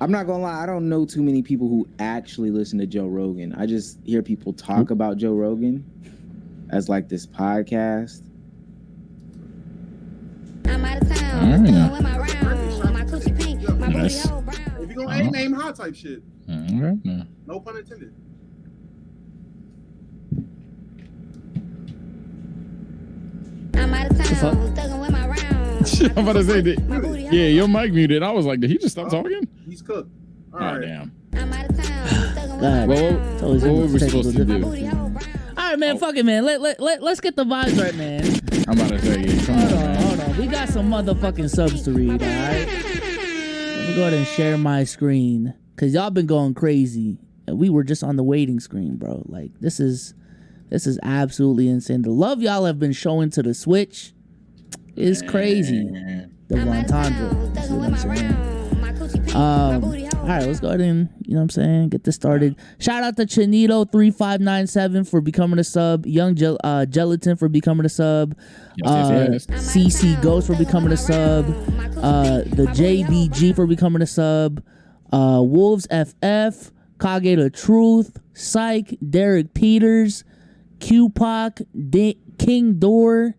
I'm not gonna lie, I don't know too many people who actually listen to Joe Rogan. I just hear people talk about Joe Rogan as like this podcast. I'm out of town. With my round. My coochie pink. My booty Nice. hole brown. If you gonna name hot type shit, Okay. no pun intended. I'm out of town. Thugging with my round. I'm about to say that. Yeah, your mic muted. I was like, did he just stop talking? He's cooked. All Oh, right. damn. I'm out of town. Thugging with God. my Well, round. Always what were we technical supposed to do? Booty hole brown. All right, man. Fuck it, man. Let's get the vibes right, man. I'm about to say, yeah, come on, man. Hold on. We got some motherfucking subs to read, all right? Let me go ahead and share my screen, because y'all been going crazy. And we were just on the waiting screen, bro. Like, this is absolutely insane. The love y'all have been showing to the Switch is crazy. The Entendre. You see what I'm saying? All right, let's go ahead and, you know what I'm saying, get this started. Shout out to Chinito3597 for becoming a sub. Young Gelatin for becoming a sub. Yes. CC Ghost for becoming a sub. The JBG for becoming a sub. Wolves FF. Kage the Truth. Psych. Derek Peters. QPOC. King Door.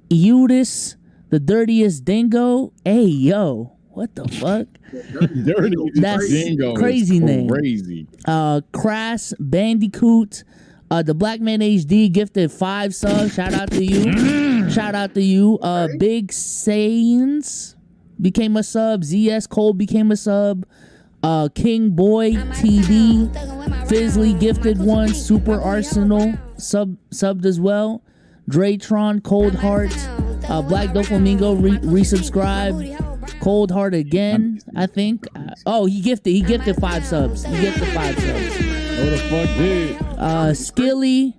Eudis. The Dirtiest Dingo. Hey, yo. What the fuck? Dirty. That's Dingo crazy is name. Crazy. Crass Bandicoot. The Black Man HD gifted 5 subs. Shout out to you. Shout out to you. Big Saiyans became a sub. ZS Cole became a sub. King Boy TV. Fizzly gifted 1. Super Arsenal subbed as well. Draytron Cold Heart. Black Doflamingo resubscribed. Cold Heart again, I think. He gifted 5 subs. He gifted 5 subs. What the fuck did? Skilly,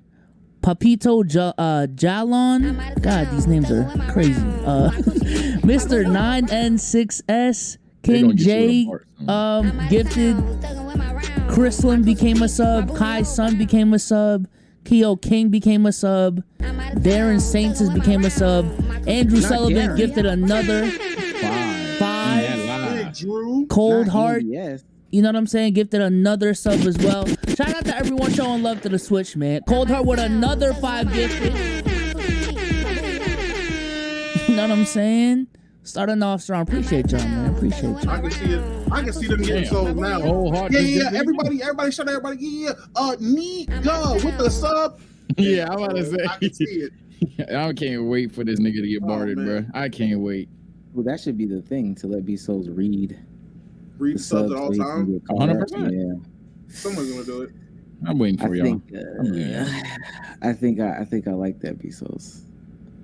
Papito Jalon. God, these names are crazy. Mr. 9N6S, King J, gifted. Chrislin became a sub. Kai Sun became a sub. Keo King became a sub. Darren Saints became a sub. Andrew Sullivan gifted another 5. Drew. Cold Heart, Yes. you know what I'm saying? Gifted another sub as well. Shout out to everyone showing love to the Switch, man. Cold Heart with another 5 gifted. You know what I'm saying? Starting off strong. Appreciate y'all, man. Appreciate y'all. I can see it. I can see them getting sold now. Whole heart. Yeah. Everybody, shout out everybody. Yeah. Nigga with the sub. Yeah, I'm about to say. I can see it. I can't wait for this nigga to get bartered, bro. man. I can't wait. Well, that should be the thing to let B Souls read Read the subs at all so he can time. get caught up. 100%. Yeah. Someone's gonna do it. I'm waiting for y'all. I think I like that, B Souls.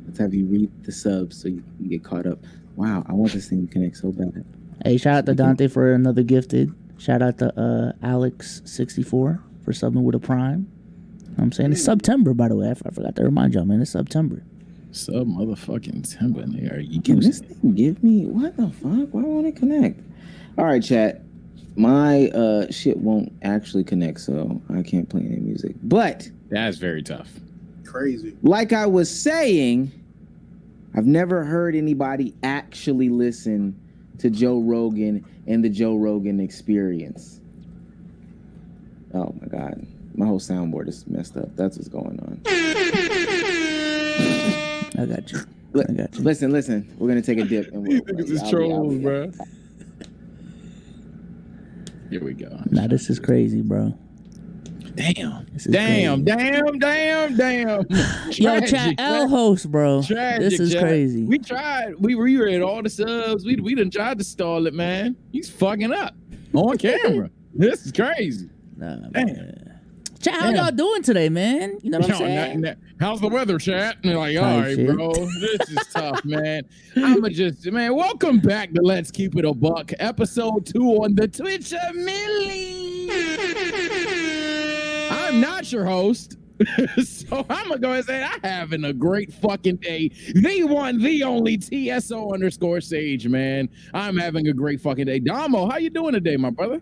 Let's have you read the subs so you can get caught up. Wow, I want this thing to connect so bad. Hey, shout out to Dante for another gifted. Shout out to Alex64 for subbing with a prime. You know what I'm saying? It's September, by the way. I forgot to remind y'all, man. It's September. Sub motherfucking timber in there. You Can this thing give me what the fuck? Why won't it connect? All right, chat. My shit won't actually connect, so I can't play any music. But That's very tough. Crazy. like I was saying, I've never heard anybody actually listen to Joe Rogan and the Joe Rogan Experience. Oh my God. My whole soundboard is messed up. That's what's going on. I got you. Listen. We're going to take a dip. And Niggas is trolls, bro. Here we go. Nah, this is crazy, bro. Damn. This is Damn. Yo, chat L host, bro. Tragic, This is chat. crazy. We tried. We reread all the subs. We done tried to stall it, man. He's fucking up on camera. This is crazy. Nah, Damn. man. Chat, how y'all doing today, man? You know what I'm saying? How's the weather, chat? And they're like, all Type right, shit. bro, this is tough, man. Welcome back to Let's Keep It a Buck, episode 2 on the Twitch Millie. I'm not your host, so I'm gonna go ahead and say I'm having a great fucking day. The one, the only TSO_Sage, man. I'm having a great fucking day. Damo, how you doing today, my brother?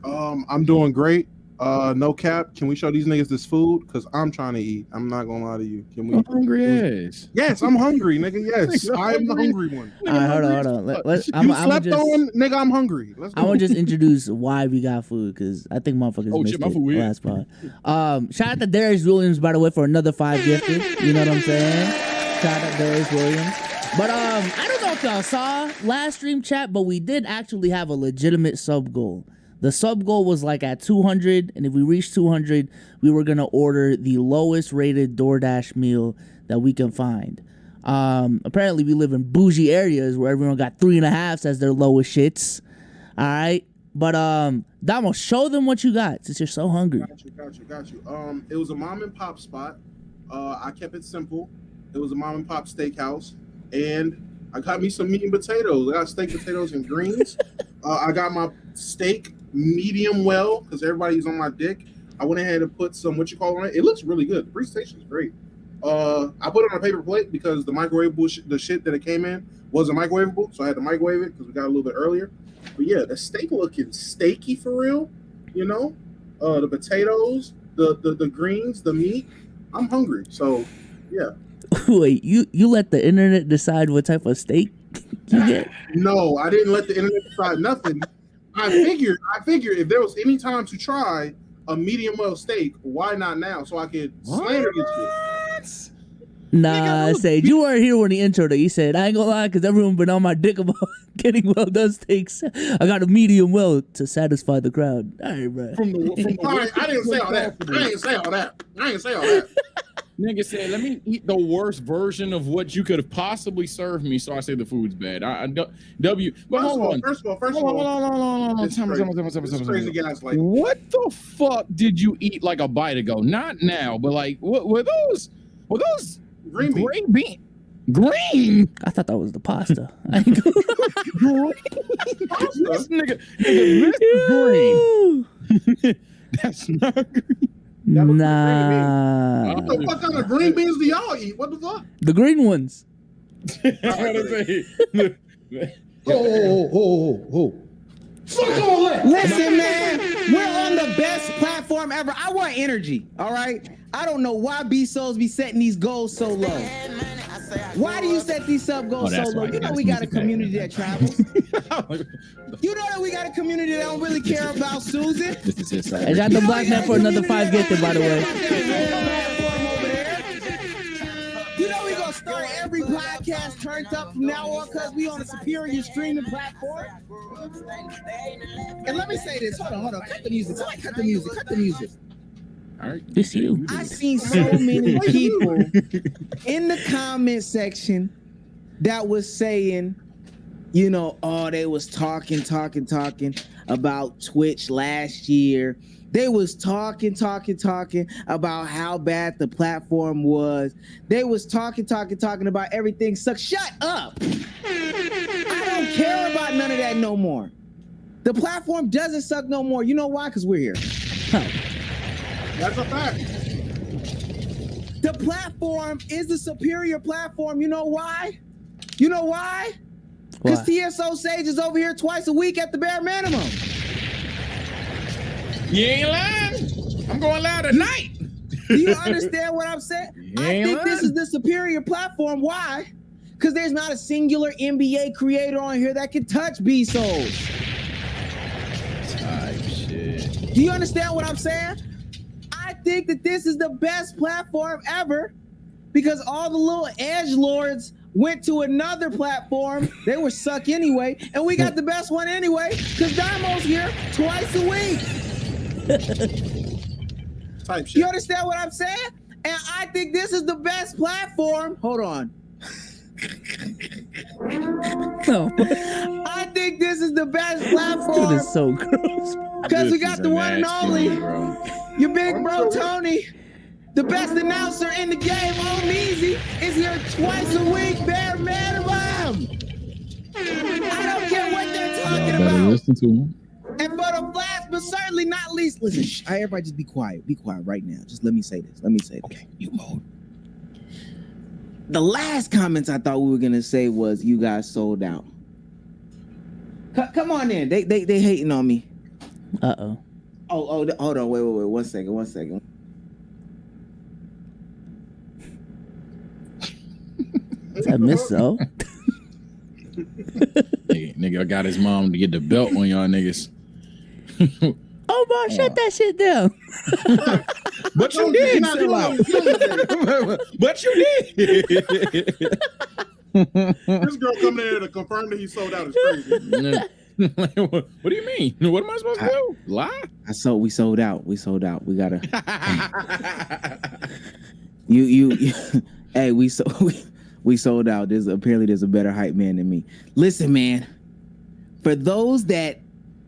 I'm doing great. No cap. Can we show these niggas this food? Cause I'm trying to eat. I'm not gonna lie to you. Can we? Hungry ass. Yes, I'm hungry, nigga. Yes, Nigga I'm the hungry. hungry one. All right, hold on. You slept on, nigga. I'm hungry. Let's go. I want to just introduce why we got food because I think motherfuckers missed my it food weird. last pod. Shout out to Darius Williams, by the way, for another 5 gifted. You know what I'm saying? Shout out to Darius Williams. But I don't know if y'all saw last stream chat, but we did actually have a legitimate sub goal. The sub goal was like at 200, and if we reached 200, we were gonna order the lowest rated DoorDash meal that we can find. Apparently we live in bougie areas where everyone got 3.5s as their lowest shits. All right, but Damo, show them what you got since you're so hungry. Got you. It was a mom and pop spot. I kept it simple. It was a mom and pop steakhouse, and I got me some meat and potatoes. I got steak, potatoes, and greens. I got my steak medium well because everybody's on my dick. I went ahead and put some on it. It looks really good. The presentation is great. I put it on a paper plate because the microwavable the shit that it came in wasn't microwavable, so I had to microwave it because we got a little bit earlier. But yeah, the steak looking steaky for real. You know, the potatoes, the greens, the meat. I'm hungry, so yeah. Wait, you let the internet decide what type of steak you get? No, I didn't let the internet decide nothing. I figured if there was any time to try a medium well steak, why not now? So I could slander this shit. Nah, Sage, you weren't here when he introed it. He said, I ain't gonna lie, because everyone been on my dick about getting well done steaks. I got a medium well to satisfy the crowd. All right, bro. I didn't say all that. Nigga said, let me eat the worst version of what you could have possibly served me, so I say the food's bad. Hold on. First of all, Tell me. crazy guys like What the fuck did you eat like a bite ago? Not now, but like, what were those green bean? Green? I thought that was the pasta. I ain't gonna Green? This nigga, this is green. That's not green. Nah. What the fuck kind of green beans do y'all eat? What the fuck? The green ones. Oh. Fuck all that. Listen, man, we're on the best platform ever. I want energy, all right? I don't know why B-Souls be setting these goals so low. Why do you set these sub goals so low? You know we got a community that travels. You know that we got a community that don't really care about Susan. I got the black man for another 5 gifted, by the way. You know we gonna start every podcast turned up from now on because we on a superior streaming platform. And let me say this. Hold on. Cut the music. Somebody cut the music. All right. It's you. I seen so many people in the comment section that was saying, you know, oh, they was talking about Twitch last year. They was talking about how bad the platform was. They was talking about everything sucks. Shut up. I don't care about none of that no more. The platform doesn't suck no more. You know why? Because we're here. That's a fact. The platform is the superior platform. You know why? Because TSO Sage is over here twice a week at the bare minimum. You ain't lying. I'm going live tonight. Do you understand what I'm saying? I think this is the superior platform. Why? Because there's not a singular NBA creator on here that can touch B-Souls. Type shit. Do you understand what I'm saying? I think that this is the best platform ever because all the little edgelords went to another platform. They were suck anyway, and we got the best one anyway because Damo's here twice a week. Type shit. You understand what I'm saying? And I think this is the best platform. Hold on. No. I think this is the best Dude platform is so gross. because we got the one and only, bro. your big bro Tony, the best announcer in the game. Easy is here twice a week, bare minimum. I don't care what they're talking about. Listen to him. And for the last, but certainly not least, listen, everybody just be quiet. Be quiet right now. Just let me say this. Okay, you mode. The last comments I thought we were gonna say was you guys sold out. Come on in. They hating on me. Uh-oh. hold on, wait, 1 second, 1 second. Is that Miss So? Nigga got his mom to get the belt on y'all niggas. Oh, boy, shut that shit down. But you did sell out. But you did. This girl coming in here to confirm that he sold out is crazy. What do you mean? What am I supposed to do? Lie? We sold out. We gotta. you. Hey, we sold out. There's a better hype man than me. Listen, man. For those that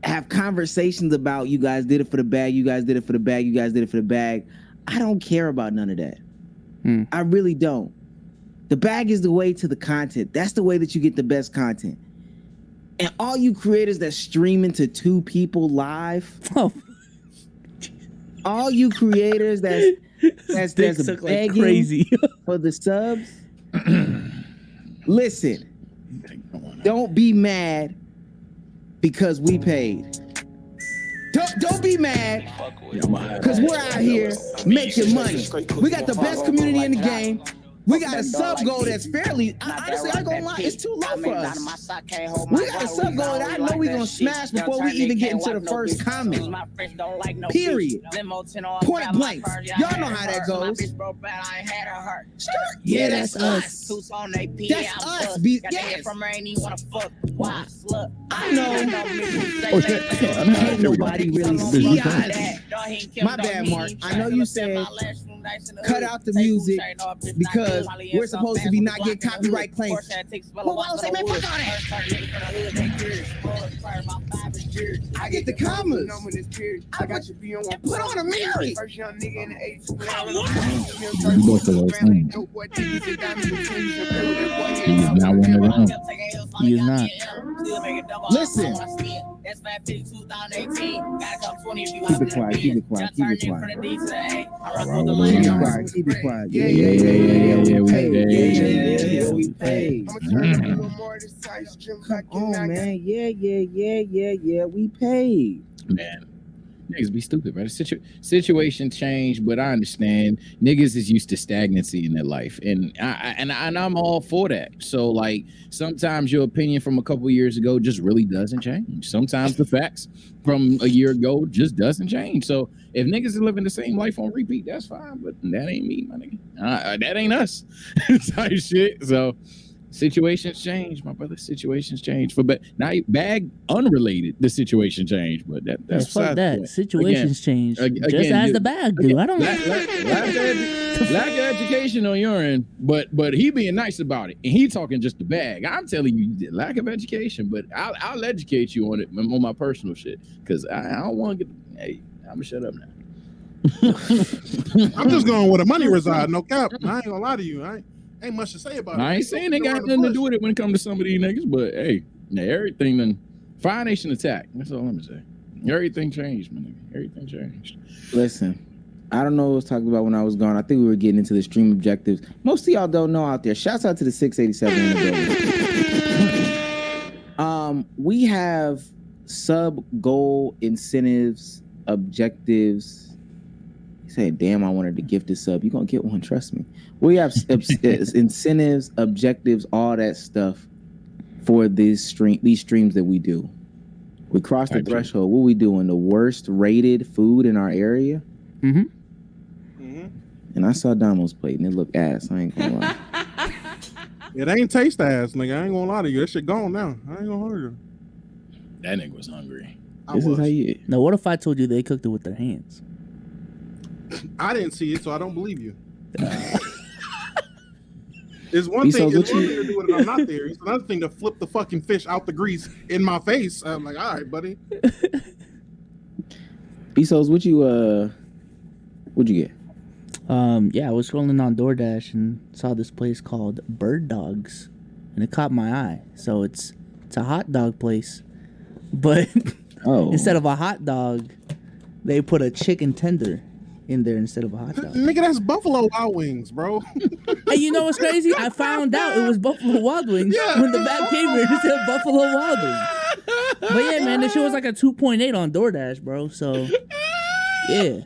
have conversations about you guys did it for the bag, you guys did it for the bag, you guys did it for the bag, I don't care about none of that. I really don't. The bag is the way to the content. That's the way that you get the best content. And all you creators that streaming to 2 people live, all you creators that's begging like crazy for the subs, listen, don't be mad because we paid. Don't be mad because we're out here making money. We got the best community in the game. We got a sub goal that's fairly, honestly, I ain't gonna lie, it's too low for us. We got a sub goal that I know we're gonna smash before we even get into the first comment. Period. Point blank. Y'all know how that goes. Yeah, that's us. That's us. Yes. I know. Ain't nobody really see us. My bad, Mark. I know you said cut out the music because we're supposed to be not get copyright claims. Well, I was like, man, fuck all that. I get the commas. I put on a music. He is not. Listen. Keep it quiet. Yeah. We paid. Come on, man. Yeah. We paid. Man. Niggas be stupid, right? Situation changed, but I understand niggas is used to stagnancy in their life, and I'm all for that. So like sometimes your opinion from a couple years ago just really doesn't change. Sometimes the facts from a year ago just doesn't change. So if niggas are living the same life on repeat, that's fine, but that ain't me, my nigga. That ain't us. Type shit. So situations change, my brother. Situations change. But now bag unrelated, the situation changed. But that's fuck that. Situations change. Just as the bag do. I don't lack of education on your end, but he being nice about it, and he talking just the bag. I'm telling you, lack of education. But I'll educate you on it on my personal shit because I don't want to get. Hey, I'm gonna shut up now. I'm just going where the money reside. No cap. I ain't gonna lie to you. Ain't much to say about it. I ain't saying they got nothing to do with it when it comes to some of these niggas, but hey, everything then Fire Nation attack. That's all I'm gonna say. Everything changed, my nigga. Everything changed. Listen, I don't know what I was talking about when I was gone. I think we were getting into the stream objectives. Most of y'all don't know out there. Shouts out to the 687 in the building. We have sub goal incentives, objectives. You say, damn, I wanted to gift a sub. You're gonna get one, trust me. We have incentives, objectives, all that stuff for these streams that we do. We crossed the threshold. What we doing? The worst rated food in our area. And I saw Damo's plate and it looked ass. I ain't gonna lie. It ain't taste ass, nigga. I ain't gonna lie to you. That shit gone now. I ain't gonna hurt you. That nigga was hungry. This is how you. Now, what if I told you they cooked it with their hands? I didn't see it, so I don't believe you. It's one thing to do it if I'm not there. It's another thing to flip the fucking fish out the grease in my face. I'm like, all right, buddy. Bezos, what'd you get? Yeah, I was scrolling on DoorDash and saw this place called Bird Dogs, and it caught my eye. So it's a hot dog place, but instead of a hot dog, they put a chicken tender in there instead of a hot dog. Nigga, that's Buffalo Wild Wings, bro. And you know what's crazy? I found out it was Buffalo Wild Wings when the bag came here. It said Buffalo Wild Wings. But yeah, man, this shit was like a 2.8 on DoorDash, bro. So Yeah.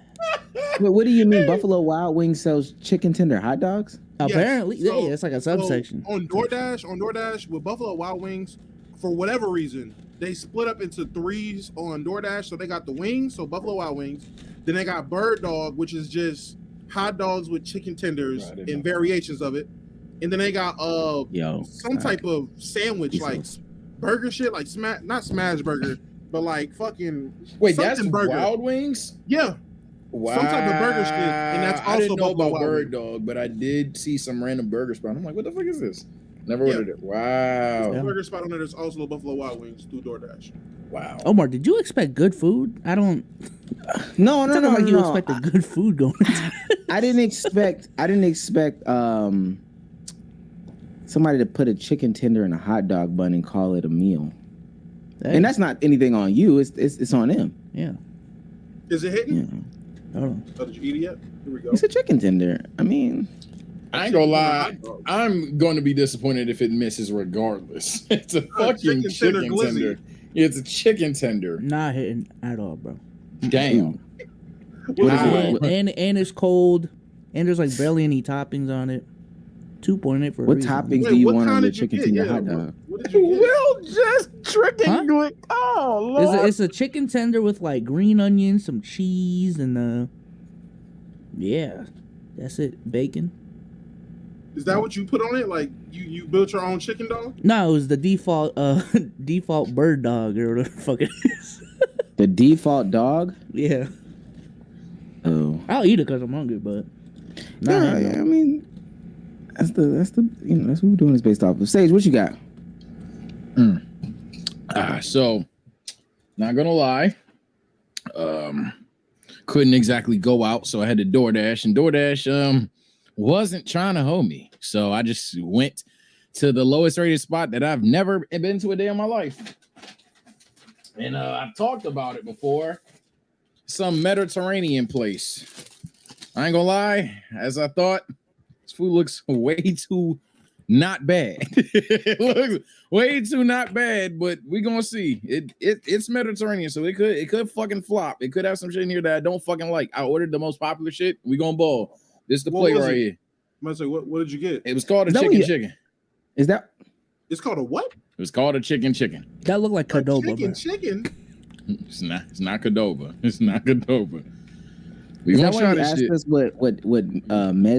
Wait, what do you mean? Buffalo Wild Wings sells chicken tender hot dogs? Apparently, So- yeah, it's like a subsection. So on DoorDash with Buffalo Wild Wings, for whatever reason, they split up into threes on DoorDash. So they got the wings, so Buffalo Wild Wings. Then they got Bird Dog, which is just hot dogs with chicken tenders and variations of it. And then they got some type of sandwich like burger shit, like not smash burger, but like fucking that's burger. Wild Wings? Yeah. Wow. Some type of burger shit, and that's also I didn't know Buffalo about Wild Bird Wings. Dog, but I did see some random burger spot. I'm like, what the fuck is this? Never ordered it. Wow. There's a burger spot on there. There's also Buffalo Wild Wings through DoorDash. Wow. Omar, did you expect good food? I don't. No. Like you expected good food going. I didn't expect somebody to put a chicken tender in a hot dog bun and call it a meal. Hey. And that's not anything on you. It's on them. Yeah. Is it hitting? Yeah. I don't know. Oh, did you eat it yet? Here we go. It's a chicken tender. I mean, I ain't gonna lie. I'm going to be disappointed if it misses regardless. It's a fucking chicken tender. It's a chicken tender. Not hitting at all, bro. Damn. what is it? And it's cold, and there's like barely any toppings on it. 2.8 for a What reason. toppings do you want on the chicken tender hot Yeah, dog? what did you get? Will just tricking. Huh? Oh, Lord. It's a chicken tender with like green onions, some cheese, and yeah, that's it. Bacon. Is that what you put on it? Like you built your own chicken dog? No, it was the default default bird dog or whatever the fuck it is. The default dog? Yeah, Oh. I'll eat it because I'm hungry, but Yeah, I mean, that's the that's what we're doing is based off of. Sage, what you got? So, not gonna lie, couldn't exactly go out, so I had to DoorDash, and DoorDash wasn't trying to hold me, so I just went to the lowest rated spot that I've never been to a day in my life, and I've talked about it before. Some Mediterranean place. I ain't gonna lie, as I thought, this food looks way too not bad. It looks way too not bad, but we gonna see. It's Mediterranean, so it could fucking flop. It could have some shit in here that I don't fucking like. I ordered the most popular shit. We gonna ball. This is the plate right here. I might say, what did you get? It was called a chicken. Is that? It's called a what? It was called a chicken. that looked like Cordoba. Chicken. It's not Cordoba. It's not Cordoba. We Is gonna that try why you this asked shit. us what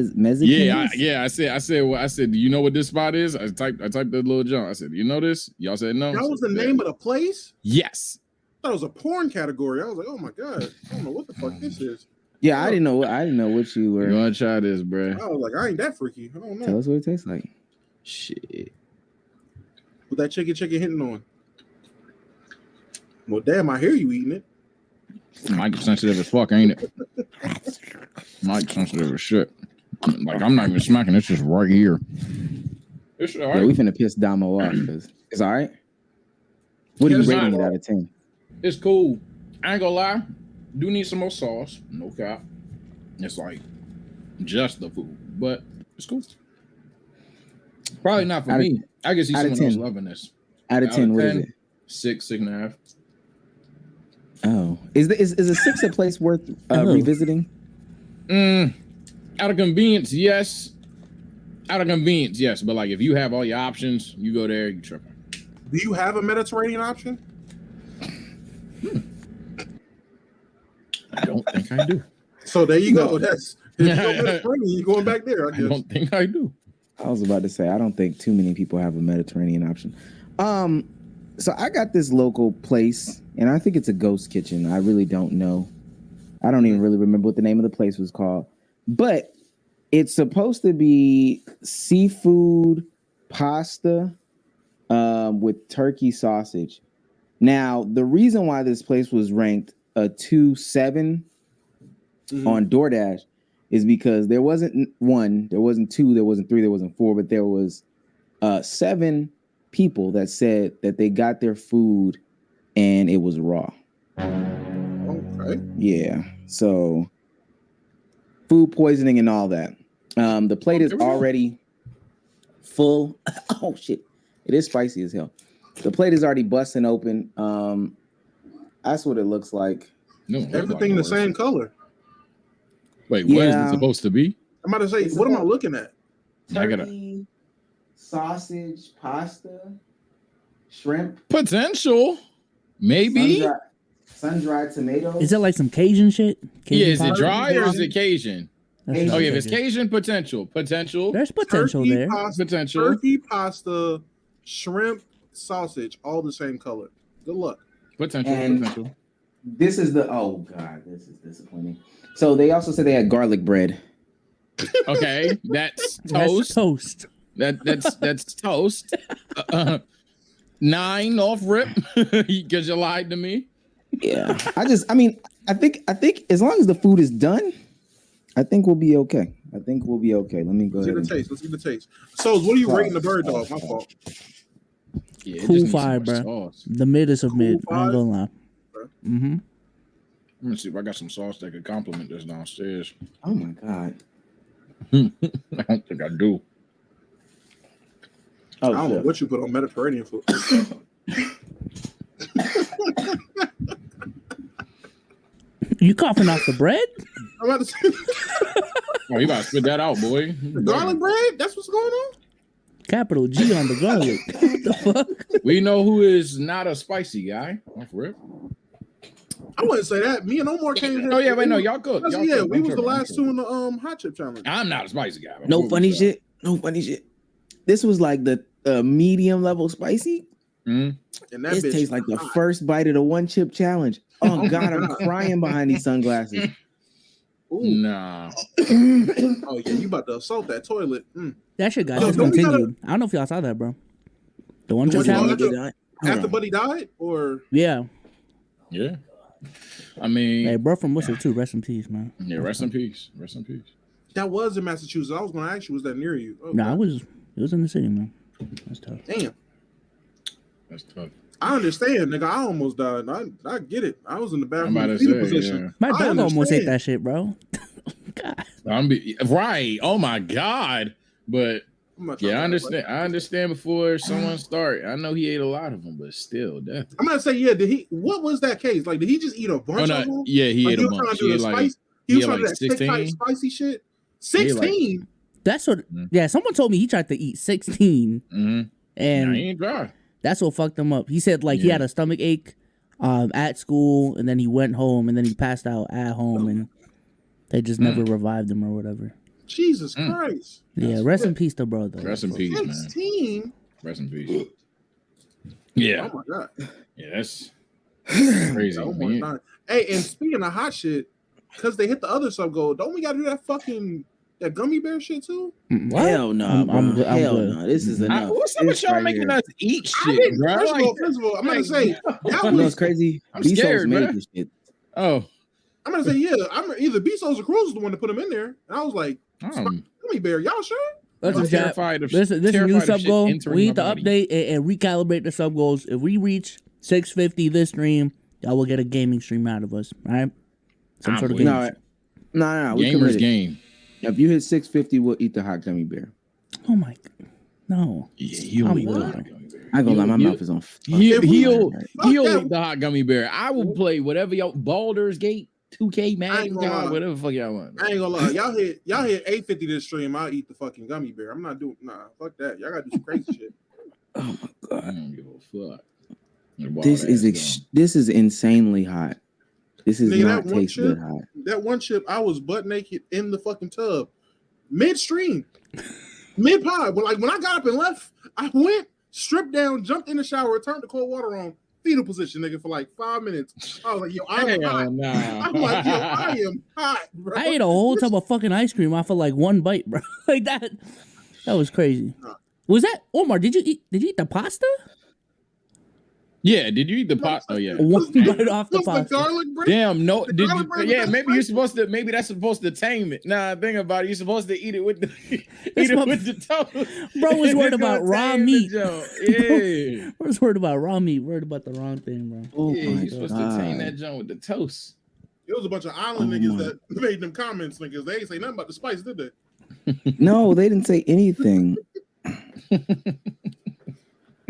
Mexican is? I said, do you know what this spot is? I typed the little jump. I said, do you know this? Y'all said no. That was the name of the place? Yes. That was a porn category. I was like, oh my God. I don't know what the fuck this is. Yeah, I didn't know what you We're were. gonna try this, bruh. I was like, I ain't that freaky. I don't Tell know. us what it tastes like. Shit. What that chicken hitting on? Well, damn, I hear you eating it. Mike sensitive as fuck, ain't it? Mike sensitive as shit. Like I'm not even smacking. It's just right here. It's all right. Yeah, we finna piss Damo off because it's all right. What are you It's rating not. it out of 10? It's cool. I ain't gonna lie. Do need some more sauce. No cap. It's like just the food, but it's cool. Probably not for Out of- me. I can see out of someone else 10. loving this. Out of 10, what is 10, it? 6.5. Oh, is a 6 a place worth revisiting? Out of convenience, yes. Out of convenience, yes. But like if you have all your options, you go there, you tripping. Do you have a Mediterranean option? I don't think I do. So there you No. go. That's if you go Mediterranean, you're going back there, I I guess. don't think I do. I was about to say I don't think too many people have a Mediterranean option. So I got this local place, and I think it's a ghost kitchen. I really don't know. I don't even really remember what the name of the place was called, but it's supposed to be seafood pasta with turkey sausage. Now, the reason why this place was ranked a 2.7 on DoorDash is because there wasn't 1, there wasn't 2, there wasn't 3, there wasn't 4, but there was 7 people that said that they got their food and it was raw. Okay. Yeah. So food poisoning and all that. The plate is already full. Oh shit. It is spicy as hell. The plate is already busting open. That's what it looks like. No, Everything the same color. Wait, what is Yeah. it supposed to be? I'm about to say, It's what am I about- looking at? I gotta Turkey, sausage, pasta, shrimp, potential, maybe. sun-dried tomatoes. Is it like some Cajun shit? Yeah, is it pasta? dry or is it Cajun? That's Asian. not Oh yeah, if it's Cajun. Cajun, potential. There's potential Turkey there. pasta, Potential. turkey pasta, shrimp, sausage, all the same color. Good luck. And- Potential. This is the oh god, this is disappointing. So they also said they had garlic bread. Okay, that's That's toast. toast. That's toast. 9 off rip because you lied to me. Yeah, I think as long as the food is done, I think we'll be okay. Let me go Let's ahead. get the taste. Let's get the taste. So, what are you rating the bird dog? My fault. Yeah, it Cool just needs fire, some bro. sauce. The midest of Cool mid. I ain't five. gonna lie. Mm-hmm. Let me see if I got some sauce that could complement this downstairs. Oh my god. I don't think I do. Oh, I don't know shit. what you put on Mediterranean food. You coughing off the bread? I'm about to say, Oh, you gotta spit that out, boy. garlic bread? That's what's going on? Capital G on the garlic. What the fuck? We know who is not a spicy guy. Off rip. I wouldn't say that. Me and Omar came here. Oh yeah, wait, no, y'all cook. That's- Y'all yeah, cook. we I'm was the tripping, I'm last tripping. two in the hot chip challenge. I'm not a spicy guy. No funny shit. This was like the medium level spicy. Mm. And that This bitch tastes like the hot. first bite of the one chip challenge. Oh god, I'm crying behind these sunglasses. Ooh. Nah. Oh yeah, you about to assault that toilet. Mm. That shit got Oh, don't we discontinued. I don't know if y'all saw that, bro. The one The chip one you challenge? After Buddy died, or Yeah. Yeah. I mean, Hey, bro from Worcester too. Rest in peace, man. yeah, rest in peace. Rest in peace. that was in Massachusetts. I was going to ask you, was that near you? Okay. Nah, it was in the city, man. That's tough. Damn. That's tough. I understand, nigga. I almost died. I get it. I was in the I'm bathroom about in to fetal say, position. My I dog almost understand. ate that shit, bro. God. Right. Oh my God. But I'm not trying yeah, I to- understand. I understand before someone start. I know he ate a lot of them, but still, death. I'm gonna say, yeah. Did he? What was that case? Like, did he just eat a bunch Oh of no, them? yeah, he Like, ate he a was trying bunch. to do He the ate like spice. He he was had trying to do like that thick type 16. spicy shit. He had like- 16. That's what. Mm. Yeah, someone told me he tried to eat 16, Mm-hmm. and Nah, he ain't dry. that's what fucked him up. He said like he Yeah. had a stomach ache, at school, and then he went home, and then he passed out at home, and they just never revived him or whatever. Jesus Mm. Christ. Yeah, rest in peace to bro though. Rest in peace, man. 16. Rest in peace. Yeah, Oh my god. yeah, that's crazy. Oh Man. my god. Hey, and speaking of hot shit, because they hit the other sub goal, don't we gotta do that fucking that gummy bear shit too? Hell no, I'm good. I'm Hell good. no. This is enough. What's up with This y'all right making here. us eat I shit, didn't. bro? First of all, I'm gonna say that You know was. what's crazy? I'm Bezos scared, made bruh. this shit. Oh, I'm gonna say, yeah. I'm either Bezos or Cruz is the one to put him in there, and I was like, gummy bear, y'all sure? Let's I'm just jab. terrified of This is new terrified of sub shit goal. entering We need to my body. update and recalibrate the sub goals. If we reach 650 this stream, y'all will get a gaming stream out of us. All right? Some I'm sort of with gaming. it. No. We Gamers committed. game. If you hit 650, we'll eat the hot gummy bear. Oh my god. No. Yeah, he'll I'm eat the good. hot gummy bear. I ain't gonna lie, my He'll- mouth is on. He'll If we- he'll Fuck he'll that. eat the hot gummy bear. I will play whatever y'all Baldur's Gate, 2K, Madden, gonna lie. God, whatever the fuck y'all want. I ain't gonna lie, y'all hit 850 this stream. I'll eat the fucking gummy bear. I'm not doing fuck that. Y'all gotta do some crazy shit. Oh my I god. don't give a fuck. This is insanely hot. This is Nigga, not that one taste chip- good hot. That one chip, I was butt naked in the fucking tub, midstream, mid pod. But like when I got up and left, I went, stripped down, jumped in the shower, turned the cold water on, fetal position, nigga, for like 5 minutes. I was like, yo, I'm hot. Hell nah. I'm like, yo, I am hot, bro. I ate a whole tub of fucking ice cream off of like one bite, bro. Like that. That was crazy. Was that Omar? Did you eat the pasta? Yeah, did you eat the pot? Oh yeah. One bite off the Was the pasta. garlic bread? Damn, no. The Did garlic you, bread yeah, with maybe that you're spice? supposed to. Maybe that's supposed to tame it. Nah, think about it. You're supposed to eat it with the eat This it mother- with the toast. Bro was worried It's gonna about raw tame the meat. joint. Yeah, I was worried about raw meat. Worried about the wrong thing, bro. Oh yeah. my You're supposed to tame that god. joint with the toast. It was a bunch of island Oh niggas my- that made them comments, niggas. They ain't say nothing about the spice, did they? No, they didn't say anything.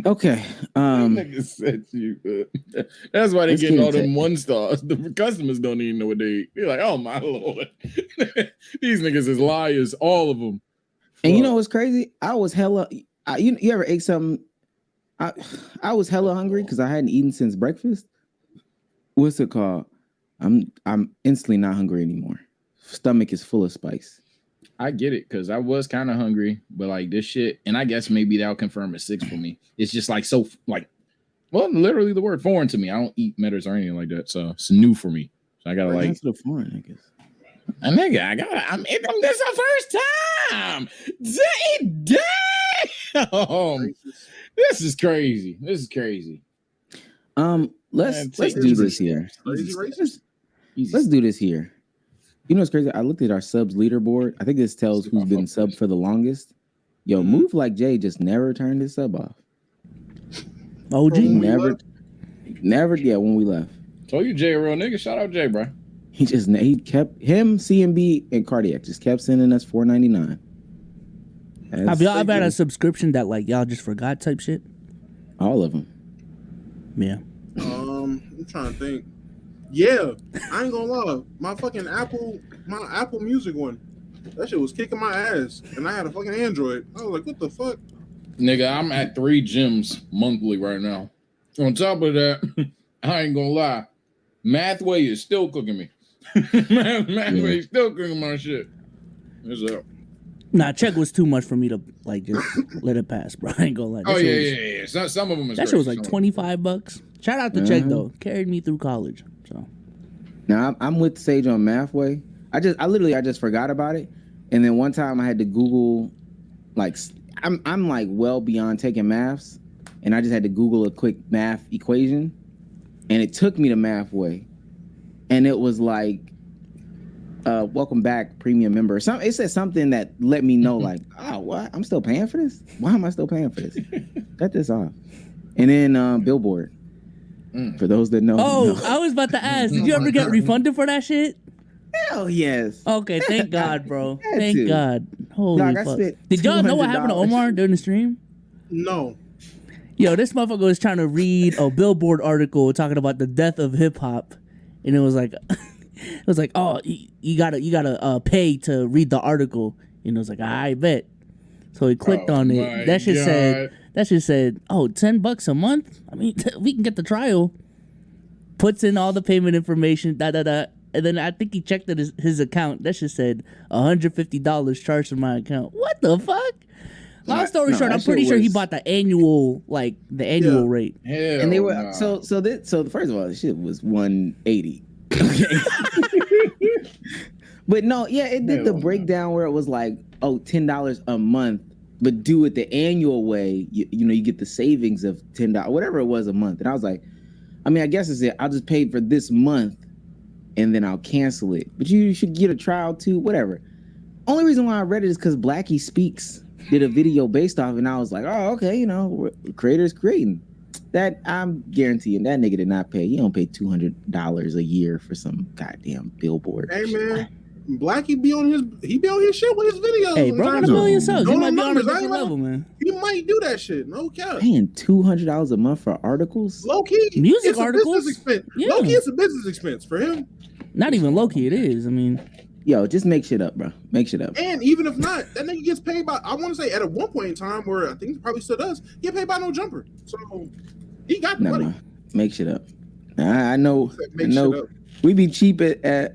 Okay. Nigga said you. That's why they Let's getting get all into them 1 stars. The customers don't even know what they eat. They're like, oh my lord, these niggas is liars, all of them. And you know what's crazy? I was hella. You ever ate something? I was hella hungry because I hadn't eaten since breakfast. What's it called? I'm instantly not hungry anymore. Stomach is full of spice. I get it because I was kind of hungry, but like this shit, and I guess maybe that'll confirm a 6 for me. It's just like so, like, well, literally the word foreign to me. I don't eat metters or anything like that, so it's new for me. So I gotta like. That's the foreign, I guess. A nigga, I'm eating this the first time. Damn. This is crazy. Let's do this here. Let's do this here. You know what's crazy? I looked at our subs leaderboard. I think this tells who's been subbed for the longest. Yo, Move Like Jay just never turned his sub off. OG? Never. Yeah, when we left. Told you Jay a real nigga. Shout out Jay, bro. He kept him, CMB, and Cardiac just kept sending us $4.99. Have y'all ever had a subscription that like y'all just forgot type shit? All of them. Yeah. I'm trying to think. Yeah, I ain't gonna lie. My fucking Apple Music one, that shit was kicking my ass, and I had a fucking Android. I was like, what the fuck? Nigga, I'm at 3 gyms monthly right now. On top of that, I ain't gonna lie. Mathway is still cooking me. Mathway is still cooking my shit. What's up? Nah, check was too much for me to like just let it pass, bro. I ain't gonna lie. Oh yeah. Some of them is that shit was like $25. Shout out to Check though, carried me through college. So now I'm with Sage on Mathway. I just forgot about it, and then one time I had to Google, like I'm like well beyond taking maths, and I just had to Google a quick math equation, and it took me to Mathway, and it was like. Welcome back, premium member. It said something that let me know, like, oh, what? I'm still paying for this? Why am I still paying for this? Cut this off. And then Billboard. For those that know. Oh, I was about to ask, did you ever get refunded for that shit? Hell yes. Okay, thank God, bro. Thank God. Holy Dog, fuck. Did y'all know what happened to Omar during the stream? No. Yo, this motherfucker was trying to read a Billboard article talking about the death of hip hop, and it was like. It was like, oh, you gotta pay to read the article. And it was like, I bet. So he clicked on it. That shit said, oh, $10 a month? I mean, we can get the trial. Puts in all the payment information, And then I think he checked at his account. That shit said $150 charged from my account. What the fuck? Long story short, I'm pretty sure he bought the annual rate. Hell and they were so first of all, the shit was $180. Okay. But no, yeah, it did the breakdown where it was like, oh, $10 a month, but do it the annual way. You know, you get the savings of $10, whatever it was a month. And I was like, I mean, I guess it's it. I'll just pay for this month and then I'll cancel it. But you should get a trial too, whatever. Only reason why I read it is because Blackie Speaks did a video based off, and I was like, oh, okay, you know, creators creating. That I'm guaranteeing that nigga did not pay. He don't pay $200 a year for some goddamn billboard. Hey man, Blackie be on his shit with his videos. Hey, bro, got $1 million subs. He might be on a different level, man. He might do that shit. No cap. Paying $200 a month for articles. Low key, music articles. Yeah. Low key, it's a business expense for him. Not even low key, it is. I mean, yo, just make shit up, bro. Make shit up. And even if not, that nigga gets paid by. I want to say at one point in time where I think he probably still does get paid by No Jumper. So. He got the money. Make shit up. I know. We be cheap at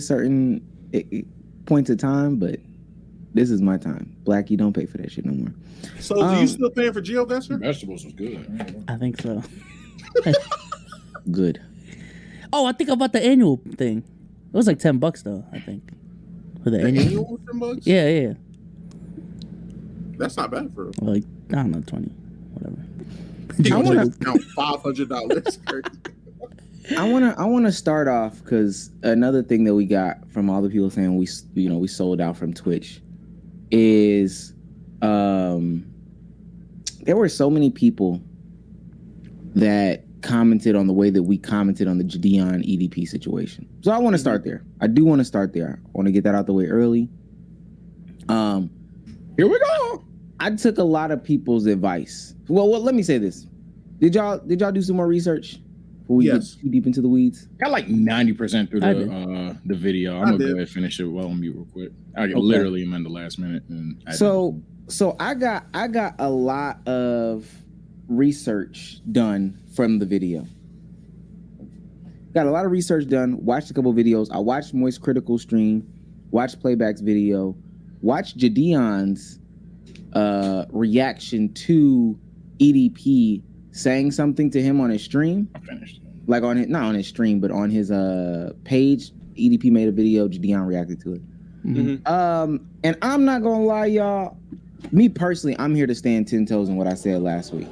certain points of time, but this is my time. Blackie, don't pay for that shit no more. So, are you still paying for GeoGuessr? Vegetables was good. I think so. Good. Oh, I think about the annual thing. It was like $10 though. I think for the annual. $10? Yeah. That's not bad for him. Like, I don't know, 20, whatever. I want to count $500. I want to start off because another thing that we got from all the people saying we sold out from Twitch is there were so many people that commented on the way that we commented on the JiDion EDP situation. So I want to start there. I do want to start there. I want to get that out the way early. Here we go. I took a lot of people's advice. Well, let me say this. Did y'all do some more research before we get too deep into the weeds? Got like 90% through the video. I'm gonna go ahead and finish it while I'm mute real quick. I literally am in the last minute. And so I got a lot of research done from the video. Got a lot of research done. Watched a couple videos. I watched Moist Critical stream. Watched Playback's video. Watched JiDion's reaction to EDP saying something to him on his stream. I finished. Like not on his stream, but on his page. EDP made a video. JiDion reacted to it. Mm-hmm. And I'm not gonna lie, y'all. Me personally, I'm here to stand 10 toes in what I said last week.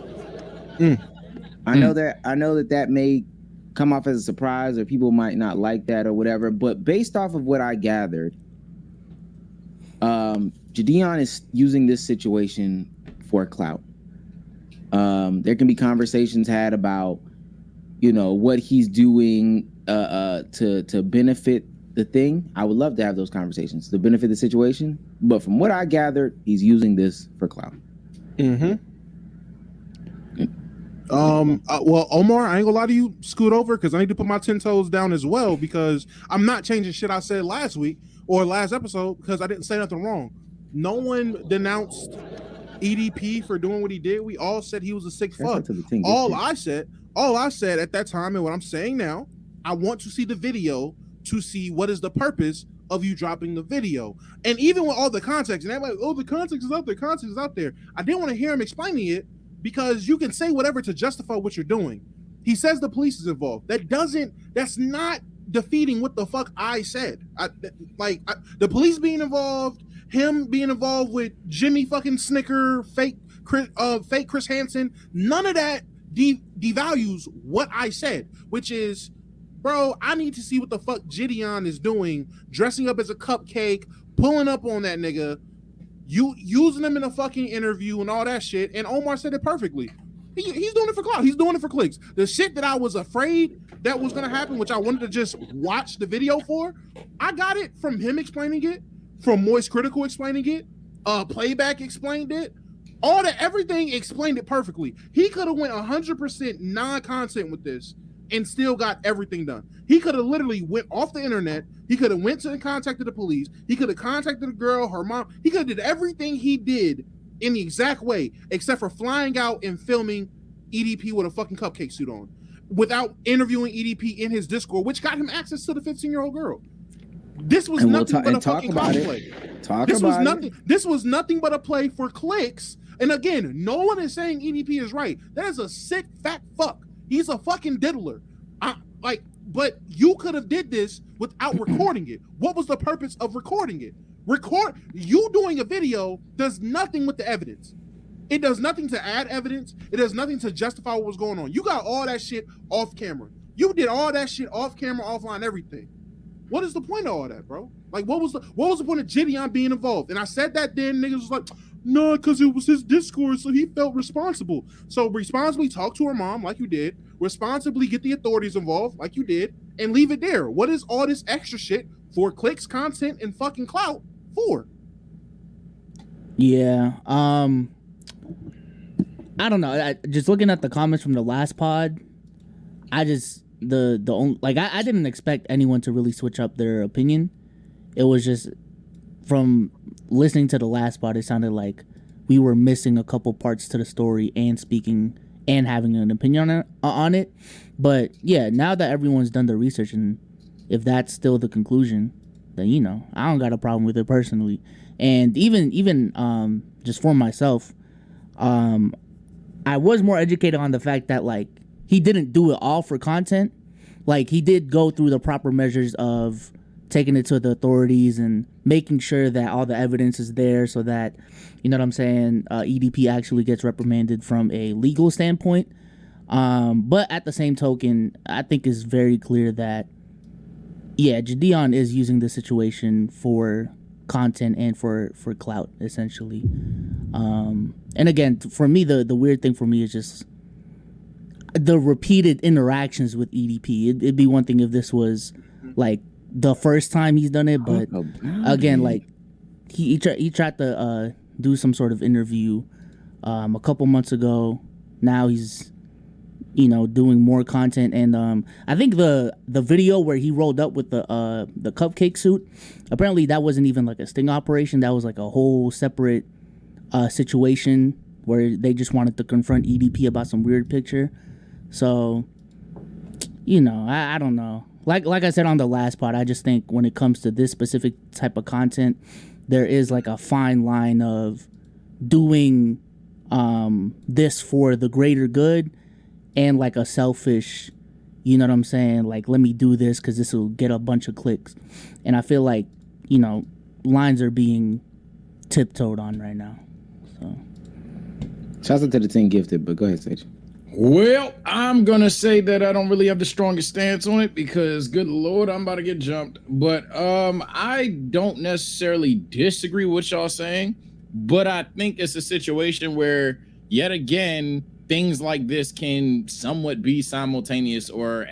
I know that may come off as a surprise, or people might not like that or whatever. But based off of what I gathered, JiDion is using this situation for clout. There can be conversations had about, what he's doing to benefit the thing. I would love to have those conversations to benefit the situation. But from what I gathered, he's using this for clout. Well, Omar, I ain't gonna lie to you. Scoot over because I need to put my 10 toes down as well, because I'm not changing shit I said last week or last episode because I didn't say nothing wrong. No one denounced EDP for doing what he did. We all said he was a sick fuck. All I said at that time, and what I'm saying now, I want to see the video to see what is the purpose of you dropping the video. And even with all the context, and everybody, the context is out there, context is out there. I didn't want to hear him explaining it because you can say whatever to justify what you're doing. He says the police is involved. That's not defeating what the fuck I said. The police being involved, him being involved with Jimmy fucking Snicker, fake Chris Hansen, none of that devalues what I said, which is, bro, I need to see what the fuck JiDion is doing, dressing up as a cupcake, pulling up on that nigga, you using him in a fucking interview and all that shit. And Omar said it perfectly. He's doing it for clout. He's doing it for clicks. The shit that I was afraid that was gonna happen, which I wanted to just watch the video for, I got it from him explaining it, from Moist Critical explaining it, Playback explained it, everything explained it perfectly. He could have went 100% non-content with this and still got everything done. He could have literally went off the internet. He could have went to and contacted the police. He could have contacted the girl, her mom. He could have did everything he did in the exact way, except for flying out and filming EDP with a fucking cupcake suit on, without interviewing EDP in his Discord, which got him access to the 15-year-old girl. This was nothing but a fucking cosplay. This was nothing but a play for clicks. And again, no one is saying EDP is right. That is a sick fat fuck. He's a fucking diddler. But you could have did this without recording it. What was the purpose of recording it? You doing a video does nothing with the evidence. It does nothing to add evidence. It does nothing to justify what was going on. You got all that shit off camera. You did all that shit off camera, offline, everything. What is the point of all that, bro? Like, what was the point of JiDion being involved? And I said that then, niggas was like, no, because it was his Discord, so he felt responsible. So responsibly talk to her mom, like you did. Responsibly get the authorities involved, like you did, and leave it there. What is all this extra shit for clicks, content, and fucking clout for? Yeah. I don't know. Just looking at the comments from the last pod, I just I didn't expect anyone to really switch up their opinion. It was just from listening to the last pod, it sounded like we were missing a couple parts to the story and speaking and having an opinion on it. But yeah, now that everyone's done their research, and if that's still the conclusion, then I don't got a problem with it personally. And even just for myself, I was more educated on the fact that he didn't do it all for content. He did go through the proper measures of taking it to the authorities and making sure that all the evidence is there so that, you know what I'm saying, EDP actually gets reprimanded from a legal standpoint. But at the same token, I think it's very clear that, yeah, JiDion is using the situation for content and for clout, essentially. And again, for me, the weird thing for me is just the repeated interactions with EDP. It'd be one thing if this was the first time he's done it, but again, he tried to do some sort of interview a couple months ago. Now he's, doing more content, and I think the video where he rolled up with the cupcake suit, apparently that wasn't even like a sting operation. That was like a whole separate situation where they just wanted to confront EDP about some weird picture. So, I don't know. Like I said on the last pod, I just think when it comes to this specific type of content, there is like a fine line of doing this for the greater good and like a selfish, you know what I'm saying? Like, let me do this because this will get a bunch of clicks. And I feel like, lines are being tiptoed on right now. So, shouts out to the 10 gifted, but go ahead, Sage. Well, I'm going to say that I don't really have the strongest stance on it because, good Lord, I'm about to get jumped. But I don't necessarily disagree with what y'all saying, but I think it's a situation where, yet again, things like this can somewhat be simultaneous or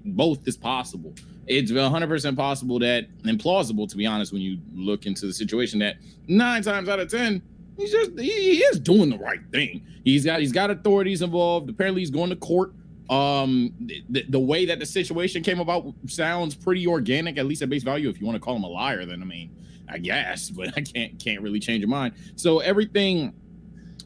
both is possible. It's 100% possible that, and plausible to be honest, when you look into the situation, that 9 times out of 10, he is doing the right thing. He's got authorities involved. Apparently he's going to court. The way that the situation came about sounds pretty organic, at least at base value. If you want to call him a liar, then I guess, but I can't really change your mind. So everything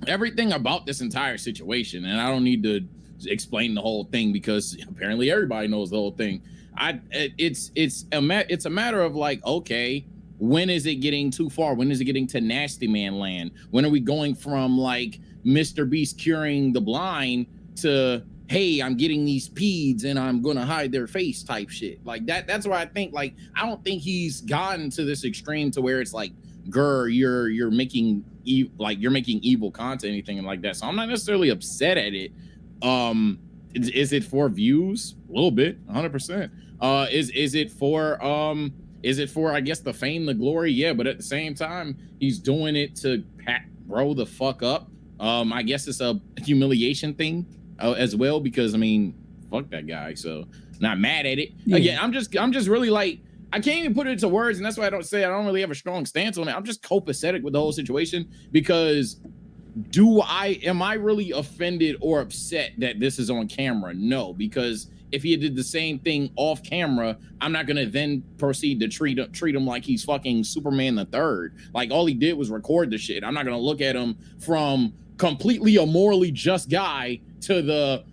about this entire situation, and I don't need to explain the whole thing because apparently everybody knows the whole thing. It's a matter of like, okay, when is it getting too far? When is it getting to nasty man land? When are we going from like Mr. Beast curing the blind to, hey, I'm getting these peds and I'm gonna hide their face type shit? Like that's where I think, like, I don't think he's gotten to this extreme to where it's like, you're making evil content, anything like that. So I'm not necessarily upset at it. Is it for views? A little bit, 100%. Is it for, I guess, the fame, the glory? Yeah, but at the same time, he's doing it to pat bro the fuck up. I guess it's a humiliation thing as well, because fuck that guy. So not mad at it. Yeah. Again, I'm just really like, I can't even put it into words, and that's why I don't really have a strong stance on it. I'm just copacetic with the whole situation because am I really offended or upset that this is on camera? No, because if he did the same thing off camera, I'm not gonna then proceed to treat him like he's fucking Superman the Third. Like, all he did was record the shit. I'm not gonna look at him from completely a morally just guy to the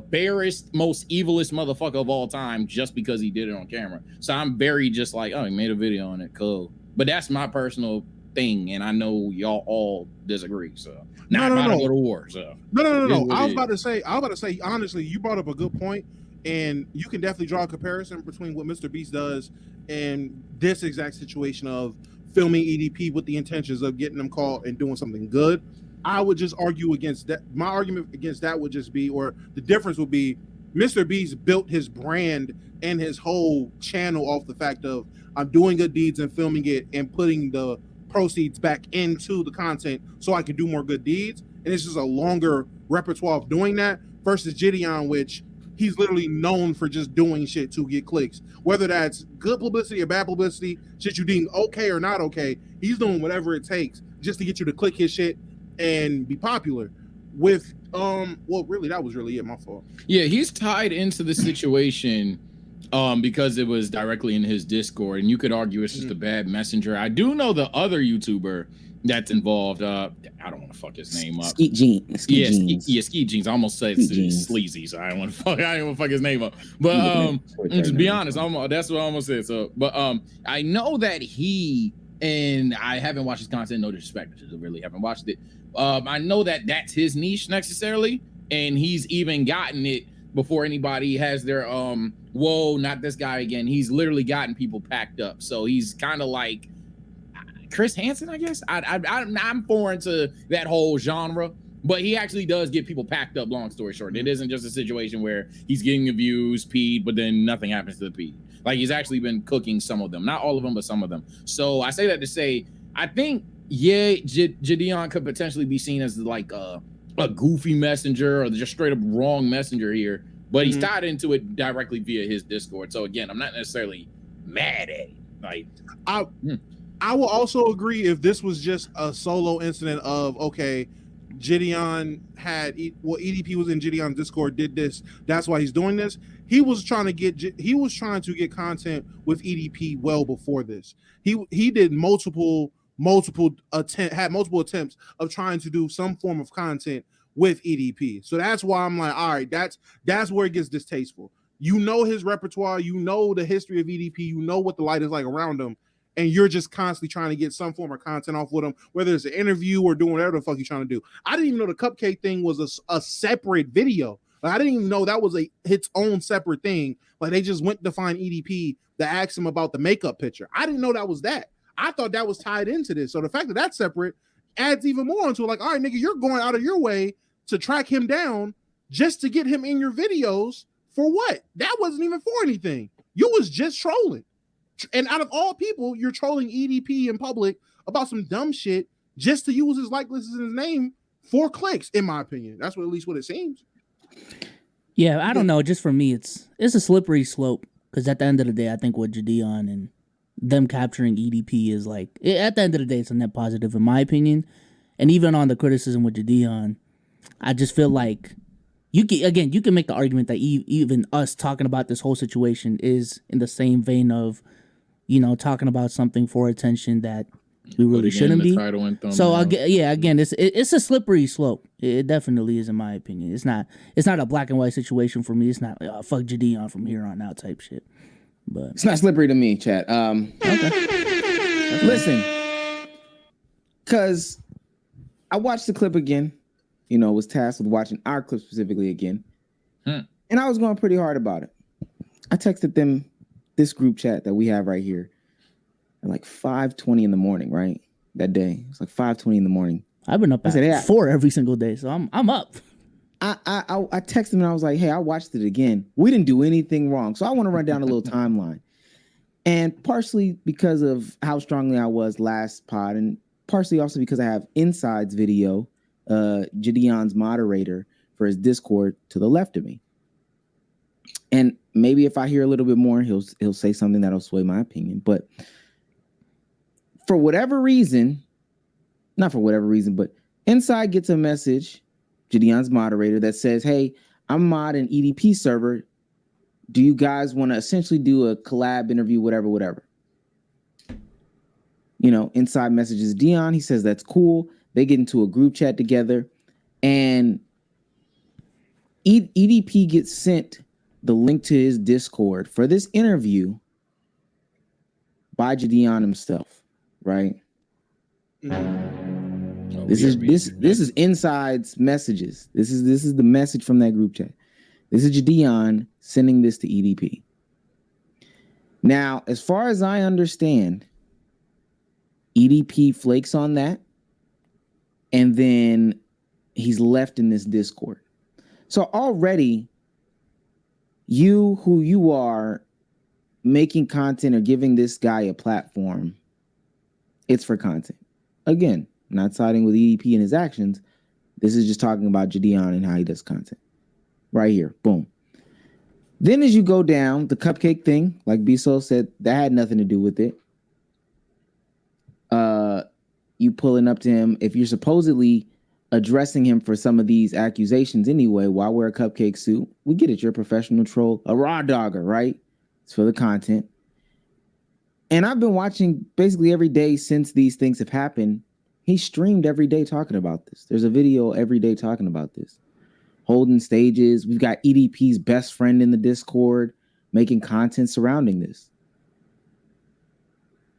barest, most evilest motherfucker of all time just because he did it on camera. So I'm very just like, oh, he made a video on it, cool. But that's my personal thing, and I know y'all all disagree. So not about to go to war. So no. I was about to say, honestly, you brought up a good point, and you can definitely draw a comparison between what Mr. Beast does and this exact situation of filming EDP with the intentions of getting them caught and doing something good. I would just argue against that. My argument against that would just be, or the difference would be, Mr. Beast built his brand and his whole channel off the fact of, I'm doing good deeds and filming it and putting the proceeds back into the content so I can do more good deeds. And it's just a longer repertoire of doing that versus JiDion, which he's literally known for just doing shit to get clicks. Whether that's good publicity or bad publicity, shit you deem okay or not okay, he's doing whatever it takes just to get you to click his shit and be popular. With really, that was really it, my fault. Yeah, he's tied into the situation because it was directly in his Discord, and you could argue it's just a bad messenger. I do know the other YouTuber that's involved. I don't want to fuck his name up. Skeet Jeans. Skeet Jeans. I almost said sleazy, so I don't want to fuck his name up. But to be honest, that's what I almost said. So, but I know that he, and I haven't watched his content. No disrespect, I really haven't watched it. I know that that's his niche necessarily, and he's even gotten it before anybody has their whoa, not this guy again. He's literally gotten people packed up. So he's kind of like Chris Hansen, I guess. I'm foreign to that whole genre, but he actually does get people packed up, long story short. It isn't just a situation where he's getting the views, peed, but then nothing happens to the peed. Like, he's actually been cooking some of them. Not all of them, but some of them. So I say that to say, I think, yeah, JiDion could potentially be seen as like a goofy messenger or just straight up wrong messenger here, but he's tied into it directly via his Discord. So again, I'm not necessarily mad at it. Like, I I will also agree if this was just a solo incident of okay, JiDion had EDP was in JiDion's Discord, did this. That's why he's doing this. He was trying to get content with EDP well before this. He did multiple attempts of trying to do some form of content with EDP. So that's why I'm like, all right, that's where it gets distasteful. You know his repertoire, you know the history of EDP, you know what the light is like around him, and you're just constantly trying to get some form of content off with him, whether it's an interview or doing whatever the fuck you're trying to do. I didn't even know the cupcake thing was a separate video. Like, I didn't even know that was its own separate thing. Like, they just went to find EDP to ask him about the makeup picture. I didn't know that was that. I thought that was tied into this. So the fact that that's separate adds even more into it. Like, all right, nigga, you're going out of your way to track him down just to get him in your videos for what? That wasn't even for anything. You was just trolling. And out of all people, you're trolling EDP in public about some dumb shit just to use his likeness and his name for clicks, in my opinion. That's at least what it seems. Yeah, I don't know. Just for me, it's a slippery slope because at the end of the day, I think what JiDion and them capturing EDP is like, at the end of the day, it's a net positive in my opinion. And even on the criticism with JiDion, I just feel like you can make the argument that even us talking about this whole situation is in the same vein of, talking about something for attention that we really shouldn't be. So again, it's a slippery slope. It definitely is, in my opinion. It's not a black and white situation for me. It's not like, fuck JiDion from here on out type shit. But it's not slippery to me, chat. Okay. Listen, because I watched the clip again. Was tasked with watching our clip specifically again, and I was going pretty hard about it. I texted them this group chat that we have right here at like 5:20 in the morning, right? That day. It's like 5:20 in the morning. I've been up at 4 every single day, so I'm up. I texted them and I was like, hey, I watched it again. We didn't do anything wrong. So I want to run down a little timeline. And partially because of how strongly I was last pod, and partially also because I have Inside's video, JiDion's moderator for his Discord to the left of me. And maybe if I hear a little bit more, he'll say something that'll sway my opinion. But for whatever reason, not for whatever reason, but Inside gets a message, JiDion's moderator, that says, hey, I'm mod an EDP server. Do you guys want to essentially do a collab interview, whatever? Inside messages Dion. He says, that's cool. They get into a group chat together, and EDP gets sent the link to his Discord for this interview by JiDion himself, right? Mm-hmm. This is Inside's messages. This is the message from that group chat. This is JiDion sending this to EDP. Now, as far as I understand, EDP flakes on that, and then he's left in this Discord. So already, who you are making content or giving this guy a platform, it's for content. Again, not siding with EDP and his actions. This is just talking about JiDion and how he does content. Right here, boom. Then as you go down, the cupcake thing, like B-Soul said, that had nothing to do with it. You pulling up to him, if you're supposedly addressing him for some of these accusations anyway, why wear a cupcake suit? We get it. You're a professional troll, a raw dogger, right? It's for the content. And I've been watching basically every day since these things have happened. He streamed every day talking about this. There's a video every day talking about this. Holding stages. We've got EDP's best friend in the Discord making content surrounding this.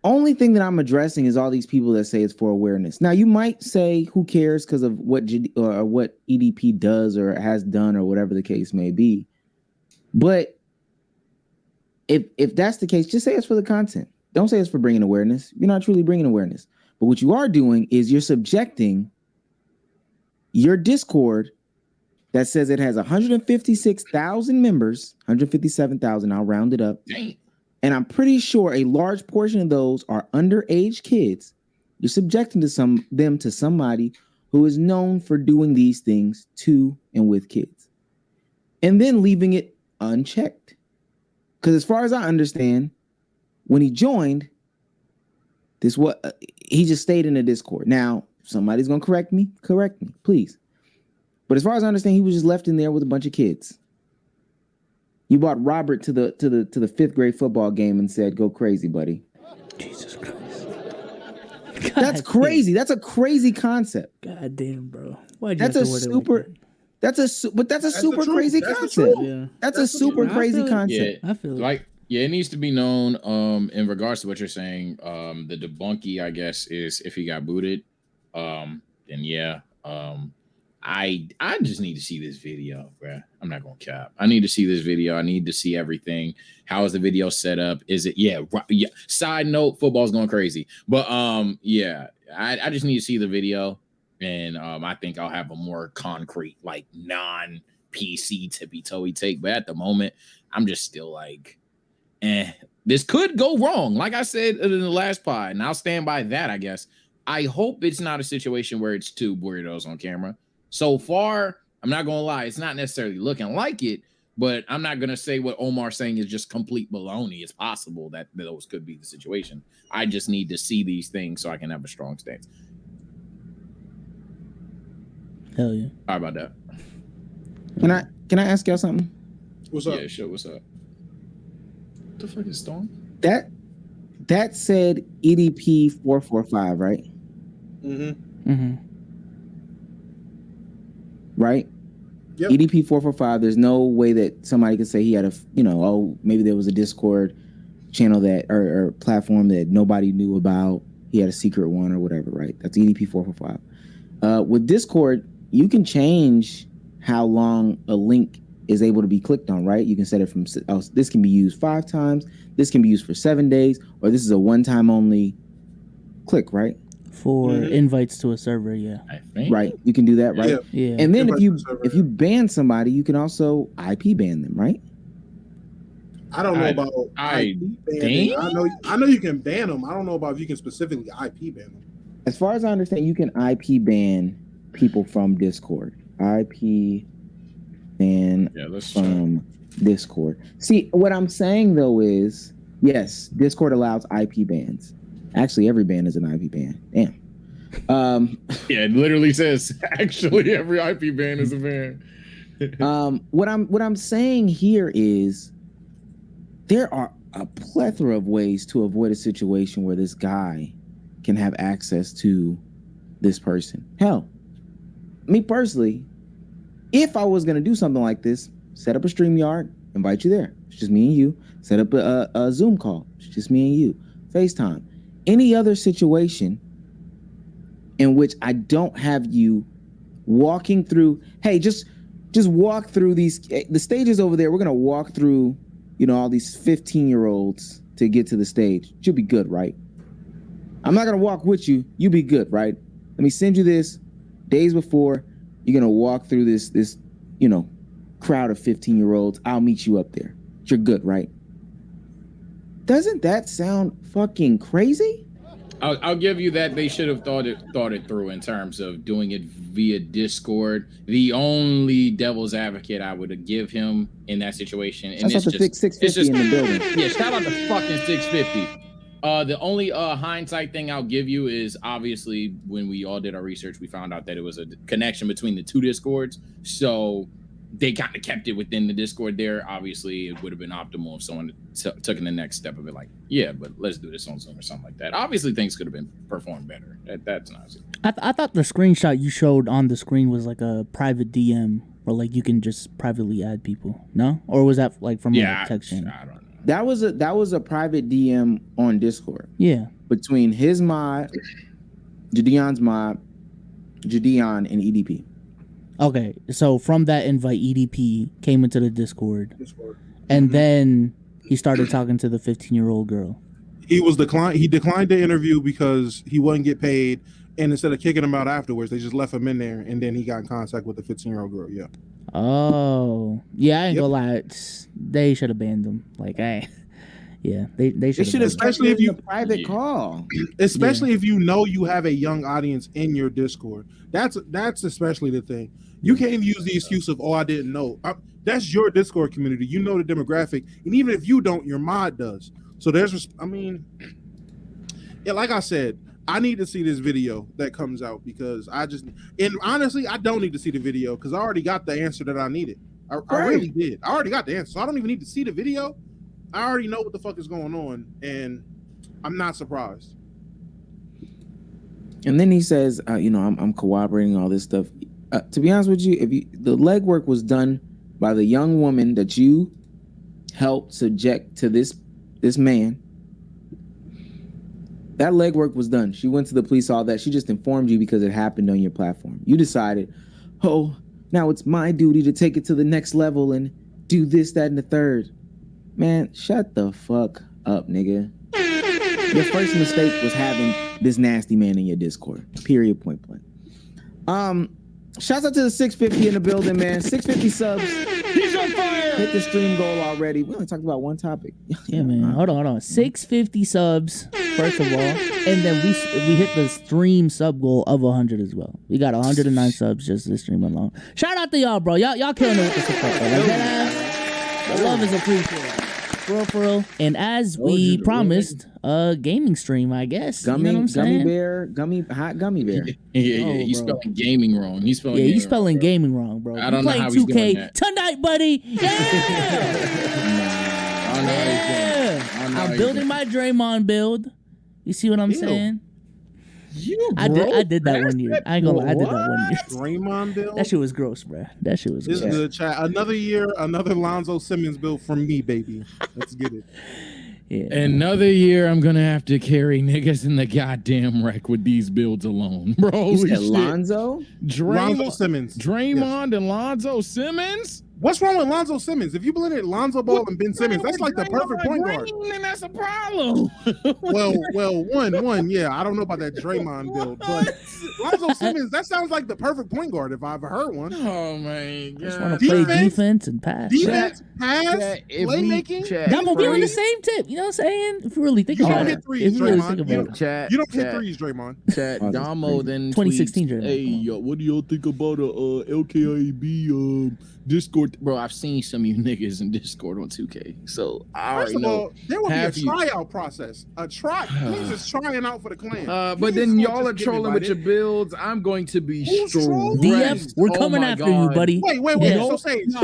Only thing that I'm addressing is all these people that say it's for awareness. Now, you might say, who cares because of what what EDP does or has done or whatever the case may be. But if that's the case, just say it's for the content. Don't say it's for bringing awareness. You're not truly bringing awareness. But what you are doing is you're subjecting your Discord that says it has 156,000 members, 157,000, I'll round it up. Dang. And I'm pretty sure a large portion of those are underage kids. You're subjecting them to somebody who is known for doing these things to and with kids. And then leaving it unchecked. Because as far as I understand, when he joined, This what he just stayed in the Discord. Now, somebody's gonna correct me, please. But as far as I understand, he was just left in there with a bunch of kids. You brought Robert to the 5th grade football game and said, "Go crazy, buddy." Jesus Christ. That's crazy. That's a crazy concept. God damn, bro. Why'd you That's have a to word it super. like that? That's a super the truth. crazy That's the concept. truth. Yeah. That's That's a the super truth. crazy I feel it. concept. Yeah, I feel it. like it needs to be known. In regards to what you're saying, the debunky, I guess, is if he got booted. Then yeah. I just need to see this video, bro. I'm not gonna cap. I need to see this video. I need to see everything. How is the video set up? Is it yeah? Side note: football's going crazy, but yeah. I just need to see the video, and I think I'll have a more concrete, like non-PC tippy-toey take. But at the moment, I'm just still like, this could go wrong. Like I said in the last pod, and I'll stand by that. I guess. I hope it's not a situation where it's 2 weirdos on camera. So far, I'm not gonna lie, it's not necessarily looking like it, but I'm not gonna say what Omar's saying is just complete baloney. It's possible that those could be the situation. I just need to see these things so I can have a strong stance. Hell yeah. Sorry about that. Can I ask y'all something? What's up? Yeah, sure. What's up? What the fuck is Storm? That said EDP 445, right? Mm-hmm. Mm-hmm. Right? Yep. EDP 445. There's no way that somebody could say he had maybe there was a Discord channel that or platform that nobody knew about. He had a secret one or whatever, right? That's EDP 445. With Discord, you can change how long a link is able to be clicked on, right? You can set it from this can be used 5 times, this can be used for 7 days, or this is a one-time only click, right? For invites to a server, yeah. I think. Right. You can do that, right? Yeah. Yeah. And then Invite to the server. if you ban somebody, you can also IP ban them, right? I don't know about I IP think- banning. I know you can ban them. I don't know about if you can specifically IP ban them. As far as I understand, you can IP ban people from Discord. IP ban Yeah, let's check. from Discord. See, what I'm saying though is, yes, Discord allows IP bans. Actually, every ban is an IP ban. Damn. Yeah, it literally says actually every IP ban is a ban. What I'm saying here is there are a plethora of ways to avoid a situation where this guy can have access to this person. Hell, me personally, if I was gonna do something like this, set up a StreamYard, invite you there. It's just me and you. Set up a Zoom call. It's just me and you. FaceTime. Any other situation in which I don't have you walking through, hey, just walk through the stages over there. We're gonna walk through, all these 15-year-olds to get to the stage. You'll be good, right? I'm not gonna walk with you. You be good, right? Let me send you this days before. You're gonna walk through this crowd of 15-year-olds. I'll meet you up there. You're good, right? Doesn't that sound fucking crazy? I'll give you that they should have thought it through in terms of doing it via Discord. The only devil's advocate I would give him in that situation, and That's not the 650 in the building. Yeah, shout out to fucking 650. The only hindsight thing I'll give you is obviously when we all did our research, we found out that it was a connection between the 2 Discords. So they kind of kept it within the Discord there. Obviously, it would have been optimal if someone took the next step of it, like, yeah, but let's do this on Zoom or something like that. Obviously, things could have been performed better. That's not. I thought the screenshot you showed on the screen was like a private DM, or like you can just privately add people. No, or was that like from a text channel? I don't know. That was a private DM on Discord. Yeah. Between his mod, JiDion's mod, JiDion, and EDP. Okay, so from that invite, EDP came into the Discord. And then he started talking to the 15-year-old girl. He declined the interview because he wouldn't get paid, and instead of kicking him out afterwards, they just left him in there, and then he got in contact with the 15-year-old girl. Yeah. Oh, yeah. I ain't gonna lie. They should have banned him. Like, yeah, they should have. Especially if you private call. Especially if you know you have a young audience in your Discord. That's especially the thing. You can't even use the excuse of, I didn't know. That's your Discord community. You know the demographic. And even if you don't, your mod does. So like I said, I need to see this video that comes out because honestly, I don't need to see the video because I already got the answer that I needed. I really did. I already got the answer. So I don't even need to see the video. I already know what the fuck is going on, and I'm not surprised. And then he says, I'm cooperating, all this stuff. To be honest with you, the legwork was done by the young woman that you helped subject to this man. That legwork was done. She went to the police, all that. She just informed you because it happened on your platform. You decided, now it's my duty to take it to the next level and do this, that, and the third. Man, shut the fuck up, nigga. Your first mistake was having this nasty man in your Discord. Period, point blank. Shouts out to the 650 in the building, man. 650 subs. He's on fire. Hit the stream goal already. We only talked about one topic. Yeah, man. Hold on. 650 subs, first of all. And then we hit the stream sub goal of 100 as well. We got 109 subs just this stream alone. Shout out to y'all, bro. Y'all killing it with the support, bro. Like that, the love is appreciated. For real. And as we promised, gaming stream, I guess. Hot gummy bear. He's spelling gaming wrong. He's spelling gaming wrong, bro. I don't know how he's doing that. Tonight, buddy. Yeah. I'm building my Draymond build. You see what I'm saying? I did that one year. I ain't gonna lie, I did that 1 year. Draymond build? That shit was gross, bro. That shit was gross. This is good, chat. Another year, another Lonzo Simmons build from me, baby. Let's get it. Yeah. Another year, I'm gonna have to carry niggas in the goddamn wreck with these builds alone, bro. You said Lonzo? Lonzo Simmons. Draymond and Lonzo Simmons? What's wrong with Lonzo Simmons? If you believe it, Lonzo Ball and Ben Simmons, that's like the perfect point guard. Then that's a problem. One, yeah. I don't know about that Draymond build, but Lonzo Simmons, that sounds like the perfect point guard if I ever heard one. Oh my god! Just want to play defense and pass. Defense, pass, playmaking. That be on the same tip. You know what I'm saying? If you really think about it, you don't hit threes, Draymond. Chat Damo then 2016 Draymond. Hey, yo, what do y'all think about LKIB Discord? Bro, I've seen some of you niggas in Discord on 2K, so I already know. There will be a tryout process. He's just trying out for the clan. But then y'all are trolling with your builds. I'm going to be strong. DF, we're coming after you, buddy. Wait. So Sage.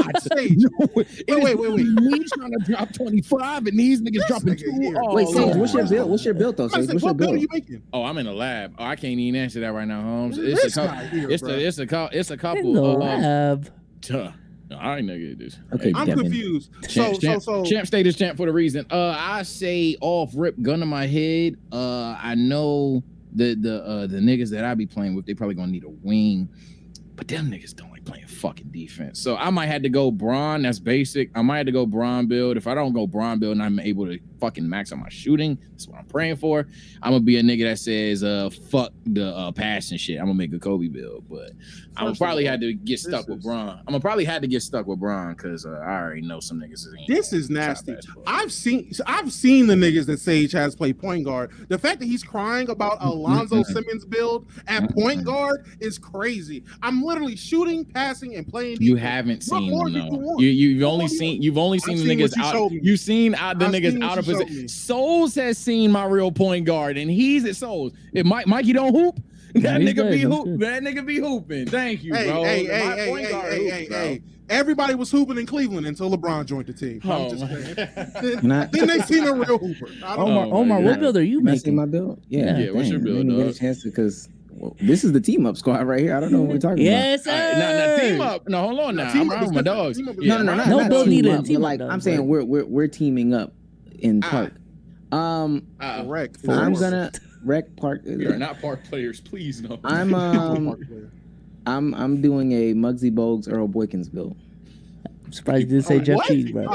Wait. Me trying to drop 25 and these niggas dropping 2. Wait, Sage, what's your build? What's your build though, Sage? What's your build? What are you making? Oh, I'm in the lab. Oh, I can't even answer that right now, Holmes. It's a couple. In the lab. All right, nigga. This. Okay, I'm Devin. confused. Champ status champ for the reason. I say off rip, gun to my head. I know the niggas that I be playing with, they probably gonna need a wing, but them niggas don't like playing fucking defense. So I might have to go Braun. That's basic. I might have to go Braun build. If I don't go Braun build and I'm able to fucking max on my shooting, that's what I'm praying for. I'm gonna be a nigga that says fuck the passing shit. I'm gonna make a Kobe build, but I'm gonna probably have to get stuck with Braun. I'm gonna probably have to get stuck with Braun because I already know some niggas. This is nasty. I've seen the niggas that Sage has played point guard. The fact that he's crying about Alonzo Simmons build at point guard is crazy. I'm literally shooting, passing, and playing defense. You haven't seen them, though. You've only seen the niggas out. You've seen the niggas out of position. Souls has seen my real point guard, and he's at Souls. If Mikey don't hoop, that nigga be hooping. Thank you, bro. Hey. Everybody was hooping in Cleveland until LeBron joined the team. I'm just saying. Then they seen a real hooper. Omar, what build are you making? My build? Yeah. What's your build, dog? Because this is the team up squad right here. I don't know what we're talking about. Yes, sir. Now, team up. No, hold on. Now I'm riding with my dogs. No build needed. Like I'm saying, we're teaming up in Park. Correct. I'm gonna Rec Park. You're not Park players, please no. I'm doing a Muggsy Bogues Earl Boykins build. I'm surprised you didn't say Jeff Teague, bro.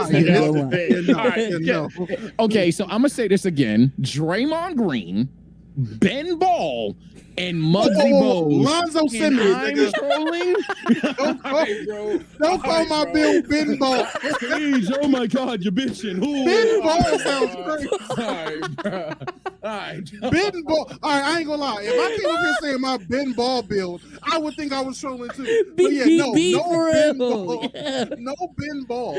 Okay, so I'm gonna say this again: Draymond Green, Ben Ball, and Muggsy Bogues. Lonzo Simmons. I'm trolling. Don't call my build Ben Ball. Please, oh my God, you're bitching. Ben Ball sounds great. All right. Ben Ball. All right, I ain't gonna lie. If I came up here saying my Ben Ball build, I would think I was trolling too. But yeah, no Ben Ball. Yeah. No Ben Ball.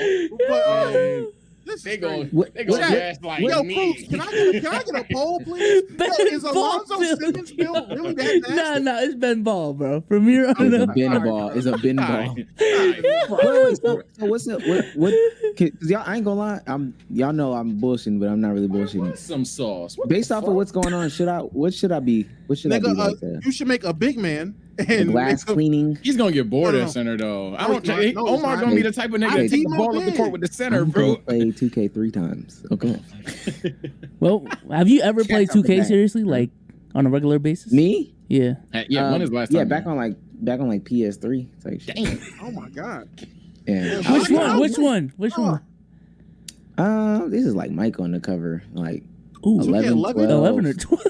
But This They is go, crazy. they go Chat, gaslight Yo, me. Cruz, can I get a poll, please? Yo, is Alonzo Simmons build really that nasty? Nah, it's Ben Ball, bro. From here on It's a out. bin Alright, ball. bro. It's a bin ball. Alright. So what's up? What? Cause y'all, I ain't gonna lie. Y'all know I'm bullshitting, but I'm not really bullshitting. Some sauce. What Based the off fuck? of what's going on, what should I be? What should I be Nigga, like that? you should make a big man The and glass make a, cleaning. He's gonna get bored No, at no. center though. I No, don't. he's not. No, he's Omar not. gonna be the type of nigga I to take team the up ball up the big. court with the center, I'm bro. gonna play 2K 3 times. Okay. Well, have you ever played Check out the 2K back. seriously, like on a regular basis? Me? Yeah. Yeah, when is last time? Yeah, back on like PS3 type shit. Damn. oh my god. Yeah. Which Which one? one? Which one? Which one? This is like Mike on the cover, like Ooh, 11, 2K11? 12. 11 or 12.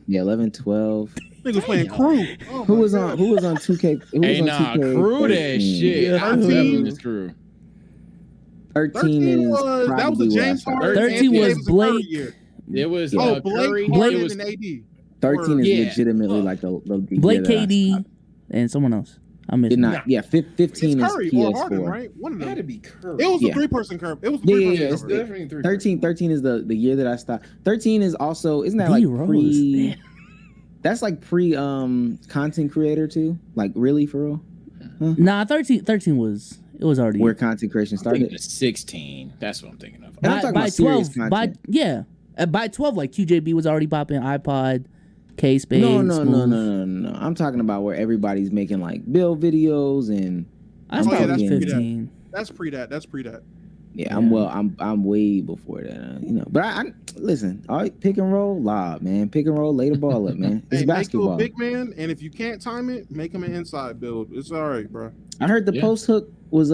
Yeah, 11, 12. Niggas playing crew. Oh Who my was God. on 2K? Who was Hey, on nah, 2K? crew that 13? shit. Yeah, I 13. definitely is crew. 13 is was that was probably the where I James started. Harden. 13 Anthony was Davis, and Curry Blake. year. It was Yeah. Blake, Curry. Harden, It was and AD. 13 is Yeah. legitimately like the Blake, year that I KD, stopped. and someone else. I missed Did it. not. Yeah, 15 It's is Curry PS4. or Harden, right? One of them. had to be Curry. It was a Yeah. three-person curve. It was a Yeah, three-person it's curve. definitely three. 13 is the year that I stopped. 13 is also, isn't that like D-Rose. pre? Damn. That's like pre content creator too. Like really for real? Nah, 13 was already Where content creation I'm thinking started. of 16. That's what I'm thinking of. And I'm talking about serious 12. content. By 12, like QJB was already popping, iPod, K-Space. No. Smooth. I'm talking about where everybody's making like build videos and I I'm started talking- at 15. That's pre that. yeah, Yeah. I'm way before that, you know. But I listen, all right, pick and roll, lob, man. Pick and roll, lay the ball up, man. It's Hey, make you basketball. a big man, and if you can't time it, make him an inside build. It's all right, bro. I heard the Yeah. post hook was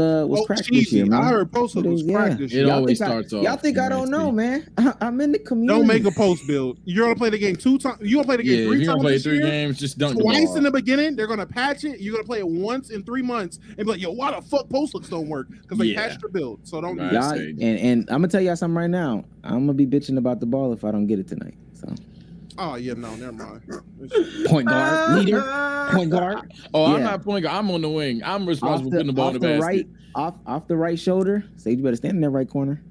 cracked this cheesy. year, man. I heard post hook was Yeah. cracked this It year. Y'all always think starts off. Y'all think I don't know, man? I'm in the community. Don't make a post build. You're gonna play the game 2 times. You gonna play the Yeah, game if 3 you're times gonna play this 3 year? games, just dunk the Twice ball. in the beginning, they're gonna patch it. You're gonna play it once in 3 months and be like, "Yo, why the fuck post hooks don't work?" Because they Yeah. patched the build. So don't do Right. that. Y'all, and I'm gonna tell y'all something right now. I'm gonna be bitching about the ball if I don't get it tonight. So Oh yeah, no, never mind. Point guard, leader, point guard. Oh, I'm Yeah. not point guard. I'm on the wing. I'm responsible for putting the ball in the the basket. right, off the right shoulder. Sage, you better stand in that right corner.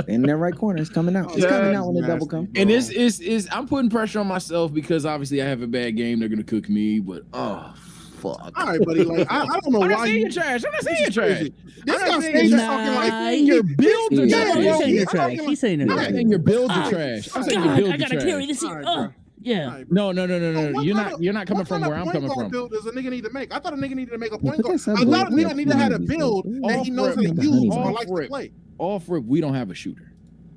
Stand in that right corner. It's coming out. It's coming out when the double comes. And it's I'm putting pressure on myself because obviously I have a bad game. They're gonna cook me, but fuck. All right, buddy. Like I don't know I'm not why saying you you're trash. I'm not saying you're trash. This I'm guy not saying Sage is you're talking like Nah, Your builds are Yeah, Yeah, trash. he's saying you're I'm trash. talking He's saying you're I'm trash. saying your builds are Ah, trash. I'm God, saying your builds I are gotta carry trash. this. All right, bro. Yeah. All right, bro. No. What You're kind not. You're not coming from where I'm coming What kind from. of point guard build does a nigga need to make? I thought a nigga needed to make a Yeah, point put guard. that sub I thought a board. nigga needed to have a Yeah, build that he knows how to off use rip. or likes to play. Off rip, we don't have a shooter.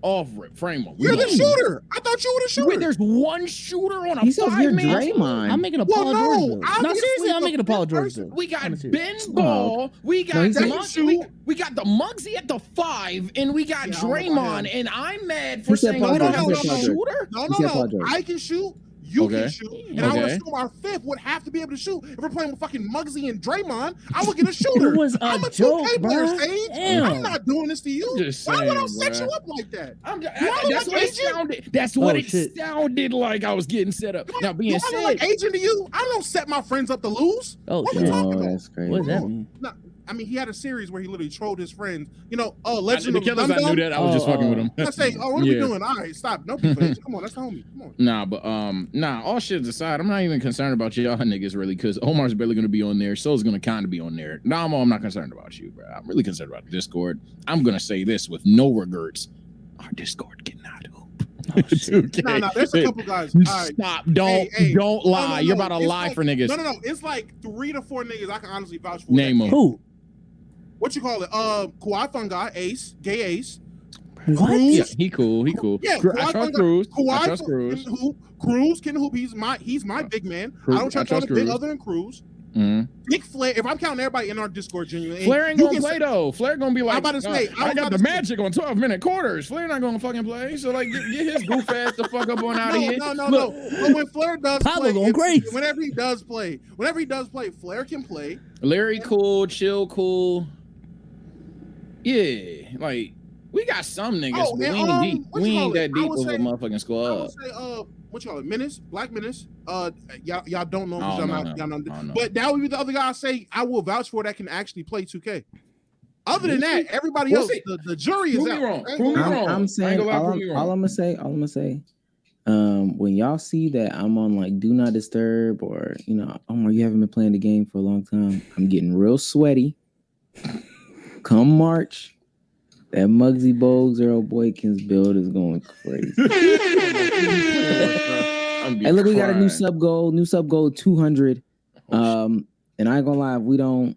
Off rip, frame one. You're the shooter. I thought you were the shooter. Wait, there's one shooter on a He says you're 5-man. Draymond. I'm making a Well, Paul no, George build. No, obviously seriously, I'm the making a Paul fifth George person- build. We got I'm serious. Ben Ball. We got he's we got the Muggsy at the 5, and we got Yeah, I'm Draymond. him. And I'm mad for He said saying Paul we don't George. have He a said Paul George. shooter. No, He said Paul George. I can shoot. You Okay. can shoot. And I would Okay. assume our fifth would have to be able to shoot. If we're playing with fucking Muggsy and Draymond, I would get a shooter. It was a I'm a joke, 2K player, bro. Sage. Damn. I'm not doing this to you. I'm just Why would I saying, set bruh. you up like that? That's like what it agent? sounded. That's what Oh, it shit. sounded like. I was getting set up. Now Do being I look said, like agent to you? I don't set my friends up to lose. Oh, What shit. we talking Oh, about? that's crazy. What does that mean? No, I mean, he had a series where he literally trolled his friends. You know, the Legend of killers, I Dum knew Dum. that. I was just fucking with him. I say, oh, what are we Yeah. doing? All right, stop. No beef, Age. Come on, that's the homie. Come on. Nah, but all shit aside, I'm not even concerned about y'all niggas really, because Omar's barely gonna be on there. So's gonna kind of be on there. Nah, I'm not concerned about you, bro. I'm really concerned about Discord. I'm gonna say this with no regrets: our Discord cannot hoop. Oh, shit. 2K. No, there's a couple guys. All right. Stop! Don't Hey, don't lie. No, You're about to it's lie like- for niggas. No. It's like 3 to 4 niggas I can honestly vouch for. Name that them. can't- Who? What you call it? Kawhi Fungi, Ace, Gay Ace. What? Cruz. Yeah, he cool. He cool. Yeah, I Kawhi trust Fungi- Cruz. I Kawhi trust Cruz. can hoop. Cruz can hoop. He's my big man. Cruz- I don't I trust other trust big Cruz. other than Cruz. Mhm. Nick Flair. If I'm counting everybody in our Discord, genuinely, Flair ain't you gonna can play say- though. Flair gonna be like, I'm about to say, I got about the to say- magic on 12-minute quarters. Flair not gonna fucking play. So like, get his goof ass the fuck up on out of here. No. Look, But when Flair does Pablo play, going crazy. whenever he does play, Flair can play. Larry cool, chill cool. Yeah, like we got some niggas, Oh, but and, we ain't deep. what We you ain't call it? that I deep would of a say- motherfucking I squad. would say, what you call it? Menace, Black Menace. Y'all don't know. I don't Y'all know not, him. y'all not, I don't know. but that would be the other guy I say I will vouch for that can actually play 2K. Other than that, everybody else, the jury is out. Wrong. Okay? Prove me wrong. I'm saying all I'm gonna say. When y'all see that I'm on like do not disturb or Omar, you haven't been playing the game for a long time. I'm getting real sweaty. Come March, that Muggsy Bogues Earl Boykins build is going crazy. Hey, look, we got a new sub goal 200. And I ain't gonna lie, if we don't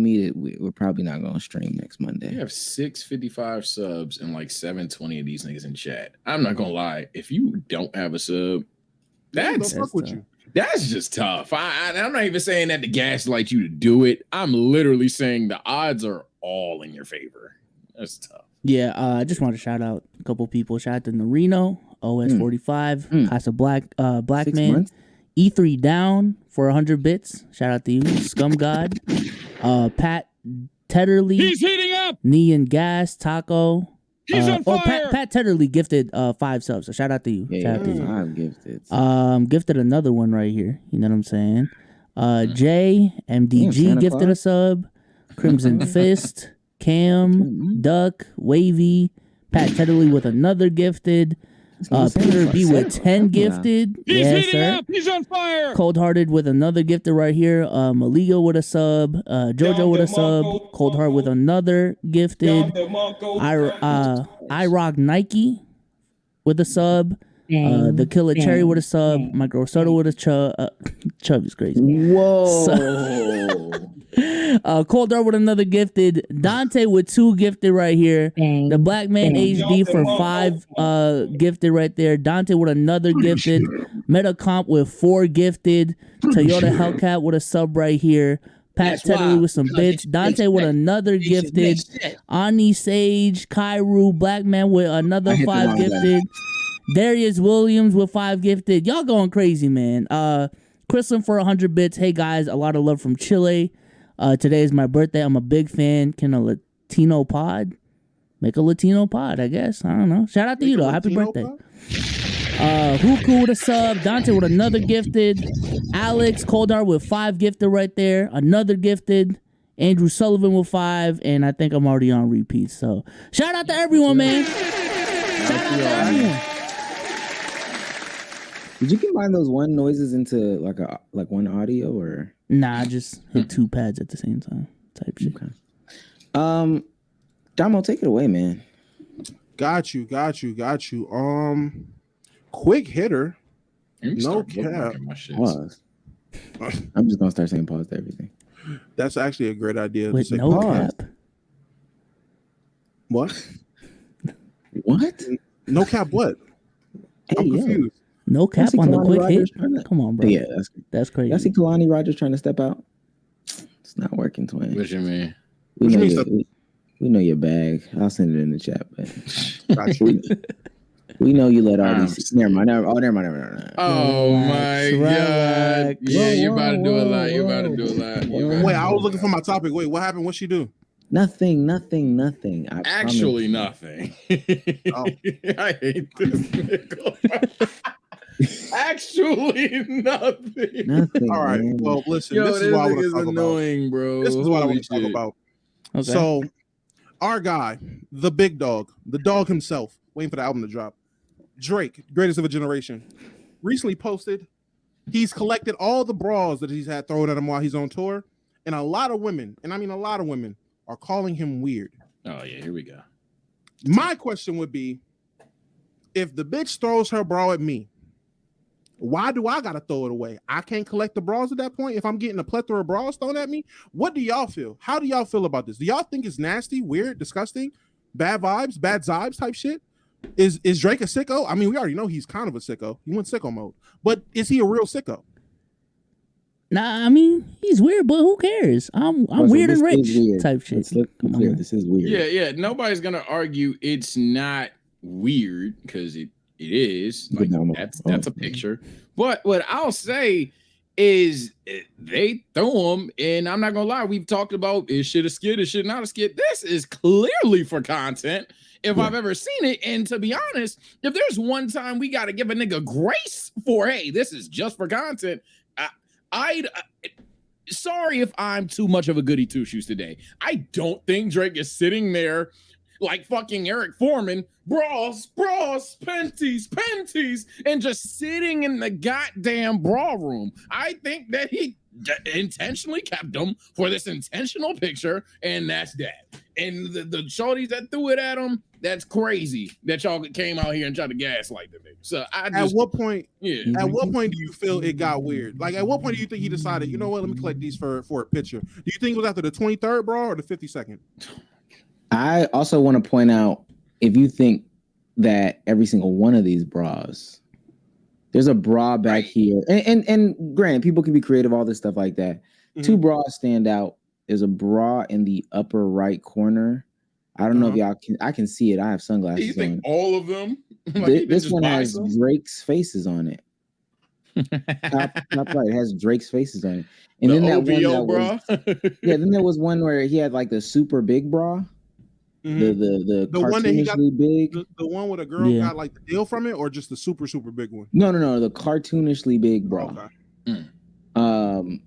meet it, we're probably not gonna stream next Monday. You have 655 subs and like 720 of these niggas in chat. I'm not gonna lie, if you don't have a sub, that's just tough. I'm not even saying that to gaslight you to do it. I'm literally saying the odds are all in your favor. That's tough. Yeah, I just want to shout out a couple people. Shout out to Narino, OS45, Casa Black Man, months? E3 Down for 100 bits. Shout out to you, Scum God, Pat Tetterly. He's heating up. Neon Gas, Taco. He's on fire. Pat Tetterly gifted 5 subs. So shout out to you. Yeah, shout out to you. 5 gifted. Gifted another one right here. You know what I'm saying? Jay MDG gifted a sub. Crimson Fist, Cam, Duck, Wavy, Pat Tetterly with another gifted. Peter B with 10 gifted. He's yes, heating sir. up. He's on fire. Cold Hearted with another gifted right here. Maligo with a sub. Jojo with a sub. Cold Heart with another gifted. I Rock Nike with a sub. The Killer Cherry with a sub. Micro Soda with a chub. Chub is crazy. Whoa. Cold Heart with another gifted. Dante with 2 gifted right here. The Black Man HD for 5 gifted right there. Dante with another gifted. Metacomp with 4 gifted. Toyota Hellcat with a sub right here. Pat Tetterly with some bits. Dante with another gifted. Ani Sage, Kairu, Black Man with another 5 gifted. Darius Williams with 5 gifted. Y'all going crazy, man. Chrislin for 100 bits. Hey guys, a lot of love from Chile. Today is my birthday. I'm a big fan. Can a Latino pod make a Latino pod? I guess. I don't know. Shout out to you though. Happy birthday. Huku with a sub. Dante with another gifted. Alex Coldar with 5 gifted right there. Another gifted. Andrew Sullivan with 5. And I think I'm already on repeat. So shout out to everyone, man. Shout out to everyone. Did you combine those one noises into like one audio or? Nah, I just hit 2 pads at the same time. Type shit. Okay. Damo, take it away, man. Got you. Quick hitter. No cap. Pause. I'm just gonna start saying pause to everything. That's actually a great idea. With no pause. cap. What? What? No cap what? Hey, I'm confused. No cap on the quick hit. Come on, bro. Yeah, that's crazy. Y'all see Kalani Rogers trying to step out? It's not working, twin. What you mean? We know your bag. I'll send it in the chat, but we know you let all these. Never mind. Oh my god! Yeah, you about to do a lot. Wait, I was looking for my topic. Wait, what happened? What'd she do? Nothing. Nothing. Actually, nothing. Oh. I hate this nigga. Actually, nothing. All right. Man. Well, listen. Yo, this is what I want to talk annoying, bro. This is what I want to talk about. Okay. So, our guy, the big dog, the dog himself, waiting for the album to drop. Drake, greatest of a generation, recently posted he's collected all the bras that he's had thrown at him while he's on tour, and a lot of women, and I mean a lot of women, are calling him weird. Oh yeah, here we go. My question would be, if the bitch throws her bra at me, why do I gotta throw it away? I can't collect the bras at that point if I'm getting a plethora of bras thrown at me. What do y'all feel? How do y'all feel about this? Do y'all think it's nasty, weird, disgusting, bad vibes, bad vibes type shit? Is Drake a sicko? I mean, we already know he's kind of a sicko. He went sicko mode. But is he a real sicko? Nah, I mean, he's weird, but who cares? I'm weird and rich type shit. Let's look clear. This is weird. Yeah. Nobody's gonna argue it's not weird because it is. Like, that's a picture. But what I'll say is they throw him, and I'm not gonna lie. We've talked about is shit a skit, is shit not a skit. This is clearly for content. If I've ever seen it, and to be honest, if there's one time we got to give a nigga grace for, hey, this is just for content, sorry if I'm too much of a goody two shoes today. I don't think Drake is sitting there like fucking Eric Foreman, bras, panties, and just sitting in the goddamn bra room. I think that he intentionally kept them for this intentional picture, and that's that. And the shorties that threw it at him, that's crazy that y'all came out here and tried to gaslight the nigga. So at what point? Yeah. At what point do you feel it got weird? Like, at what point do you think he decided, you know what? Let me collect these for a picture. Do you think it was after the 23rd bra or the 52nd? I also want to point out, if you think that every single one of these bras, there's a bra back here, and granted, people can be creative, all this stuff like that. Mm-hmm. Two bras stand out. There's a bra in the upper right corner. I don't know if y'all can. I can see it. I have sunglasses. You think all of them? Like this one has Drake's faces on it. top right, it has Drake's faces on it. And the then that OVO one that bra. then there was one where he had like the super big bra. Mm-hmm. The one that he got big. The one where the girl got like the deal from it, or just the super big one? No, the cartoonishly big bra. Okay.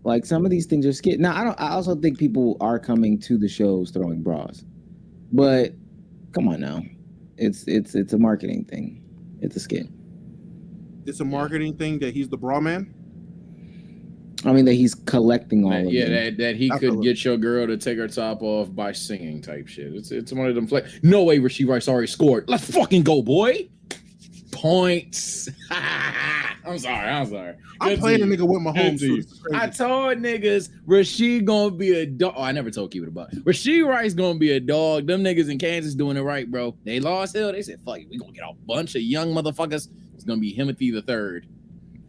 Like some of these things are skit. Now I also think people are coming to the shows throwing bras, but come on now, it's a marketing thing. It's a skit. It's a marketing thing that he's the bra man. I mean that he's collecting all of them. Yeah, that he could get your girl to take her top off by singing type shit. It's one of them no way Rasheed Rice already scored. Let's fucking go, boy. Points. I'm sorry. I'm playing a nigga with my home. I told niggas Rasheed gonna be a dog. Oh, I never told Keep It About Rasheed Rice gonna be a dog. Them niggas in Kansas doing it right, bro. They lost Hill. They said, fuck it, we gonna get a bunch of young motherfuckers. It's gonna be Timothy the Third.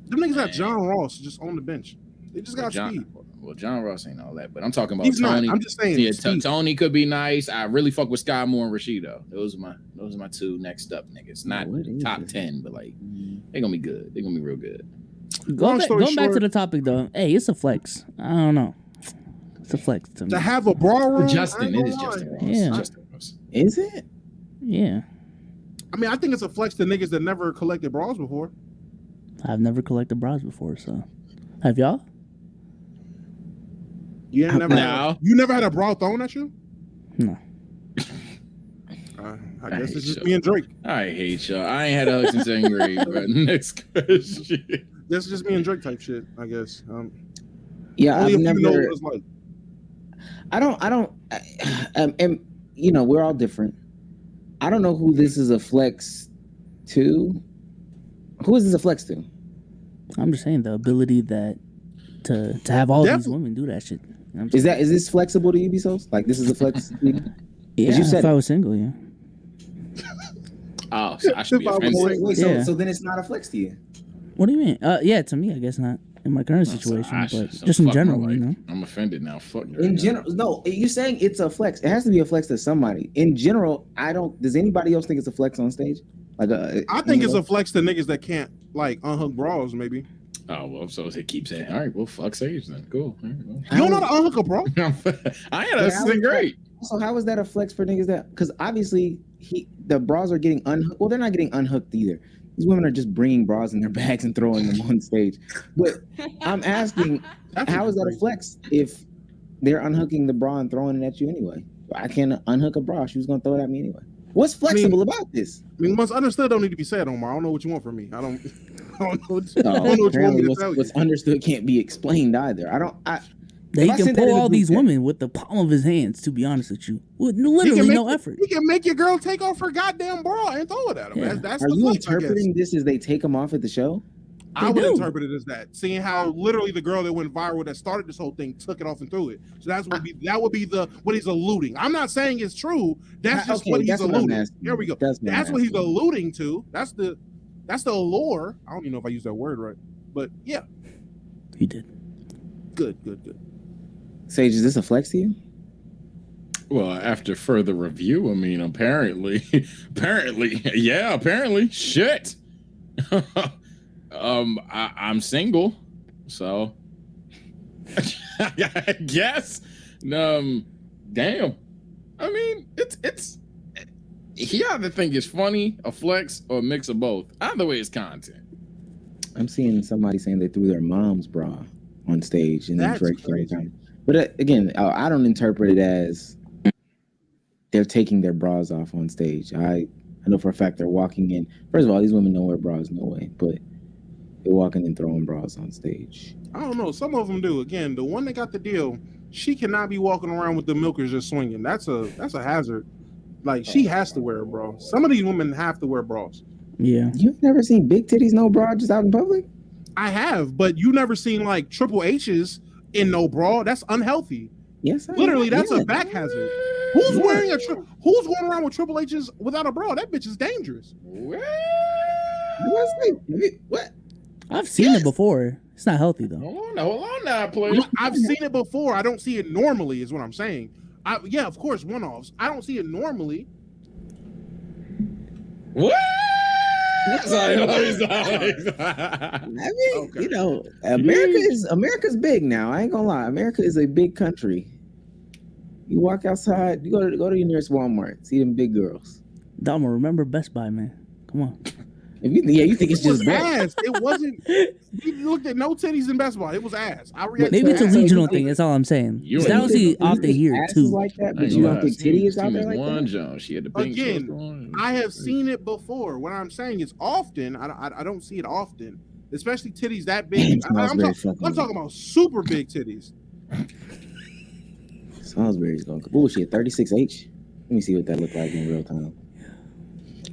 Them niggas got John Ross just on the bench. They just got speed. Well, John Ross ain't all that, but I'm talking about He's Tony. Not. I'm just saying. Yeah, Tony could be nice. I really fuck with Sky Moore and Rasheed though. Those are my two next up niggas. Not top 10, but like they're gonna be good. They're gonna be real good. Going back to the topic though. Hey, it's a flex. I don't know. It's a flex to me. To have a bra room. Justin, it is Justin Ross. Yeah. Justin Ross. Is it? Yeah. I mean, I think it's a flex to niggas that never collected bras before. I've never collected bras before, so have y'all? You never had a bra thrown at you? No. I guess it's just me and Drake. I hate y'all. I ain't had a since 10th grade. But next question. This is just me and Drake type shit, I guess. Yeah, I've never. You know what it's like. I don't. And you know, we're all different. I don't know who this is a flex to. Who is this a flex to? I'm just saying the ability that to have all these women do that shit. You know is this flexible to you, Bezos? Like this is a flex? Yeah, you said if I was single, yeah. Oh, so I should be offended. Wait, so then it's not a flex to you? What do you mean? Yeah, to me, I guess not in my current situation, but just in general, you know. I'm offended now. Fuck. In general, no, you're saying it's a flex. It has to be a flex to somebody. In general, I don't. Does anybody else think it's a flex on stage? Like, I think it's a flex to niggas that can't like unhook bras, maybe. Oh well, so it keeps saying, all right, well, fuck Sage then. Cool. Right, well. You don't know how to unhook a bra? I had a great. So how is that a flex for niggas that? Because obviously the bras are getting unhooked. Well, they're not getting unhooked either. These women are just bringing bras in their bags and throwing them on stage. But I'm asking, how is that a flex if they're unhooking the bra and throwing it at you anyway? I can't unhook a bra. She was gonna throw it at me anyway. What's flexible about this? I mean, what's understood don't need to be said, Omar. I don't know what you want from me. I don't know what you want me to tell you. What's understood can't be explained either. He can pull all these women with the palm of his hands, to be honest with you. With literally no effort. He can make your girl take off her goddamn bra and throw it at him. Yeah. That's Are you interpreting this as they take them off at the show? I would interpret it as that. Seeing how literally the girl that went viral that started this whole thing took it off and threw it. So that would be what he's alluding. I'm not saying it's true. That's just what he's alluding. Here we go. That's what he's alluding to. That's the allure. I don't even know if I used that word right. But yeah. He did. Good. Sage, is this a flex to you? Well, after further review, I mean, apparently, shit. I'm single, so I guess. Damn. I mean, it's. He either think it's funny, a flex, or a mix of both. Either way, it's content. I'm seeing somebody saying they threw their mom's bra on stage and then That's Drake crazy. time. But again, I don't interpret it as they're taking their bras off on stage. I know for a fact they're walking in. First of all, these women don't wear bras, no way. But they're walking and throwing bras on stage. I don't know. Some of them do. Again, the one that got the deal, she cannot be walking around with the milkers just swinging. That's a hazard. Like, she has to wear a bra. Some of these women have to wear bras. Yeah. You've never seen big titties, no bra, just out in public? I have, but you never seen like Triple H's in no bra. That's unhealthy. Yes, Literally, that's yeah. a back hazard. Who's wearing who's going around with Triple H's without a bra? That bitch is dangerous. What? I've seen it before. It's not healthy though. Hold on now, player. I've seen it before. I don't see it normally, is what I'm saying. Yeah, of course, one-offs. I don't see it normally. What? I mean, you know, America's big now. I ain't gonna lie. America is a big country. You walk outside, you go to your nearest Walmart, see them big girls. Dama, remember Best Buy, man. Come on. If you think it's just ass. It wasn't. We looked at no titties in Best Buy. It was ass. I reacted. Maybe it's a ass. regional thing. That's all I'm saying. You I don't see often here too. Like that, but you don't think titty is out there like one that? Jones. She had the pink Again, I have seen it before. What I'm saying is often. I don't see it often, especially titties that big. I'm talking about super big titties. Salisbury's going bullshit. 36H. Let me see what that looked like in real time.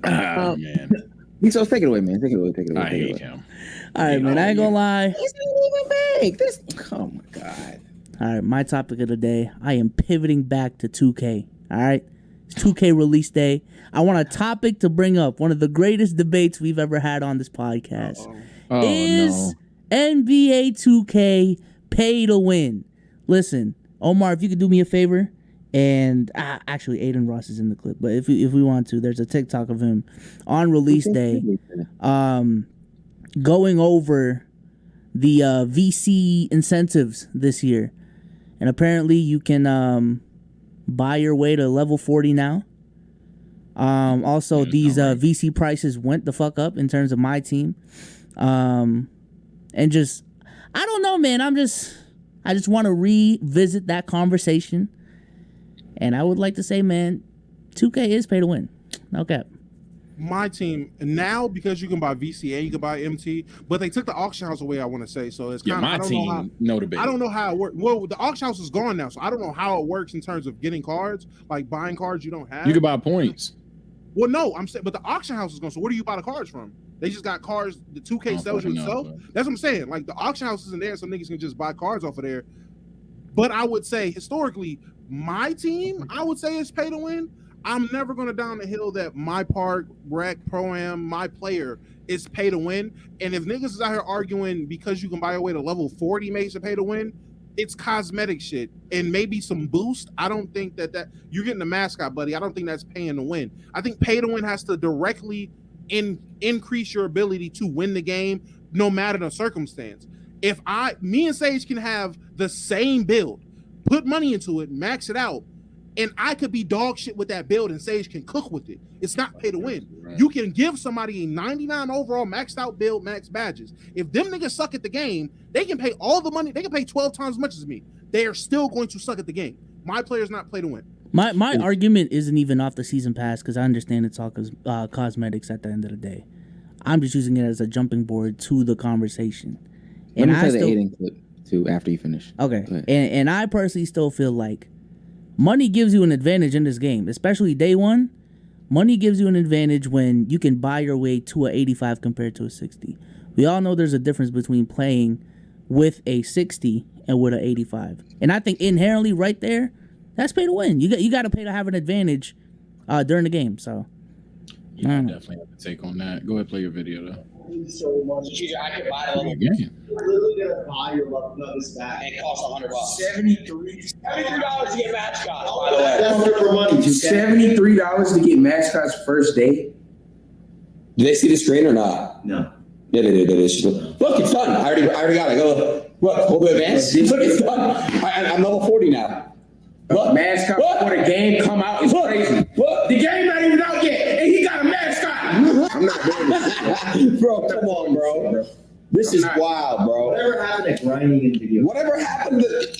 Oh man. So take it away, man. Take it away. I hate him. All right, man. I ain't gonna lie. It's not even big. Oh my god. All right, my topic of the day. I am pivoting back to 2K. All right, it's 2K release day. I want a topic to bring up. One of the greatest debates we've ever had on this podcast is NBA 2K pay to win. Listen, Omar, if you could do me a favor. And actually, Aiden Ross is in the clip. But if we want to, there's a TikTok of him on release day, going over the VC incentives this year. And apparently, you can buy your way to level 40 now. Also, these VC prices went the fuck up in terms of my team. And just, I don't know, man. I just want to revisit that conversation. And I would like to say, man, 2K is pay to win. No cap. My team now, because you can buy VC and you can buy MT, but they took the auction house away. I want to say so. It's kind of my team. No debate. I don't know how it works. Well, the auction house is gone now, so I don't know how it works in terms of getting cards, like buying cards you don't have. You can buy points. Well, no, I'm saying, but the auction house is gone. So where do you buy the cards from? They just got cards. The 2K sells itself. That's what I'm saying. Like the auction house isn't there, so niggas can just buy cards off of there. But I would say historically, my team, I would say, is pay to win. I'm never going to down the hill that my park, rec, pro-am, my player is pay to win. And if niggas is out here arguing because you can buy your way to level 40 makes it pay to win, it's cosmetic shit and maybe some boost. I don't think that you're getting the mascot, buddy. I don't think that's paying to win. I think pay to win has to directly increase your ability to win the game no matter the circumstance. If me and Sage can have the same build, put money into it, max it out, and I could be dog shit with that build and Sage can cook with it. It's not pay to win. Right. You can give somebody a 99 overall maxed out build, max badges. If them niggas suck at the game, they can pay all the money. They can pay 12 times as much as me. They are still going to suck at the game. My player's not play to win. My argument isn't even off the season pass because I understand it's all cosmetics at the end of the day. I'm just using it as a jumping board to the conversation. Let me play the Aiden clip too after you finish. Okay. And I personally still feel like money gives you an advantage in this game, especially day one. Money gives you an advantage when you can buy your way to an 85 compared to a 60. We all know there's a difference between playing with a 60 and with an 85. And I think inherently right there, that's pay to win. You got to pay to have an advantage during the game. So yeah, I definitely have to take on that. Go ahead, play your video though. So much. I can buy a level. You're literally gonna buy your level of this back. And it costs $100. $73 to get mascots. By the way, that's for money. $73 to get mascots first day. Do they see the screen or not? No. Yeah, they did. Look, it's done. I already got it. Go. Look, hold the advance. Look, it's done. I'm level 40 now. Look, mascot before the game come out is crazy. Look, the game not even out yet, and he got a mascot. I'm not doing this. Bro, come on, bro. This is wild, bro. Whatever happened to grinding in video?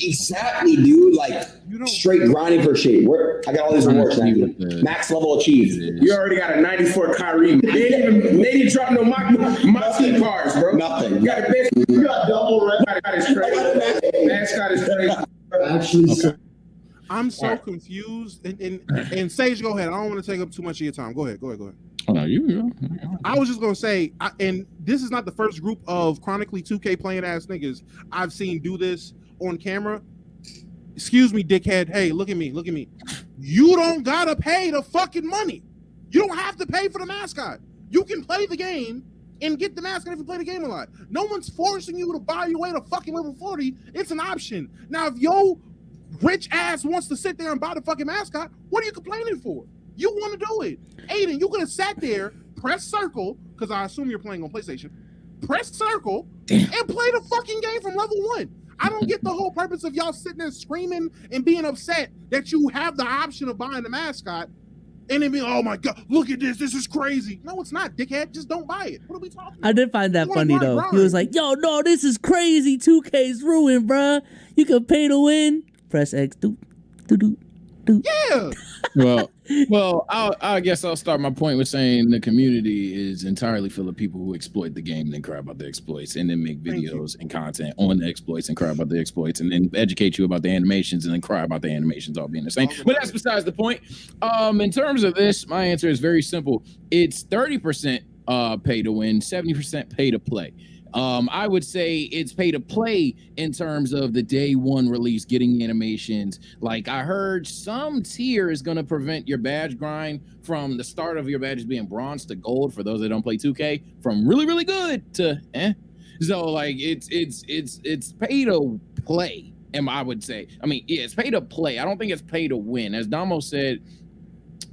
Exactly, dude. Like straight grinding for shit. I got all these rewards now. Max level achieved. You already got a 94 Kyrie. They didn't drop no Moxie cards, bro. Nothing. You got a best. You got double red. Mascot is crazy. Mascot is crazy. Actually, I'm so confused. And Sage, go ahead. I don't want to take up too much of your time. Go ahead. Oh, no, you. I was just gonna say, and this is not the first group of chronically 2K playing ass niggas I've seen do this on camera. Excuse me, dickhead. Hey, look at me. You don't gotta pay the fucking money. You don't have to pay for the mascot. You can play the game and get the mascot if you play the game a lot. No one's forcing you to buy your way to fucking level 40. It's an option. Now, if your rich ass wants to sit there and buy the fucking mascot, what are you complaining for? You want to do it. Aiden, you could have sat there, press circle, because I assume you're playing on PlayStation. Press circle and play the fucking game from level 1. I don't get the whole purpose of y'all sitting there screaming and being upset that you have the option of buying the mascot and then being, oh my God, look at this. This is crazy. No, it's not, dickhead. Just don't buy it. What are we talking about? I did find that funny, though. He was like, yo, no, this is crazy. 2K's ruined, bruh. You can pay to win. Press X. Do. Yeah. Well, I guess I'll start my point with saying the community is entirely full of people who exploit the game and then cry about the exploits and then make videos and content on the exploits and cry about the exploits and then educate you about the animations and then cry about the animations all being the same. But that's besides the point. In terms of this, my answer is very simple. It's 30% pay to win, 70% pay to play. I would say it's pay to play in terms of the day one release, getting animations. Like I heard some tier is going to prevent your badge grind from the start of your badges being bronze to gold for those that don't play 2K from really, really good to So like it's pay to play. And I would say, I mean, yeah, it's pay to play. I don't think it's pay to win. As Damo said,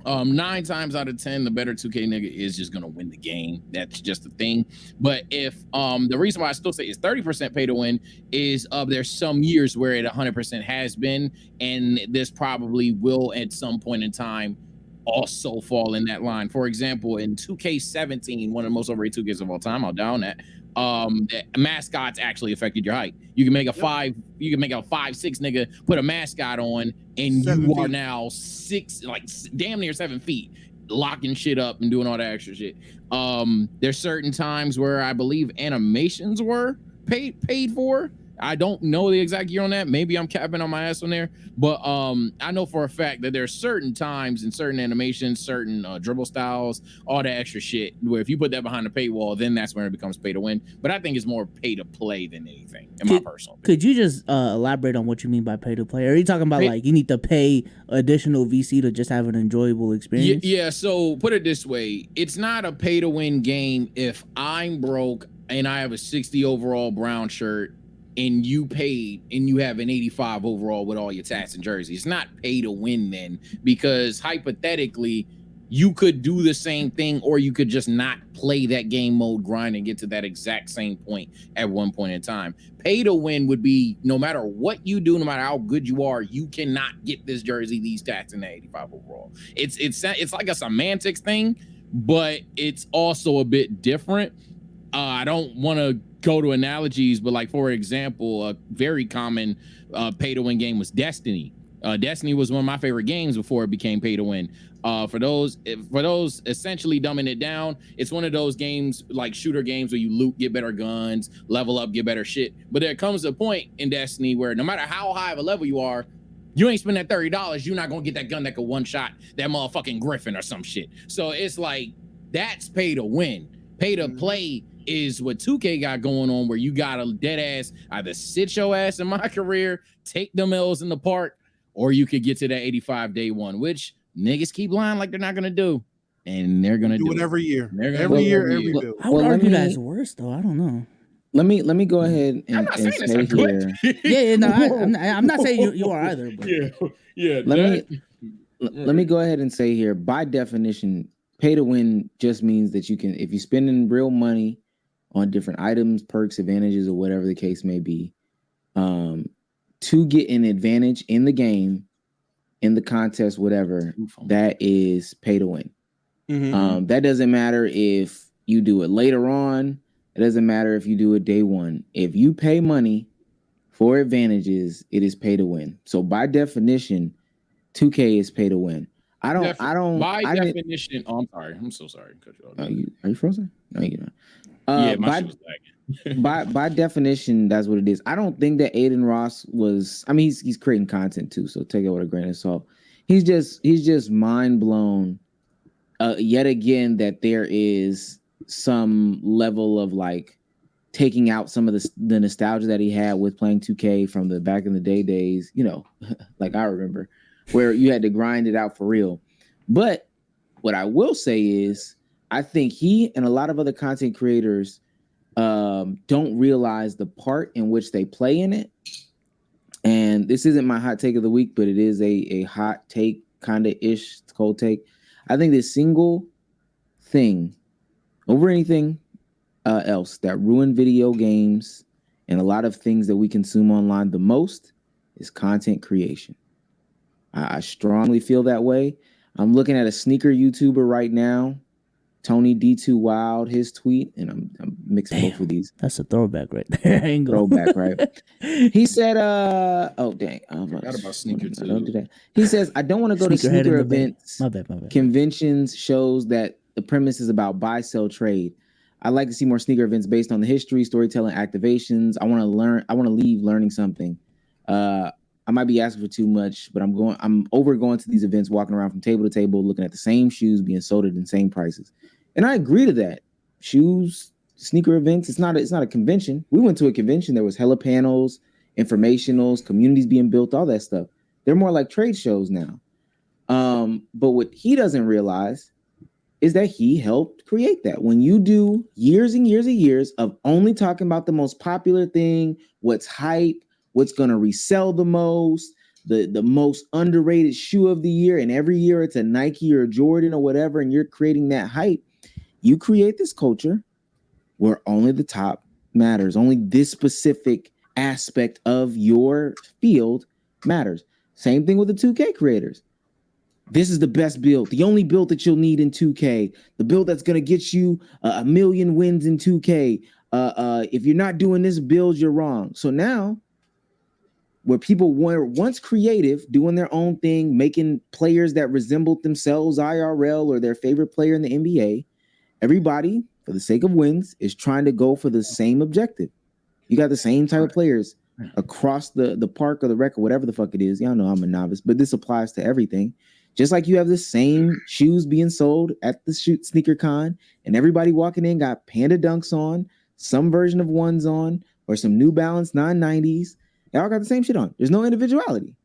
9 times out of 10, the better 2K nigga is just gonna win the game. That's just the thing. But if the reason why I still say it's 30% pay to win is there's some years where it 100% has been, and this probably will at some point in time also fall in that line. For example, in 2K17, one of the most overrated 2Ks of all time, I'll down that. Mascots actually affected your height. You can make a 5'6" nigga, put a mascot on, and you are now damn near 7 feet, locking shit up and doing all that extra shit. There's certain times where I believe animations were paid for. I don't know the exact year on that. Maybe I'm capping on my ass on there, but I know for a fact that there's certain times and certain animations, certain dribble styles, all that extra shit, where if you put that behind the paywall, then that's when it becomes pay to win. But I think it's more pay to play than anything, in my personal opinion. Could you just elaborate on what you mean by pay to play? Are you talking about like you need to pay additional VC to just have an enjoyable experience? Yeah, so put it this way. It's not a pay to win game if I'm broke and I have a 60 overall brown shirt and you paid and you have an 85 overall with all your tats and jerseys. It's not pay to win then, because hypothetically you could do the same thing, or you could just not play that game mode grind and get to that exact same point at one point in time. Pay to win would be no matter what you do, no matter how good you are, you cannot get this jersey, these stats, and the 85 overall. It's like a semantics thing, but it's also a bit different. I don't want to go to analogies, but like, for example, a very common pay to win game was Destiny. Destiny was one of my favorite games before it became pay to win. For those essentially dumbing it down, it's one of those games, like shooter games, where you loot, get better guns, level up, get better shit. But there comes a point in Destiny where no matter how high of a level you are, you ain't spend that $30, you're not gonna get that gun that could one shot that motherfucking Griffin or some shit. So it's like, that's pay to win. Pay to play is what 2K got going on, where you got a dead ass either sit your ass in my career, take them L's in the park, or you could get to that 85 day one, which niggas keep lying like they're not gonna do, and they're gonna do it every year. Every year. I would argue that's worse, though. I don't know. Let me go ahead and say here. I'm not saying you are either. But. Yeah. Let me go ahead and say here, by definition, pay to win just means that you can, if you're spending real money on different items, perks, advantages, or whatever the case may be, to get an advantage in the game, in the contest, whatever, that is pay to win. Mm-hmm. That doesn't matter if you do it later on. It doesn't matter if you do it day one. If you pay money for advantages, it is pay to win. So by definition, 2K is pay to win. By didn't- definition, oh, I'm sorry. I'm so sorry. Cut you off. Are you frozen? No, you're not. Yeah, my shit was lagging. by definition, that's what it is. I don't think that Aiden Ross was. I mean, he's creating content too, so take it with a grain of salt. He's just mind blown yet again that there is some level of like taking out some of the nostalgia that he had with playing 2K from the back in the days. You know, like I remember where you had to grind it out for real. But what I will say is, I think he and a lot of other content creators don't realize the part in which they play in it. And this isn't my hot take of the week, but it is a hot take kind of ish, cold take. I think the single thing over anything else that ruin video games and a lot of things that we consume online the most is content creation. I strongly feel that way. I'm looking at a sneaker YouTuber right now, Tony D2 Wild, his tweet, and I'm mixing both of these. That's a throwback right there. Throwback, right? He said, oh dang, I forgot about sneaker too. He says, I don't want to go to sneaker events, my bad. conventions, shows that the premise is about buy, sell, trade. I'd like to see more sneaker events based on the history, storytelling, activations. I want to leave learning something. I might be asking for too much, but I'm going to these events, walking around from table to table, looking at the same shoes being sold at the same prices. And I agree to that. Shoes, sneaker events, it's not a convention. We went to a convention, there was hella panels, informationals, communities being built, all that stuff. They're more like trade shows now. But what he doesn't realize is that he helped create that. When you do years and years and years of only talking about the most popular thing, what's hype, what's going to resell the most, the most underrated shoe of the year, and every year it's a Nike or a Jordan or whatever, and you're creating that hype, you create this culture where only the top matters. Only this specific aspect of your field matters. Same thing with the 2K creators. This is the best build, the only build that you'll need in 2K, the build that's going to get you a million wins in 2K. If you're not doing this build, you're wrong. So now, where people were once creative, doing their own thing, making players that resembled themselves IRL or their favorite player in the NBA, everybody, for the sake of wins, is trying to go for the same objective. You got the same type of players across the park or the rec or whatever the fuck it is. Y'all know I'm a novice, but this applies to everything. Just like you have the same shoes being sold at the sneaker con, and everybody walking in got Panda Dunks on, some version of ones on, or some New Balance 990s. They all got the same shit on. There's no individuality.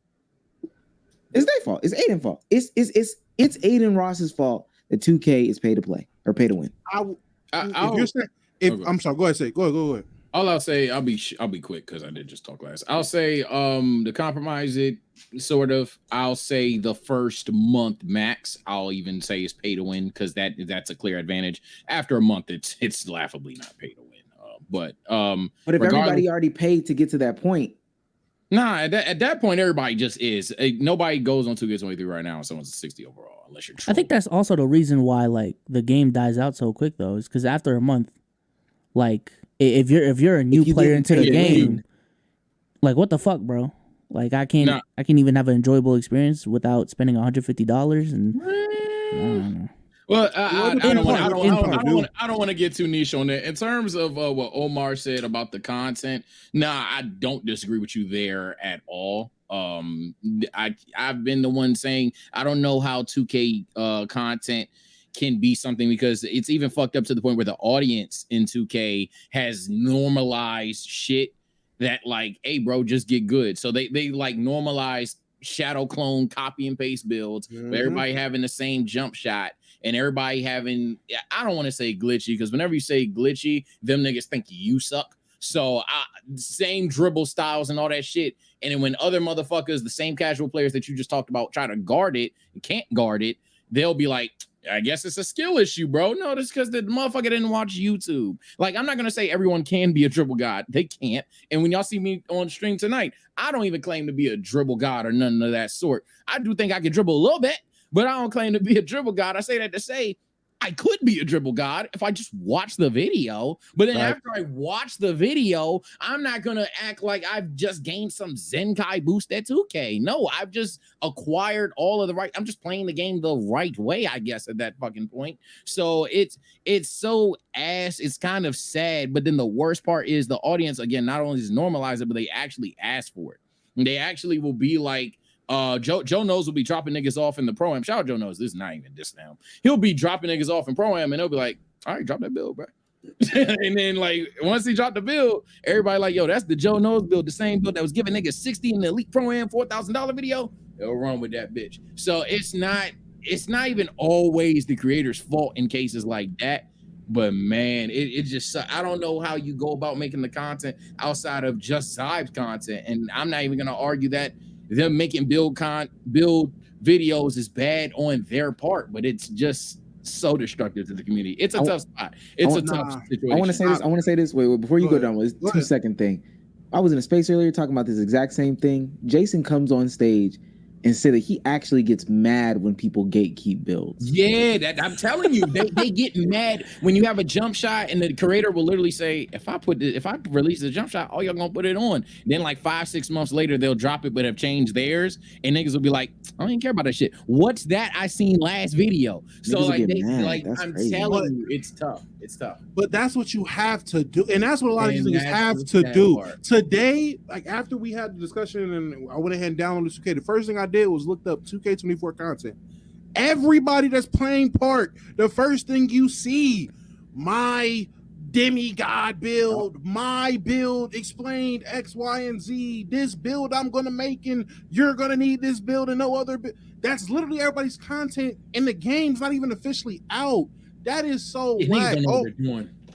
It's their fault. It's Aiden's fault. It's Aiden Ross's fault that 2K is pay to play or pay to win. I'm sorry, go ahead. Say go ahead. All I'll say, I'll be quick because I did just talk last. I'll say to compromise it, sort of. I'll say the first month max. I'll even say is pay to win because that's a clear advantage. After a month, it's laughably not pay to win. But if everybody already paid to get to that point. Nah, at that point, everybody just is. Nobody goes on 2K23 right now and someone's a 60 overall, unless you're true. I think that's also the reason why like the game dies out so quick though, is because after a month, like if you're a new player into the game, like what the fuck, bro? Like I can't even have an enjoyable experience without spending $150 and I don't know. Well, I don't want to get too niche on that. In terms of what Omar said about the content, I don't disagree with you there at all. I've been the one saying I don't know how 2K content can be something because it's even fucked up to the point where the audience in 2K has normalized shit that like, hey, bro, just get good. So they like normalized shadow clone copy and paste builds, where everybody having the same jump shot. And everybody having, I don't want to say glitchy, because whenever you say glitchy, them niggas think you suck. So same dribble styles and all that shit. And then when other motherfuckers, the same casual players that you just talked about, try to guard it and can't guard it, they'll be like, I guess it's a skill issue, bro. No, that's because the motherfucker didn't watch YouTube. Like, I'm not going to say everyone can be a dribble god. They can't. And when y'all see me on stream tonight, I don't even claim to be a dribble god or nothing of that sort. I do think I can dribble a little bit, but I don't claim to be a dribble god. I say that to say I could be a dribble god if I just watch the video, but then after I watch the video, I'm not gonna act like I've just gained some Zenkai boost at 2K. No, I've just acquired all of the right. I'm just playing the game the right way, I guess, at that fucking point. So it's so ass. It's kind of sad, but then the worst part is the audience again not only just normalize it, but they actually ask for it. And they actually will be like. Joe Knows will be dropping niggas off in the pro-am. Shout out Joe Knows. This is not even this now. He'll be dropping niggas off in pro-am and they'll be like, all right, drop that bill, bro. And then like once he dropped the bill, everybody like, yo, that's the Joe Knows build, the same build that was giving niggas 60 in the elite pro-am $4,000 video. They'll run with that bitch. So it's not even always the creator's fault in cases like that. But man, it just, I don't know how you go about making the content outside of just Zybe's content. And I'm not even gonna argue that them making build videos is bad on their part, but it's just so destructive to the community. It's a tough spot. It's a tough situation. I want to say this. Wait, before you go down with this 2-second thing. I was in a space earlier talking about this exact same thing. Jason comes on stage and said that he actually gets mad when people gatekeep builds. Yeah, that I'm telling you, they get mad when you have a jump shot and the creator will literally say, if I release the jump shot, all y'all gonna put it on. Then like 5-6 months later, they'll drop it but have changed theirs, and niggas will be like, I don't even care about that shit. What's that I seen last video? So Niggas I'm telling you, it's tough. It's tough. But that's what you have to do, and that's what a lot of these niggas have to do. Today, like after we had the discussion and I went ahead and downloaded 2K, the first thing I did was looked up 2K24 content. Everybody that's playing part, the first thing you see, my demigod build, my build explained X, Y, and Z. This build I'm gonna make, and you're gonna need this build and no other. That's literally everybody's content, and the game's not even officially out. That is so whack.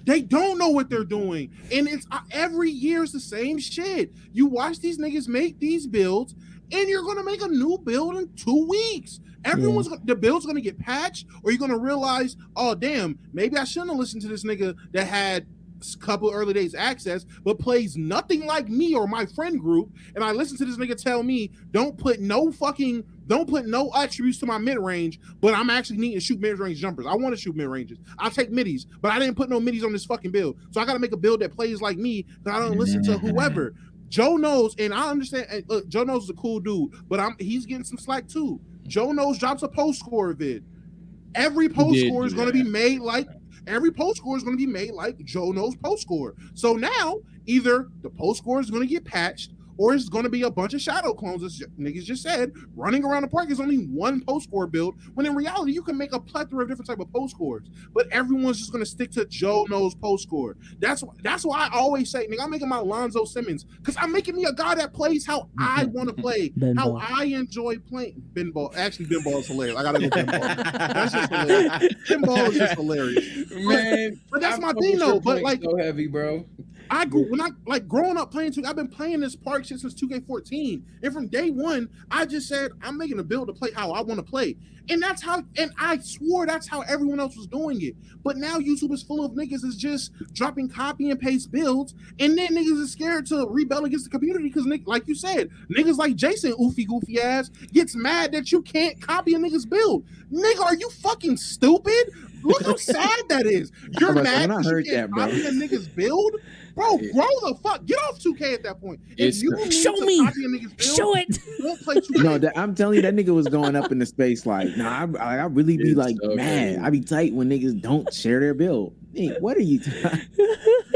They don't know what they're doing, and it's every year it's the same shit. You watch these niggas make these builds, and you're gonna make a new build in 2 weeks. The build's gonna get patched, or you're gonna realize, oh damn, maybe I shouldn't have listened to this nigga that had a couple early days access, but plays nothing like me or my friend group, and I listen to this nigga tell me, don't put no attributes to my mid range, but I'm actually needing to shoot mid range jumpers. I want to shoot mid ranges. I'll take middies, but I didn't put no middies on this fucking build, so I got to make a build that plays like me. That I don't listen to whoever. Joe Knows, and I understand. Look, Joe Knows is a cool dude, but he's getting some slack too. Joe Knows drops a post score vid. Every post score is going to be made like. Every post score is going to be made like Joe Knows post score. So now, either the post score is going to get patched, or it's going to be a bunch of shadow clones, as niggas just said, running around the park. Is only one post score build, when in reality, you can make a plethora of different type of post scores. But everyone's just going to stick to Joe Knows post score. That's why I always say, nigga, I'm making my Lonzo Simmons, because I'm making me a guy that plays how I want to play, how I enjoy playing. Ben Ball. Actually, Ben Ball is hilarious. I got to go Ben Ball. That's just hilarious. Ben Ball is just hilarious. Man, but that's my thing, though. But like, so heavy, bro. Growing up playing 2K, I've been playing this park shit since 2K14, and from day one, I just said I'm making a build to play how I want to play, and I swore that's how everyone else was doing it. But now YouTube is full of niggas is just dropping copy and paste builds, and then niggas is scared to rebel against the community because, like you said, niggas like Jason, goofy ass, gets mad that you can't copy a nigga's build. Nigga, are you fucking stupid? Look how sad that is. You're mad that you can't copy a nigga's build? Bro, grow the fuck. Get off 2K at that point. If you need show to me. copy a nigga's build, show it. Don't play 2K. No, I'm telling you, that nigga was going up in the space like, nah, I really be like mad. I be tight when niggas don't share their build. Hey, what are you talking?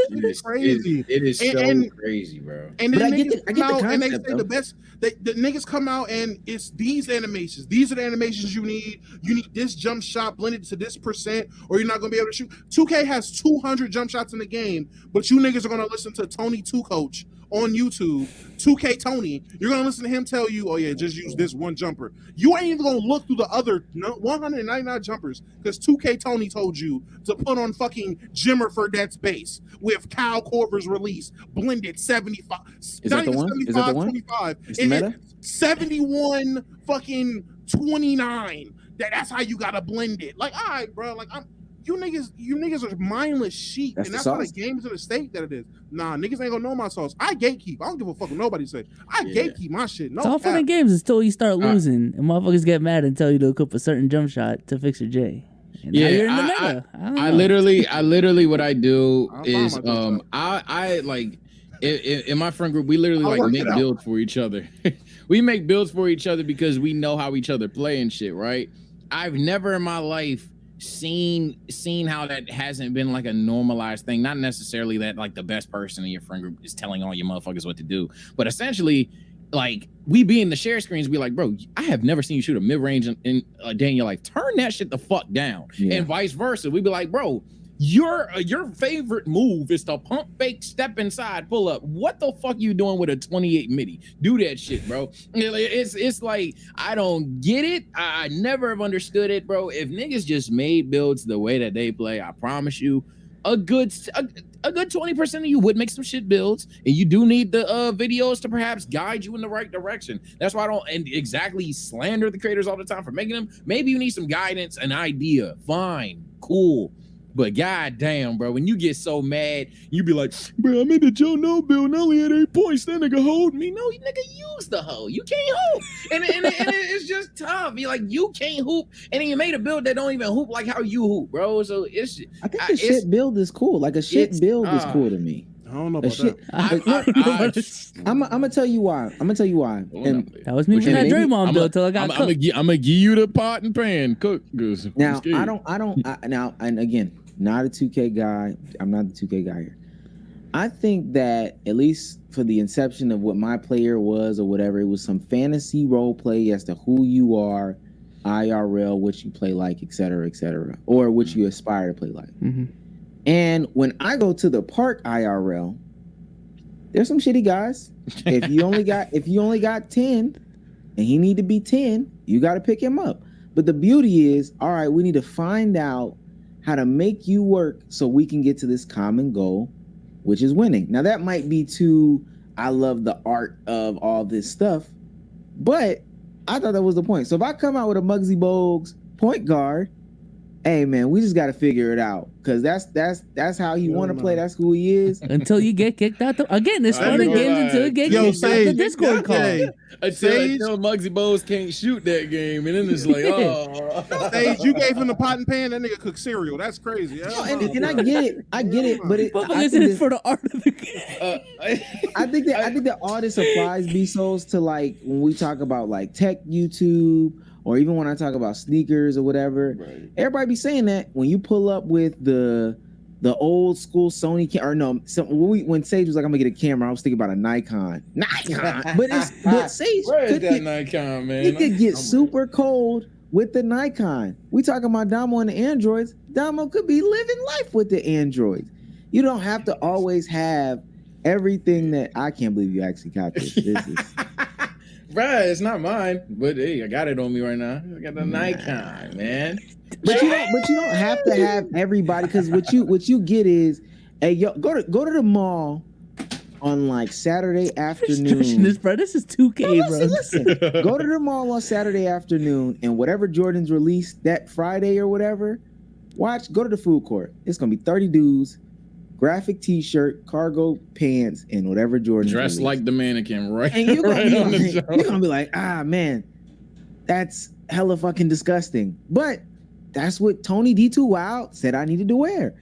It's crazy. It is so crazy, bro. And then I get the concept, and they say the best. The niggas come out and it's these animations. These are the animations you need. You need this jump shot blended to this %, or you're not gonna be able to shoot. 2K has 200 jump shots in the game, but you niggas are gonna listen to Tony 2 Coach on YouTube, 2K Tony. You're gonna listen to him tell you, oh yeah, just use this one jumper. You ain't even gonna look through the other 199 jumpers because 2K Tony told you to put on fucking Jimmer for that space with Kyle Korver's release blended 75. Is that the one? 75, Is that the one? 25. It's the meta? 71 fucking 29. That's how you gotta blend it. Like, all right, bro. Like, you niggas are mindless sheep, and that's how the game is in the state that it is. Nah, niggas ain't gonna know my sauce. I gatekeep. I don't give a fuck what nobody say. I gatekeep my shit. No, it's all fun and games until you start losing, and motherfuckers get mad and tell you to equip a certain jump shot to fix your J. And now you're in the meta. I literally what I do I is found my job. I like in my friend group we literally I'll like work make it out. builds for each other. We make builds for each other because we know how each other play and shit, right? I've never in my life seen how that hasn't been like a normalized thing. Not necessarily that like the best person in your friend group is telling all your motherfuckers what to do, but essentially like we be in the share screens, be like, bro, I have never seen you shoot a mid-range in a day in your life. Turn that shit the fuck down. Yeah. And vice versa. We'd be like, bro, your favorite move is to pump fake, step inside, pull up. What the fuck you doing with a 28 midi? Do that shit, bro. It's like I don't get it. I never have understood it, bro. If niggas just made builds the way that they play, I promise you, a good 20% of you would make some shit builds, and you do need the videos to perhaps guide you in the right direction. That's why I don't exactly slander the creators all the time for making them. Maybe you need some guidance, an idea. Fine, cool. But goddamn, bro, when you get so mad, you be like, bro, I made the Joe No build and I only had 8 points. That nigga hold me. No, nigga, use the hoe. You can't hoop. And it's just tough. You like, you can't hoop. And then you made a build that don't even hoop like how you hoop, bro. So it's I think the shit build is cool. Like a shit build is cool to me. I don't know A about shit. that. I'm gonna tell you why. And That was me from that Draymond build till I got I'm gonna give you the pot and pan cook. now and again, not a 2K guy. I'm not the 2K guy here. I think that at least for the inception of what my player was or whatever, it was some fantasy role play as to who you are, IRL, what you play like, et cetera, or what you aspire to play like. Mm-hmm. And when I go to the park IRL, there's some shitty guys. If you only got 10 and he need to be 10, you got to pick him up. But the beauty is, all right, we need to find out how to make you work so we can get to this common goal, which is winning. Now that might be I love the art of all this stuff, but I thought that was the point. So if I come out with a Muggsy Bogues point guard, hey man, we just got to figure it out because that's how he want to play. That's who he is. Until you get kicked out. Again, it's one of the games until you get kicked out the Discord call. Until Muggsy Bogues can't shoot that game, and then it's like, oh. Sage, you gave him the pot and pan. That nigga cook cereal. That's crazy. No, and I get it, but I think it's for the art of the game. I think that all this applies, B-Souls, to like when we talk about like tech YouTube. Or even when I talk about sneakers or whatever, right. Everybody be saying that when you pull up with the old school Sony when Sage was like, I'm gonna get a camera, I was thinking about a Nikon. But Sage where is that Nikon, man? It could get super cold with the Nikon. We talking about Damo and the Androids. Damo could be living life with the Androids. You don't have to always have everything that I can't believe you actually got this. This is Bruh, it's not mine, but hey, I got it on me right now. I got the Nikon, man. But you don't have to have everybody, because what you get is, hey, yo, go to the mall on like Saturday afternoon. This is 2K, bro. Listen. Go to the mall on Saturday afternoon, and whatever Jordan's released that Friday or whatever, go to the food court. It's gonna be 30 dudes. Graphic T-shirt, cargo pants, and whatever Jordan dressed like the mannequin, right? And you're gonna be like, ah, man, that's hella fucking disgusting. But that's what Tony D2 Wild said I needed to wear.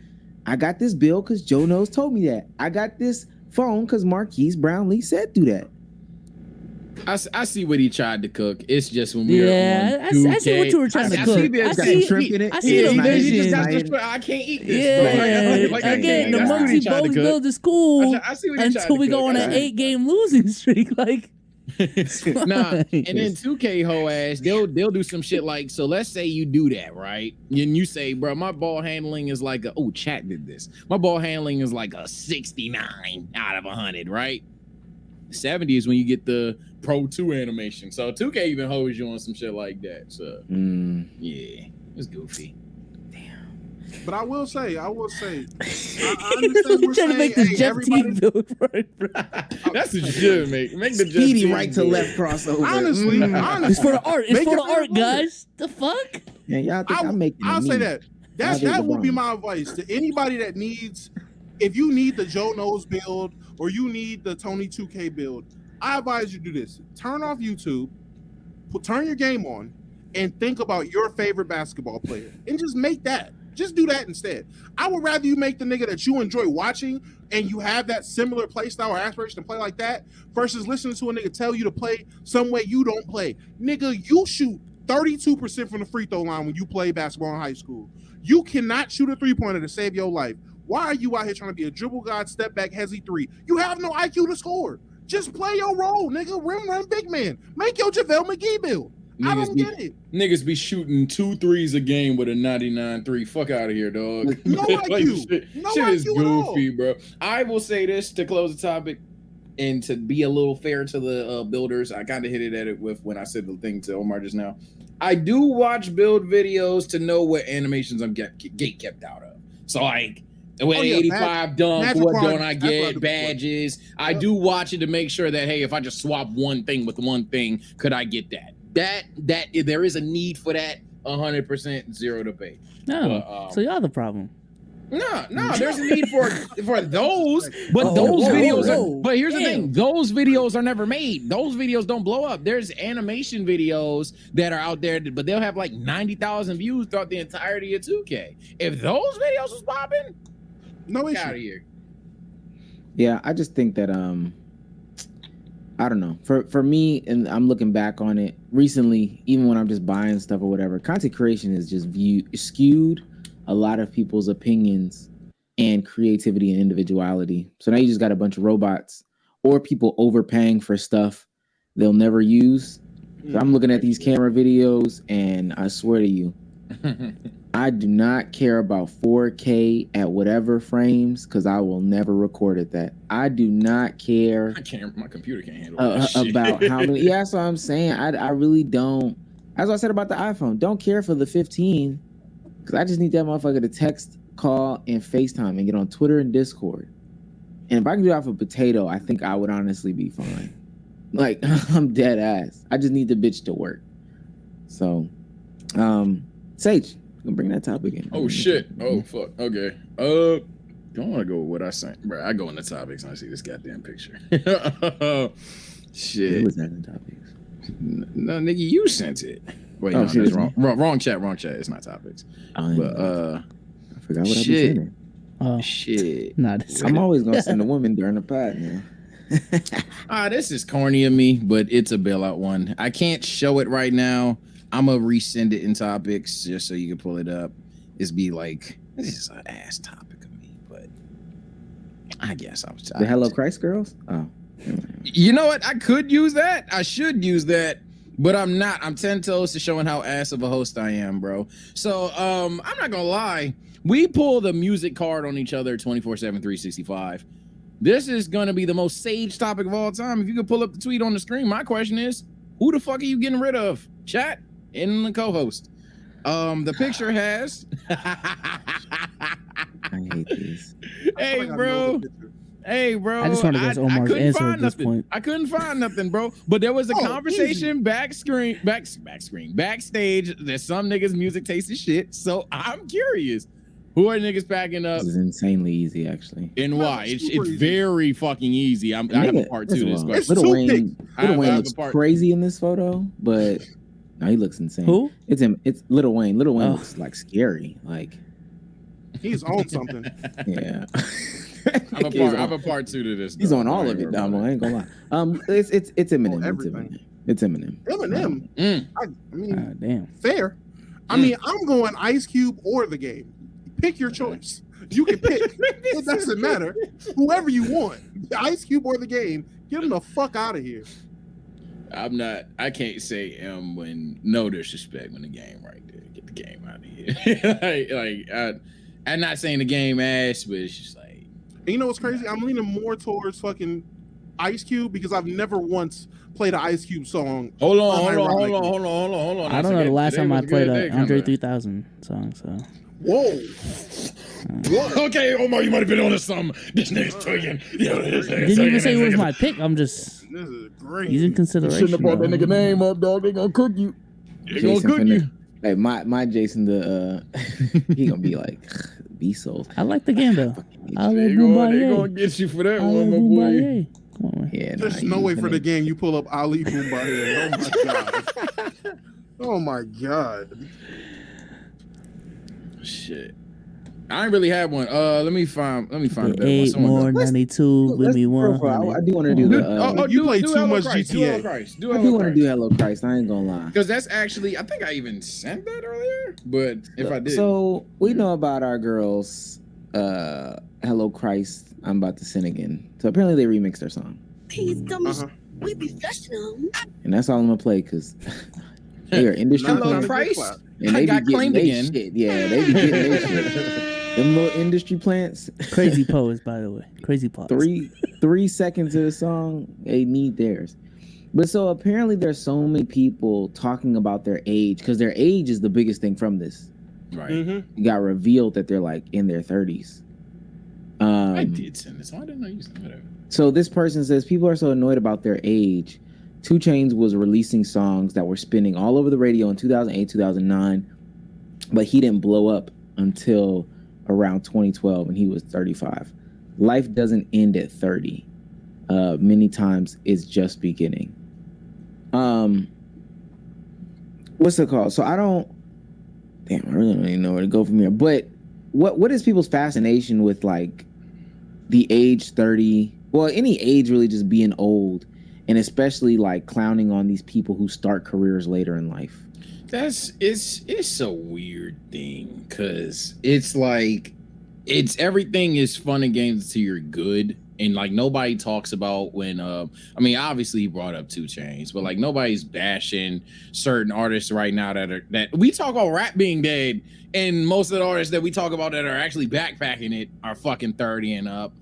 I got this bill because Joe Knows told me that. I got this phone because Marquise Brownlee said do that. I see what he tried to cook. It's just when we were I see what you were trying to cook. I see the vision. I can't eat this. Yeah, again, the Muggsy Bogues build is cool until we go on an 8-game losing streak. Like, nah, and then 2K hoe ass, they'll do some shit like, so let's say you do that, right? And you say, bro, my ball handling is like chat did this. My ball handling is like a 69 out of 100, right? 70 is when you get the Pro 2 animation. So 2K even holds you on some shit like that. So yeah, it's goofy. But I will say, I understand we're trying to make this Jeff T build, right? That's what you should make. Make the speedy right to left crossover. Honestly, it's for the art. It's for the art, guys. The fuck? Yeah, y'all think I'm making. I'll say that. That would be my advice to anybody that needs. If you need the Joe Knows build or you need the Tony 2K build, I advise you do this. Turn off YouTube, turn your game on, and think about your favorite basketball player and just make that. Just do that instead. I would rather you make the nigga that you enjoy watching and you have that similar play style or aspiration to play like that versus listening to a nigga tell you to play some way you don't play. Nigga, you shoot 32% from the free throw line when you play basketball in high school. You cannot shoot a three-pointer to save your life. Why are you out here trying to be a dribble god, step back, hezzy three? You have no IQ to score. Just play your role, nigga. Rim run big man. Make your JaVale McGee build. I don't get it. Niggas be shooting 2 threes a game with a 99-3. Fuck out of here, dog. No IQ. Shit is goofy, bro. I will say this to close the topic and to be a little fair to the builders. I kind of hit it at it with when I said the thing to Omar just now. I do watch build videos to know what animations I'm gate kept out of. So like, with 85 dunk, what don't I get? Badges. I do watch it to make sure that, hey, if I just swap one thing with one thing, could I get that? That there is a need for that. 100% zero to pay. No, so y'all the problem. No, there's a need for those, but those videos. But here's the thing: those videos are never made. Those videos don't blow up. There's animation videos that are out there, but they'll have like 90,000 views throughout the entirety of 2K. If those videos was popping, no issue. Out of here. Yeah, I just think that I don't know. For me, and I'm looking back on it recently, even when I'm just buying stuff or whatever, content creation is just skewed a lot of people's opinions and creativity and individuality. So now you just got a bunch of robots or people overpaying for stuff they'll never use. So I'm looking at these camera videos and I swear to you, I do not care about 4K at whatever frames because I will never record at that. I do not care. My computer can't handle that shit. About how many. Yeah, that's what I'm saying. I really don't. As I said about the iPhone, don't care for the 15 because I just need that motherfucker to text, call, and FaceTime and get on Twitter and Discord. And if I can do that for Potato, I think I would honestly be fine. Like, I'm dead ass. I just need the bitch to work. So, Sage, gonna bring that topic in. Oh shit. Oh fuck. Okay. Don't want to go with what I sent, bro. I go in the topics and I see this goddamn picture. Shit. Who was that in the topics? No, nigga, you sent it. Wait, no, that's wrong. Wrong chat. It's not topics. But I forgot what shit. I be sending. Oh shit. Nah, I'm always gonna send a woman during the pod, man. This is corny of me, but it's a bailout one. I can't show it right now. I'm gonna resend it in topics just so you can pull it up. It's be like, this is an ass topic of me, but I guess I was the Hello Christ girls. Oh, you know what? I could use that. I should use that, but I'm not. I'm 10 toes to showing how ass of a host I am, bro. So I'm not gonna lie. We pull the music card on each other 24/7, 365. This is gonna be the most sage topic of all time. If you could pull up the tweet on the screen, my question is, who the fuck are you getting rid of? Chat and the co-host. The picture has. I hate this. Hey, bro. I just want to guess Omar's answer at this point. I couldn't find nothing, bro. But there was a conversation backstage that some niggas' music taste is shit. So I'm curious. Who are niggas packing up? This is insanely easy, actually. And why? It's very fucking easy. I have a part 2 to this question. Little Wayne looks crazy in this photo, but no, he looks insane. Who? It's him. It's Little Wayne. Little Wayne looks like scary. Like he's on something. Yeah. I have a part 2 to this. He's on all of it, Damo. I ain't gonna lie. It's Eminem. It's Eminem. Eminem. I mean, damn. Fair. I mean, I'm going Ice Cube or the game. Pick your choice. You can pick. It doesn't matter. Whoever you want. Ice Cube or the game. Get him the fuck out of here. I can't say M when no disrespect when the game right there. Get the game out of here. I'm not saying the game ass, but it's just like. And you know what's crazy? I'm leaning more towards fucking Ice Cube because I've never once played an Ice Cube song. Hold on. I don't know the last time I played an Andre 3000 song, so. Whoa. Okay, Omar, you might have been on to something. This nigga's tweaking. Didn't even say it was my pick. I'm just. This is great. He's in consideration. You shouldn't have brought that nigga name up, dog. They gonna cook you. They gonna cook you. Like my Jason, he gonna be like, be sold. I like the game though. They gonna get you for that one, my boy. Come on, man. Yeah, there's no way for the game you pull up Ali Boomba here. Oh my god. Oh my god. Shit. I ain't really had one. Let me find a better one. 8 Someone more go. 92 with me I 100. do want to do the. You play do too Hello much Christ, Do GTA. Hello Christ. Do I Hello do want to Christ. do Hello Christ. I ain't gonna lie. Because that's actually, I think I even sent that earlier. But if I did, So we know about our girls. Hello Christ. I'm about to sin again. So apparently they remixed their song, Please come. We professional. and that's all I'm gonna play because they are industry Hello plants. Christ, And I they got be getting claimed they again. shit. Yeah, they be getting their shit. Them little industry plants. Crazy pose, by the way. Crazy pose. 3 seconds of the song, they need theirs. But so apparently there's so many people talking about their age because their age is the biggest thing from this. Right. It got revealed that they're like in their 30s. I did send this. I didn't know you sent whatever. So this person says people are so annoyed about their age. 2 Chainz was releasing songs that were spinning all over the radio in 2008, 2009, but he didn't blow up until around 2012 and he was 35. Life doesn't end at 30. Many times it's just beginning. What's it called? So I really don't even know where to go from here. But what is people's fascination with like the age 30? Well, any age really just being old, and especially like clowning on these people who start careers later in life. It's a weird thing because it's like everything is fun and games until you're good. And like nobody talks about when I mean obviously he brought up 2 Chainz, but like nobody's bashing certain artists right now that we talk about rap being dead, and most of the artists that we talk about that are actually backpacking it are fucking 30 and up.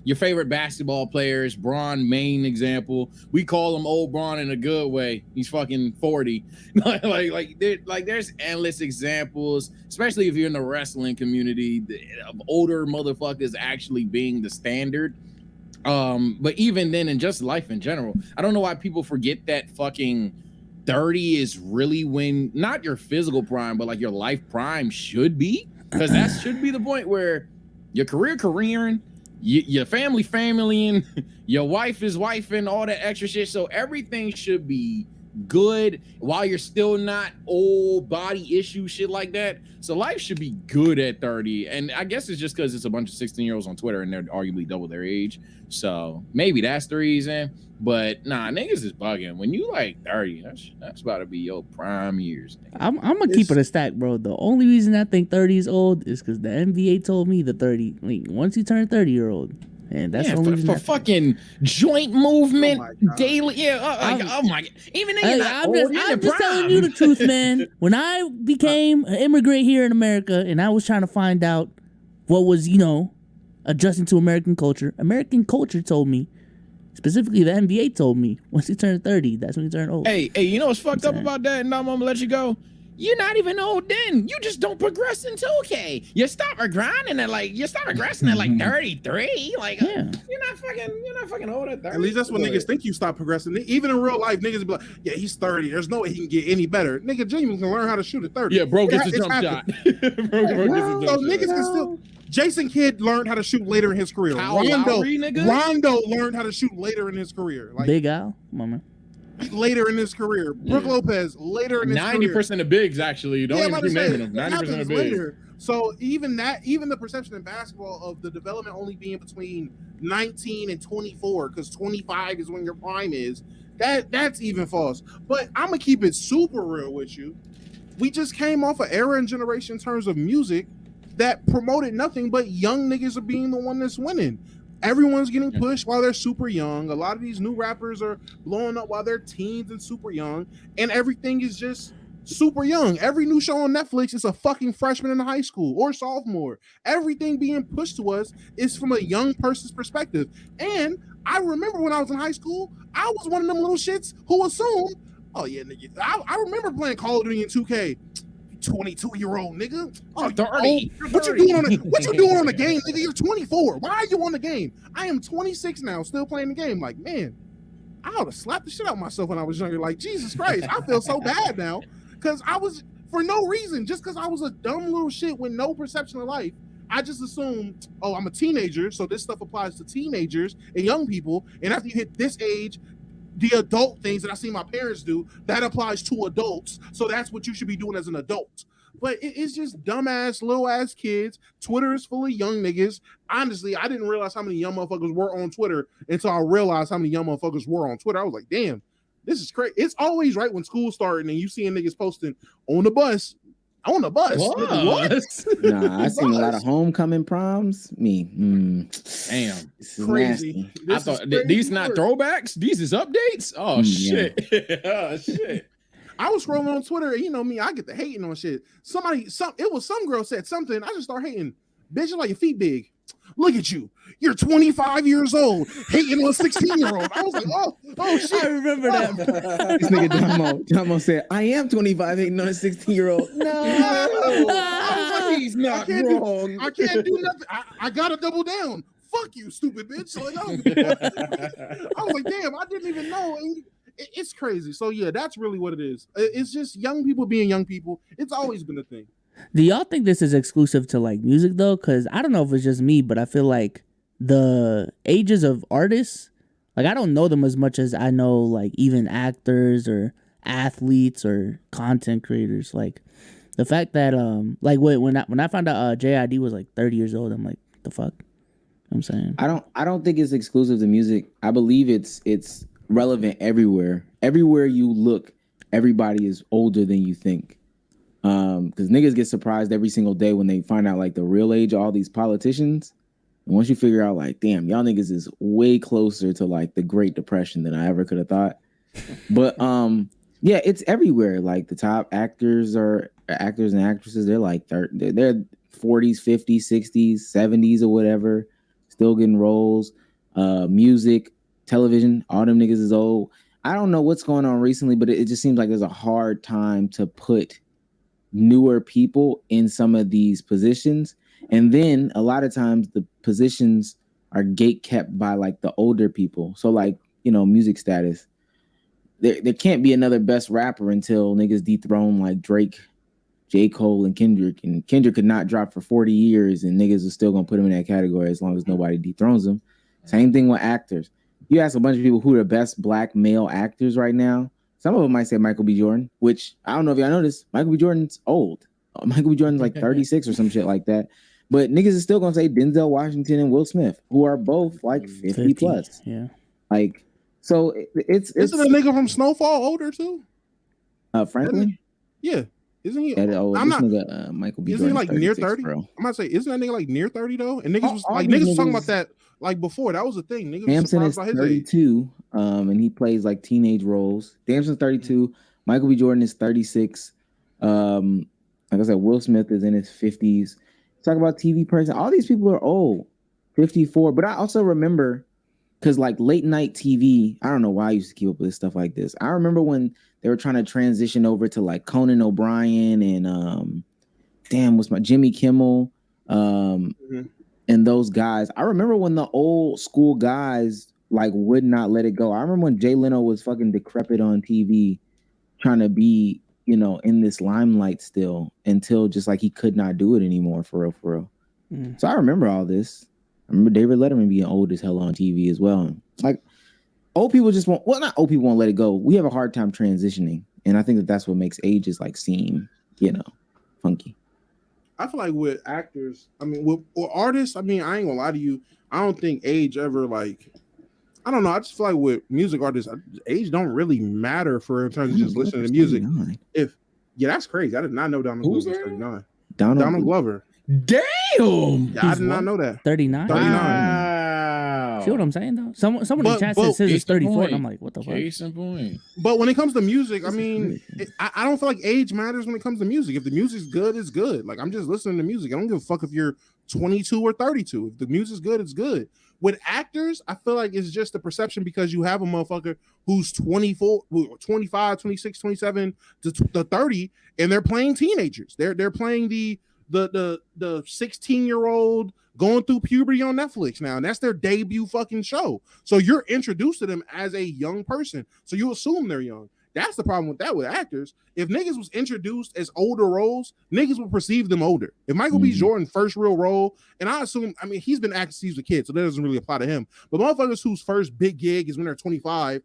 Your favorite basketball players, Bron, main example. We call him old Bron in a good way. He's fucking 40. There's endless examples, especially if you're in the wrestling community, of older motherfuckers actually being the standard. But even then, in just life in general, I don't know why people forget that fucking 30 is really when not your physical prime, but like your life prime should be, because that should be the point where your careering, your familying, your wife is wifing, all that extra shit. So everything should be good while you're still not old body issue shit like that. So life should be good at 30. And I guess it's just because it's a bunch of 16-year-olds on Twitter and they're arguably double their age. So maybe that's the reason. But nah, niggas is bugging. When you like 30, that's about to be your prime years. I'm gonna keep it a stack, bro. The only reason I think 30 is old is because the NBA told me the 30. Like, once you turn 30, you're old, and that's the only reason. For fucking joint movement daily. Yeah. Oh my god. Even then, I'm just telling you the truth, man. When I became an immigrant here in America, and I was trying to find out what was, adjusting to American culture told me. Specifically, the NBA told me once you turn 30, that's when you turn old. Hey, you know what's fucked up about that? And I'm gonna let you go. You're not even old then. You just don't progress in 2K. You start grinding at like 33. Like you're not fucking old at 30. At least that's what niggas think you stop progressing. Even in real life, niggas be like, yeah, he's 30. There's no way he can get any better. Nigga, James can learn how to shoot at 30. Yeah, bro gets a jump shot. So niggas can still. Jason Kidd learned how to shoot later in his career. Rondo learned how to shoot later in his career. Like Big Al, mama. Later in his career. Brooke Lopez later in his 90% of bigs actually. Don't even keep naming them. 90% of bigs. So even the perception in basketball of the development only being between 19 and 24, because 25 is when your prime is, that's even false. But I'm gonna keep it super real with you. We just came off an era and generation in terms of music that promoted nothing but young niggas are being the one that's winning. Everyone's getting pushed while they're super young. A lot of these new rappers are blowing up while they're teens and super young, and everything is just super young. Every new show on Netflix is a fucking freshman in high school or sophomore. Everything being pushed to us is from a young person's perspective. And I remember when I was in high school, I was one of them little shits who assumed, oh yeah, nigga, I remember playing Call of Duty in 2K. 22-year-old nigga. Oh, 30. What you doing on the game, nigga? You're 24. Why are you on the game? I am 26 now, still playing the game. Like, man, I ought to slap the shit out of myself when I was younger. Like, Jesus Christ, I feel so bad now. Because I was, for no reason, just because I was a dumb little shit with no perception of life, I just assumed, oh, I'm a teenager, so this stuff applies to teenagers and young people. And after you hit this age, the adult things that I see my parents do, that applies to adults. So that's what you should be doing as an adult. But it's just dumbass, little ass kids. Twitter is full of young niggas. Honestly, I didn't realize how many young motherfuckers were on Twitter until I realized how many young motherfuckers were on Twitter. I was like, damn, this is crazy. It's always right when school's starting and you seeing niggas posting on the bus. On the bus. Nigga, what? Nah, I seen a lot of homecoming proms. Damn. This is Crazy. nasty. I thought these not throwbacks. These is updates. Oh shit. Oh shit. I was scrolling on Twitter, and you know me, I get the hating on shit. Some girl said something. I just start hating. Bitch, you're like your feet big. Look at you. You're 25 years old, hating on a 16-year-old. I was like, oh shit. I remember that. This nigga Damo said, I am 25, hating on a 16-year-old. No. I was like, He's not I can't wrong. I can't do nothing. I gotta double down. Fuck you, stupid bitch. Like, I was like, damn, I didn't even know. And it's crazy. So yeah, that's really what it is. It's just young people being young people. It's always been a thing. Do y'all think this is exclusive to like music though? Because I don't know if it's just me, but I feel like the ages of artists, like I don't know them as much as I know like even actors or athletes or content creators. Like the fact that like when I found out JiDion was like 30 years old, I'm like, the fuck? I'm saying I don't think it's exclusive to music. I believe it's relevant everywhere. Everywhere you look, everybody is older than you think. Because niggas get surprised every single day when they find out like the real age of all these politicians. And once you figure out like, damn, y'all niggas is way closer to like the Great Depression than I ever could have thought. But yeah, it's everywhere. Like the top actors and actresses, they're like they're 40s, 50s, 60s, 70s or whatever, still getting roles. Music, television, all them niggas is old. I don't know what's going on recently, but it just seems like there's a hard time to put newer people in some of these positions. And then a lot of times the positions are gate kept by like the older people. So like, you know, music status. There can't be another best rapper until niggas dethrone like Drake, J. Cole, and Kendrick. And Kendrick could not drop for 40 years and niggas are still gonna put him in that category as long as nobody dethrones him. Same thing with actors. You ask a bunch of people who are the best black male actors right now. Some of them might say Michael B. Jordan, which I don't know if y'all noticed. Michael B. Jordan's old. Michael B. Jordan's like 36 or some shit like that. But niggas is still gonna say Denzel Washington and Will Smith, who are both like 50 plus. Yeah. Like, so it's Isn't a nigga from Snowfall older too? Franklin? Yeah. Isn't he? I'm not nigga, Michael B. Isn't he Jordan's like near 36, 30? bro. I'm about to say, isn't that nigga like near 30 though? And niggas was All like these niggas was talking niggas- about that like before. That was a thing. Niggas was Damson is surprised by his age. 32, and he plays like teenage roles. Damson's 32. Michael B. Jordan is 36. Like I said, Will Smith is in his 50s. Talk about TV person. All these people are old, 54. But I also remember, because like late night TV, I don't know why I used to keep up with stuff like this. I remember when they were trying to transition over to like Conan O'Brien and Jimmy Kimmel, and those guys. I remember when the old school guys like would not let it go. I remember when Jay Leno was fucking decrepit on TV, trying to be, you know, in this limelight still, until just like he could not do it anymore, for real. So I remember all this. I remember David Letterman being old as hell on TV as well. Like old people just won't. Well, not old people won't let it go. We have a hard time transitioning, and I think that's what makes ages like seem, you know, funky. I feel like with actors, I mean, with or artists, I mean, I ain't gonna lie to you. I don't think age ever like. I don't know. I just feel like with music artists, age don't really matter in terms of just listening to music. 39. That's crazy. I did not know Donald Glover was 39. Donald Glover. Damn. Yeah, I did not know that. 39. 39. Wow. See what I'm saying though? Someone in the chat says it's 34, and I'm like, what the fuck? Case in point. But when it comes to music, I mean, I don't feel like age matters when it comes to music. If the music's good, it's good. Like I'm just listening to music. I don't give a fuck if you're 22 or 32. If the music's good, it's good. With actors, I feel like it's just the perception because you have a motherfucker who's 24, 25, 26, 27 to 30, and they're playing teenagers. They're playing the 16-year-old going through puberty on Netflix now, and that's their debut fucking show. So you're introduced to them as a young person, so you assume they're young. That's the problem with that with actors. If niggas was introduced as older roles, niggas would perceive them older. If Michael B. Jordan's first real role, and I assume, I mean, he's been acting since he was a kid, so that doesn't really apply to him. But motherfuckers whose first big gig is when they're 25,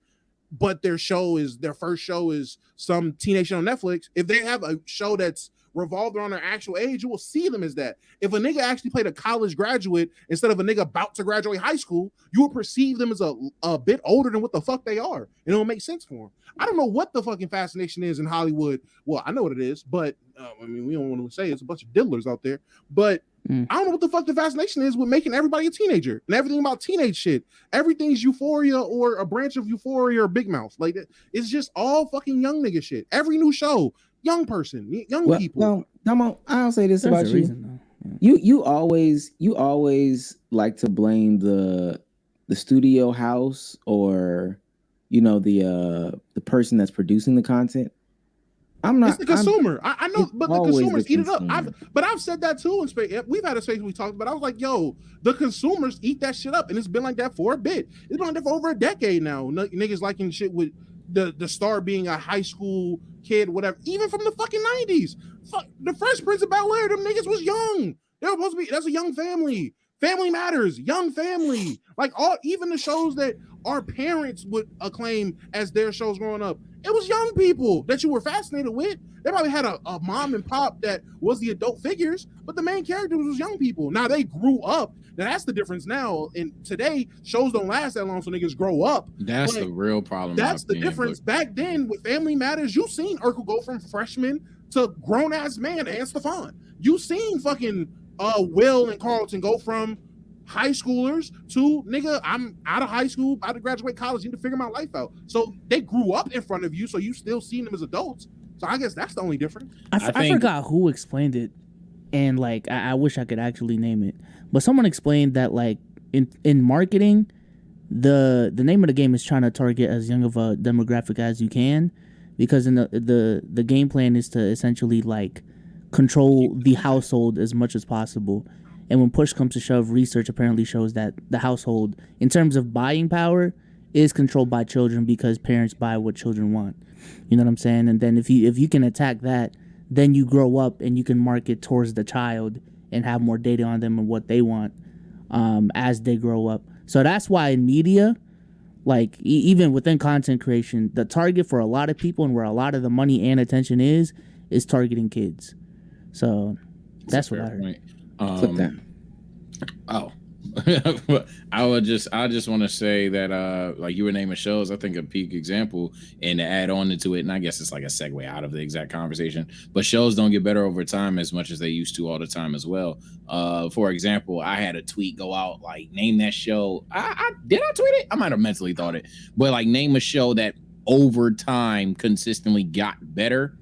but their first show is some teenage show on Netflix. If they have a show that's revolved around their actual age, you will see them as that. If a nigga actually played a college graduate instead of a nigga about to graduate high school, you will perceive them as a bit older than what the fuck they are. And it'll make sense for them. I don't know what the fucking fascination is in Hollywood. Well, I know what it is, but I mean, we don't want to say it's a bunch of diddlers out there, but I don't know what the fuck the fascination is with making everybody a teenager and everything about teenage shit. Everything's Euphoria or a branch of Euphoria or Big Mouth. Like, it's just all fucking young nigga shit. Every new show, young person, young people. Well, Damo, I'll say this about you. You always like to blame the studio house or the person that's producing the content. I'm not. It's the consumer. I know, but the consumers eat it up. I've said that too in space. We've had a space we talked about. I was like, yo, the consumers eat that shit up, and it's been like that for a bit. It's been like that for over a decade now. Niggas liking shit with the star being a high school kid, whatever. Even from the fucking 90s. Fuck, the Fresh Prince of Bel-Air, them niggas was young. They were supposed to be. That's a young family. Family Matters, young family. Like even the shows that our parents would acclaim as their shows growing up, it was young people that you were fascinated with. They probably had a mom and pop that was the adult figures, but the main characters was young people. Now they grew up. Now that's the difference now. And today, shows don't last that long, so niggas grow up. That's the real problem. That's the difference. Back then with Family Matters, you seen Urkel go from freshman to grown-ass man and Stefan. You seen fucking Will and Carlton go from high schoolers to nigga, I'm out of high school, about to graduate college, need to figure my life out. So they grew up in front of you, so you still seen them as adults. So I guess that's the only difference. I forgot who explained it, and like I wish I could actually name it, but someone explained that like in marketing, the name of the game is trying to target as young of a demographic as you can, because in the game plan is to essentially like control the household as much as possible. And when push comes to shove, research apparently shows that the household, in terms of buying power, is controlled by children because parents buy what children want. You know what I'm saying? And then if you can attack that, then you grow up and you can market towards the child and have more data on them and what they want as they grow up. So that's why in media, like even within content creation, the target for a lot of people and where a lot of the money and attention is targeting kids. So that's what I heard. Flip that. I just want to say that like you were naming shows, I think a peak example, and to add on into it, and I guess it's like a segue out of the exact conversation, but shows don't get better over time as much as they used to all the time as well. For example, I had a tweet go out like, name that show. Did I tweet it? I might have mentally thought it, but like name a show that over time consistently got better.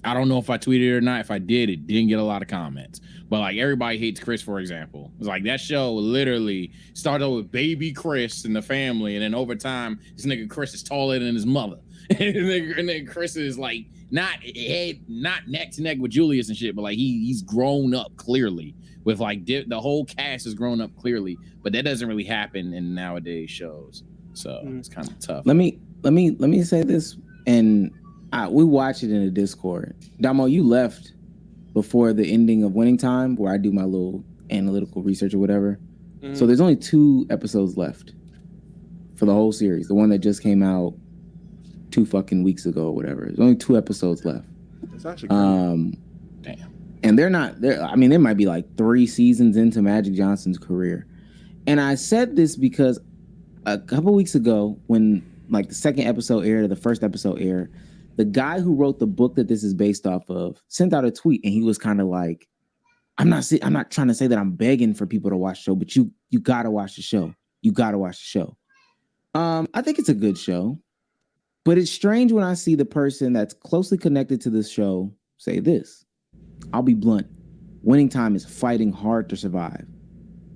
I don't know if I tweeted it or not. If I did, it didn't get a lot of comments. But like Everybody Hates Chris, for example. It's like that show literally started with baby Chris and the family, and then over time, this nigga Chris is taller than his mother. and then Chris is like not neck to neck with Julius and shit, but like he's grown up clearly. With like the whole cast has grown up clearly, but that doesn't really happen in nowadays shows. So it's kind of tough. Let me say this, and we watch it in the Discord. Damo, you left before the ending of Winning Time, where I do my little analytical research or whatever. Mm-hmm. So there's only 2 episodes left for the whole series. The one that just came out 2 fucking weeks ago or whatever. There's only 2 episodes left. That's actually damn. And they're not there. I mean, they might be like 3 seasons into Magic Johnson's career. And I said this because a couple weeks ago, when like the second episode aired or the first episode aired, the guy who wrote the book that this is based off of sent out a tweet, and he was kind of like, I'm not trying to say that I'm begging for people to watch the show, but you gotta watch the show. You gotta watch the show. I think it's a good show, but it's strange when I see the person that's closely connected to this show say this. I'll be blunt. Winning Time is fighting hard to survive.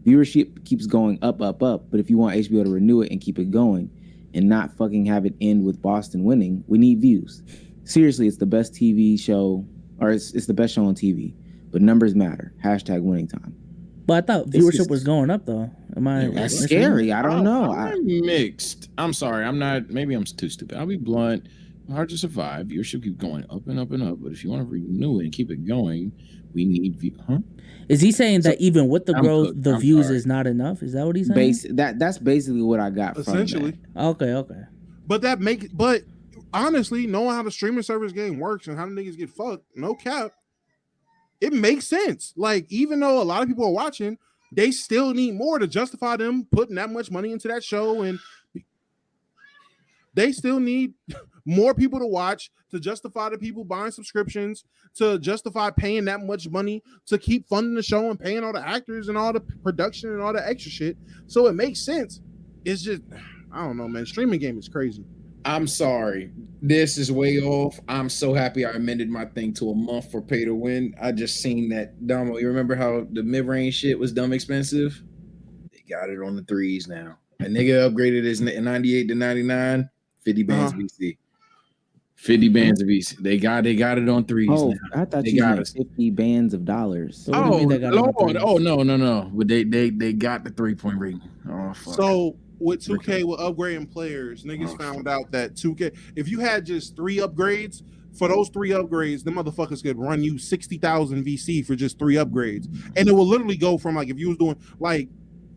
Viewership keeps going up, but if you want HBO to renew it and keep it going, and not fucking have it end with Boston winning, we need views. Seriously, it's the best TV show, or it's the best show on TV. But numbers matter. #Winning Time. But I thought viewership was going up though. That's scary. I don't know. I'm mixed. I'm sorry. Maybe I'm too stupid. I'll be blunt. Hard to survive. Viewership keep going up and up and up. But if you want to renew it and keep it going, we need views. Huh? Is he saying that even with the growth, the views is not enough? Is that what he's saying? That's basically what I got essentially. from that. Okay. But honestly, knowing how the streaming service game works and how the niggas get fucked, no cap, it makes sense. Like, even though a lot of people are watching, they still need more to justify them putting that much money into that show, and they still need more people to watch to justify the people buying subscriptions, to justify paying that much money to keep funding the show and paying all the actors and all the production and all the extra shit. So it makes sense. It's just, I don't know, man. Streaming game is crazy. I'm sorry. This is way off. I'm so happy I amended my thing to a month for pay to win. I just seen that. Domo, you remember how the mid-range shit was dumb expensive? They got it on the 3s now. A nigga upgraded his 98 to 99, 50 bands of VC. 50 bands of VC. They got it on 3s Oh, now. I thought They you got meant it. 50 bands of dollars. So what do you mean they got it on Lord. 3s? Oh, no. But they got the 3-point rating. Oh, fuck. So with 2K, with upgrading players, niggas found out that 2K, if you had just 3 upgrades, for those 3 upgrades, the motherfuckers could run you 60,000 VC for just 3 upgrades. And it will literally go from, like, if you was doing, like,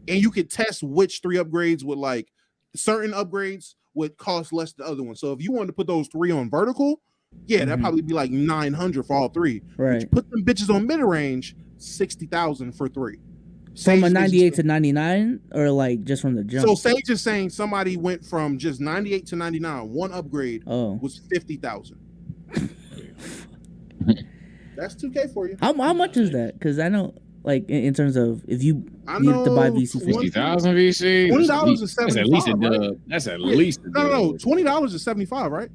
and you could test which 3 upgrades would, like, certain upgrades would cost less than the other one. So if you wanted to put those 3 on vertical, yeah, that'd probably be like 900 for all 3. Right. But you put them bitches on mid-range, 60,000 for 3. From a Sage 98 to 99, or like just from the jump? So Sage is saying somebody went from just 98 to 99. One upgrade was 50,000. That's 2K for you. How much is that? Because I know, like, in terms of if you need to buy VC, 50,000 VC. $20 is 75. That's at least a right? dub. That's at least a dub. No. $20 is 75, right?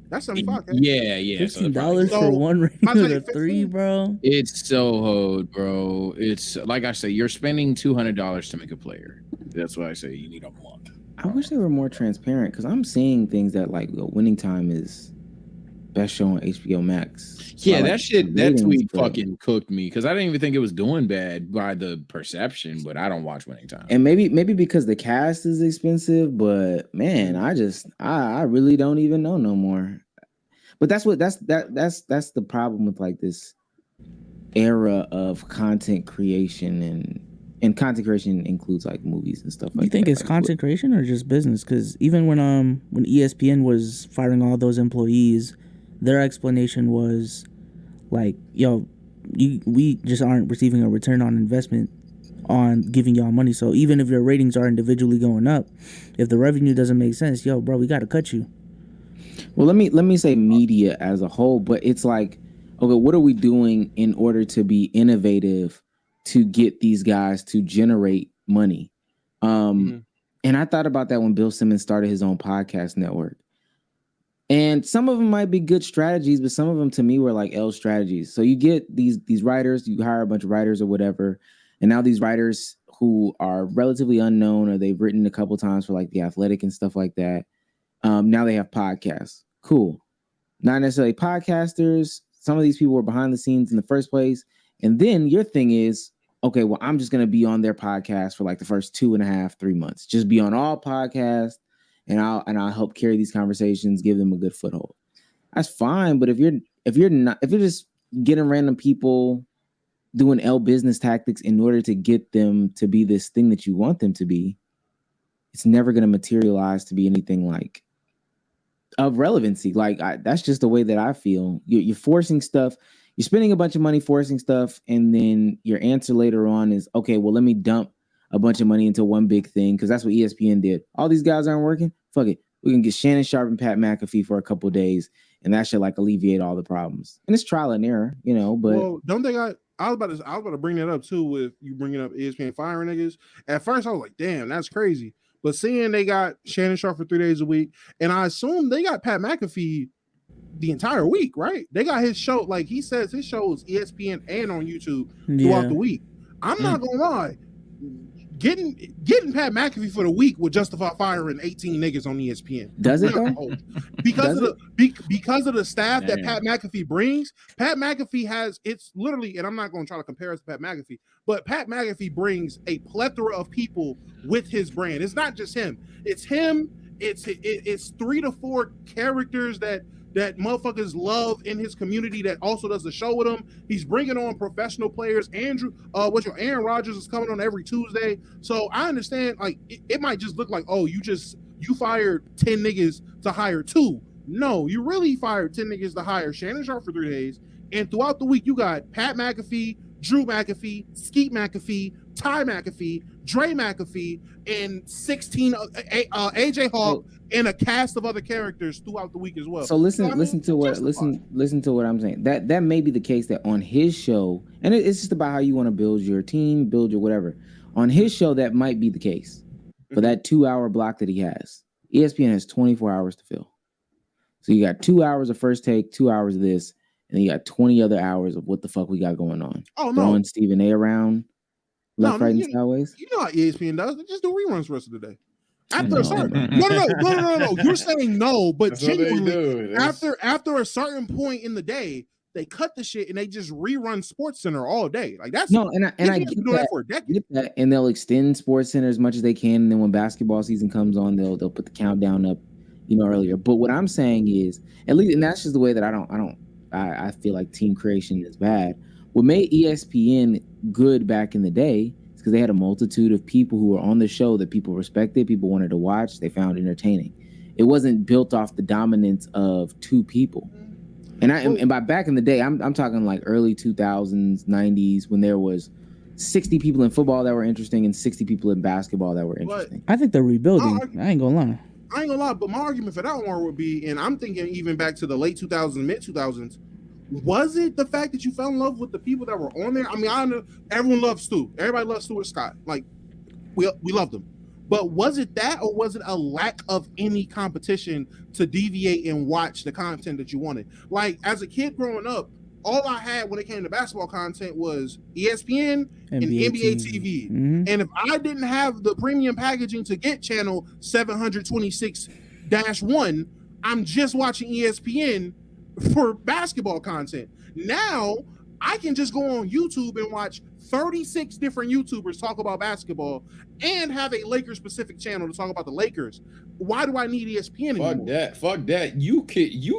That's 75. Yeah. $15 for one rating of the 3, bro. It's so hoed, bro. It's like I say, you're spending $200 to make a player. That's why I say you need a month. I wish they were more transparent, because I'm seeing things that, like, Winning Time is best show on HBO Max. So Yeah, I that like shit, the that ratings, tweet but- fucking cooked me, because I didn't even think it was doing bad by the perception, but I don't watch Winning Time. And maybe because the cast is expensive, but man, I really don't even know no more. But that's the problem with, like, this era of content creation, and content creation includes, like, movies and stuff like that. You think it's like, content creation or just business? Because even when ESPN was firing all those employees, their explanation was like, yo, we just aren't receiving a return on investment on giving y'all money. So even if your ratings are individually going up, if the revenue doesn't make sense, yo, bro, we got to cut you. Well, let me say media as a whole, but it's like, okay, what are we doing in order to be innovative to get these guys to generate money? And I thought about that when Bill Simmons started his own podcast network. And some of them might be good strategies, but some of them to me were like L strategies. So you get these writers, you hire a bunch of writers or whatever, and now these writers who are relatively unknown, or they've written a couple times for, like, The Athletic and stuff like that, now they have podcasts. Cool. Not necessarily podcasters. Some of these people were behind the scenes in the first place. And then your thing is, okay, well, I'm just going to be on their podcast for, like, the first 2.5, 3 months. Just be on all podcasts, and I'll help carry these conversations, give them a good foothold. That's fine. But if you're just getting random people doing L business tactics in order to get them to be this thing that you want them to be, it's never going to materialize to be anything like of relevancy. Like, that's just the way that I feel. You're forcing stuff. You're spending a bunch of money forcing stuff, and then your answer later on is, okay, well, let me dump a bunch of money into one big thing, because that's what ESPN did. All these guys aren't working. Fuck it. We can get Shannon Sharp and Pat McAfee for a couple of days, and that should, like, alleviate all the problems. And it's trial and error, you know. But well, don't they got? I was about to bring that up too, with you bringing up ESPN firing niggas. At first, I was like, damn, that's crazy. But seeing they got Shannon Sharp for 3 days a week, and I assume they got Pat McAfee the entire week, right? They got his show, like he says, his show is ESPN and on YouTube throughout the week. I'm not gonna lie, getting Pat McAfee for the week would justify firing 18 niggas on ESPN. Does it though? Because of the staff that Pat McAfee brings. Pat McAfee has, it's literally, and I'm not going to try to compare us to Pat McAfee, but Pat McAfee brings a plethora of people with his brand. It's not just him. It's him. It's 3 to 4 characters that motherfuckers love in his community that also does the show with him. He's bringing on professional players. Aaron Rodgers is coming on every Tuesday. So I understand, like, it might just look like, oh, you you fired 10 niggas to hire 2. No, you really fired 10 niggas to hire Shannon Sharp for 3 days. And throughout the week, you got Pat McAfee, Drew McAfee, Skeet McAfee, Ty McAfee, Dre McAfee, and 16 AJ Hawk, and a cast of other characters throughout the week as well. So listen to what I'm saying. That may be the case that on his show, and it's just about how you want to build your team, build your whatever. On his show, that might be the case. For that 2-hour block that he has, ESPN has 24 hours to fill. So you got 2 hours of First Take, 2 hours of this, and then you got 20 other hours of what the fuck we got going on. Oh no, throwing Stephen A. around left, right, and sideways. You know how ESPN does. They just do reruns the rest of the day. After a certain no. You're saying no, but genuinely, after a certain point in the day, they cut the shit and they just rerun Sports Center all day. Like that's no, and I get that, for a decade. And they'll extend Sports Center as much as they can. And then when basketball season comes on, they'll put the countdown up, earlier. But what I'm saying is, at least, and that's just the way that I feel like team creation is bad. What made ESPN good back in the day is because they had a multitude of people who were on the show that people respected, people wanted to watch, they found entertaining. It wasn't built off the dominance of 2 people. And by back in the day, I'm talking like early 2000s, 90s, when there was 60 people in football that were interesting and 60 people in basketball that were interesting. I think they're rebuilding. I ain't gonna lie. But my argument for that one would be, and I'm thinking even back to the late 2000s, mid 2000s, was it the fact that you fell in love with the people that were on there? I mean, I know everyone loves Stu. Everybody loves Stuart Scott. Like, we love them. But was it that, or was it a lack of any competition to deviate and watch the content that you wanted? Like, as a kid growing up, all I had when it came to basketball content was ESPN and NBA TV. Mm-hmm. And if I didn't have the premium packaging to get channel 726-1, I'm just watching ESPN for basketball content. Now, I can just go on YouTube and watch 36 different YouTubers talk about basketball and have a Lakers-specific channel to talk about the Lakers. Why do I need ESPN anymore? Fuck that. You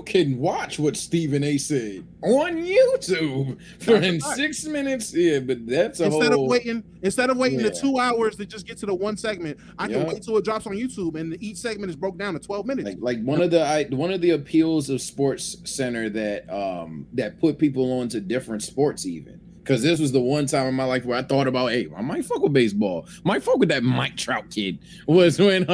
can watch what Stephen A. said on YouTube for 6 minutes. Yeah, but that's instead of waiting the 2 hours to just get to the one segment, I can wait till it drops on YouTube, and each segment is broke down to 12 minutes. Like one of the appeals of Sports Center that put people onto different sports even. Because this was the one time in my life where I thought about, hey, I might fuck with baseball. Might fuck with that Mike Trout kid. Was when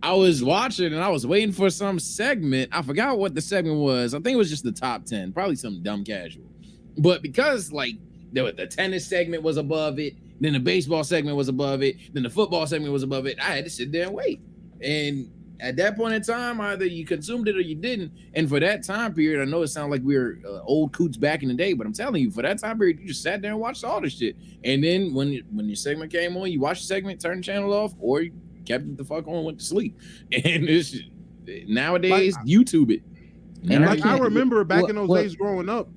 I was watching and I was waiting for some segment. I forgot what the segment was. I think it was just the top 10. Probably some dumb casual. But because like the tennis segment was above it, then the baseball segment was above it, then the football segment was above it, I had to sit there and wait. And at that point in time, either you consumed it or you didn't. And for that time period, I know it sounds like we were old coots back in the day, but I'm telling you, for that time period, you just sat there and watched all this shit. And then when your segment came on, you watched the segment, turned the channel off, or you kept it the fuck on and went to sleep. And it's nowadays, YouTube it. And like I remember back in those days growing up,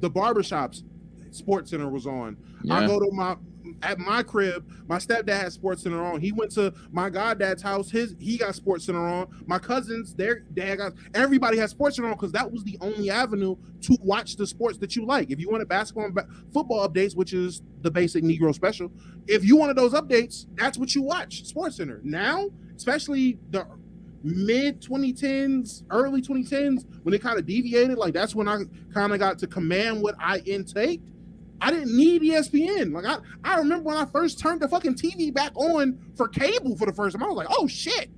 the barbershops, Sports Center was on. Yeah. I go to at my crib, my stepdad had Sports Center on. He went to my goddad's house. He got Sports Center on. My cousins, their dad got. Everybody had Sports Center on because that was the only avenue to watch the sports that you like. If you wanted basketball and football updates, which is the basic Negro special, if you wanted those updates, that's what you watch. Sports Center. Now, especially the mid 2010s, early 2010s, when it kind of deviated, like that's when I kind of got to command what I intake. I didn't need ESPN. Like I remember when I first turned the fucking TV back on for cable for the first time. I was like, oh shit,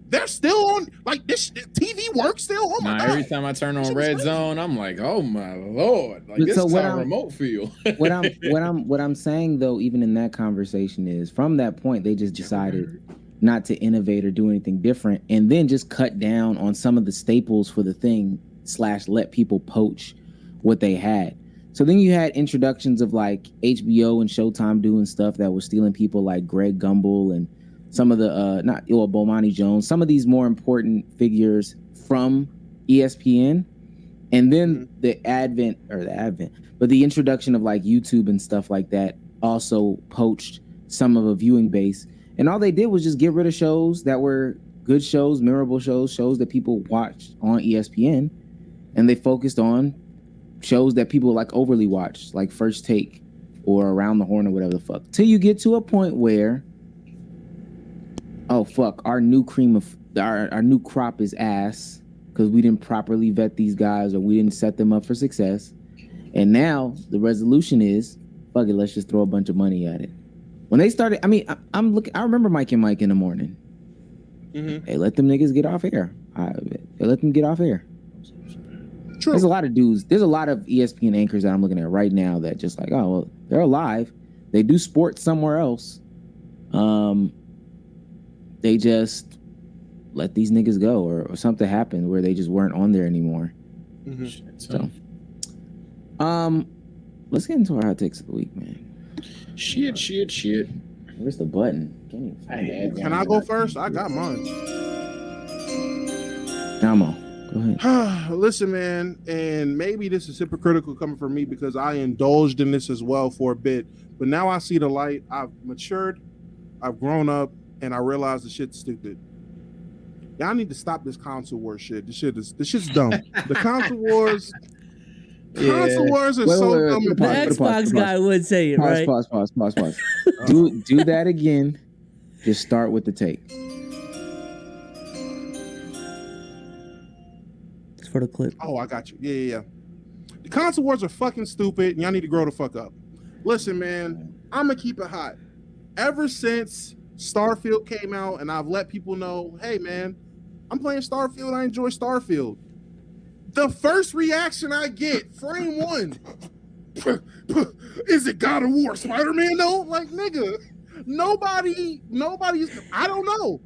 they're still on. Like this TV works still. Oh my god! Every time I turn on Red Zone, I'm like, oh my lord, like this is how remote feel. what I'm saying though, even in that conversation, is from that point they just decided not to innovate or do anything different, and then just cut down on some of the staples for the thing / let people poach what they had. So then you had introductions of like HBO and Showtime doing stuff that was stealing people like Greg Gumbel and some of the Bomani Jones, some of these more important figures from ESPN. And then the introduction of like YouTube and stuff like that also poached some of a viewing base. And all they did was just get rid of shows that were good shows, memorable shows that people watched on ESPN. And they focused on shows that people like overly watch, like First Take or Around the Horn or whatever the fuck, till you get to a point where, oh fuck, our new cream of our new crop is ass because we didn't properly vet these guys or we didn't set them up for success. And now the resolution is, fuck it, let's just throw a bunch of money at it. When they started, I mean, I remember Mike and Mike in the morning. Mm-hmm. Hey, let them niggas get off air. They let them get off air. True. There's a lot of dudes. There's a lot of ESPN anchors that I'm looking at right now that just like, oh, well, they're alive. They do sports somewhere else. They just let these niggas go, or something happened where they just weren't on there anymore. Mm-hmm. So, let's get into our hot takes of the week, man. Shit. Where's the button? Can I go first? I got mine. Come on. Go ahead. Listen, man, and maybe this is hypocritical coming from me because I indulged in this as well for a bit, but now I see the light. I've matured, I've grown up, and I realize the shit's stupid. Y'all need to stop this console war shit. This shit's dumb. The console wars. Console wars are so dumb. The Xbox guy would say it, right? Pause. Do that again. Just start with the take. It's for the clip. Oh, I got you. Yeah. The console wars are fucking stupid, and y'all need to grow the fuck up. Listen, man, I'm gonna keep it hot. Ever since Starfield came out, and I've let people know, hey, man, I'm playing Starfield. I enjoy Starfield. The first reaction I get, frame one, is it God of War Spider-Man though? Like, nigga, nobody's, I don't know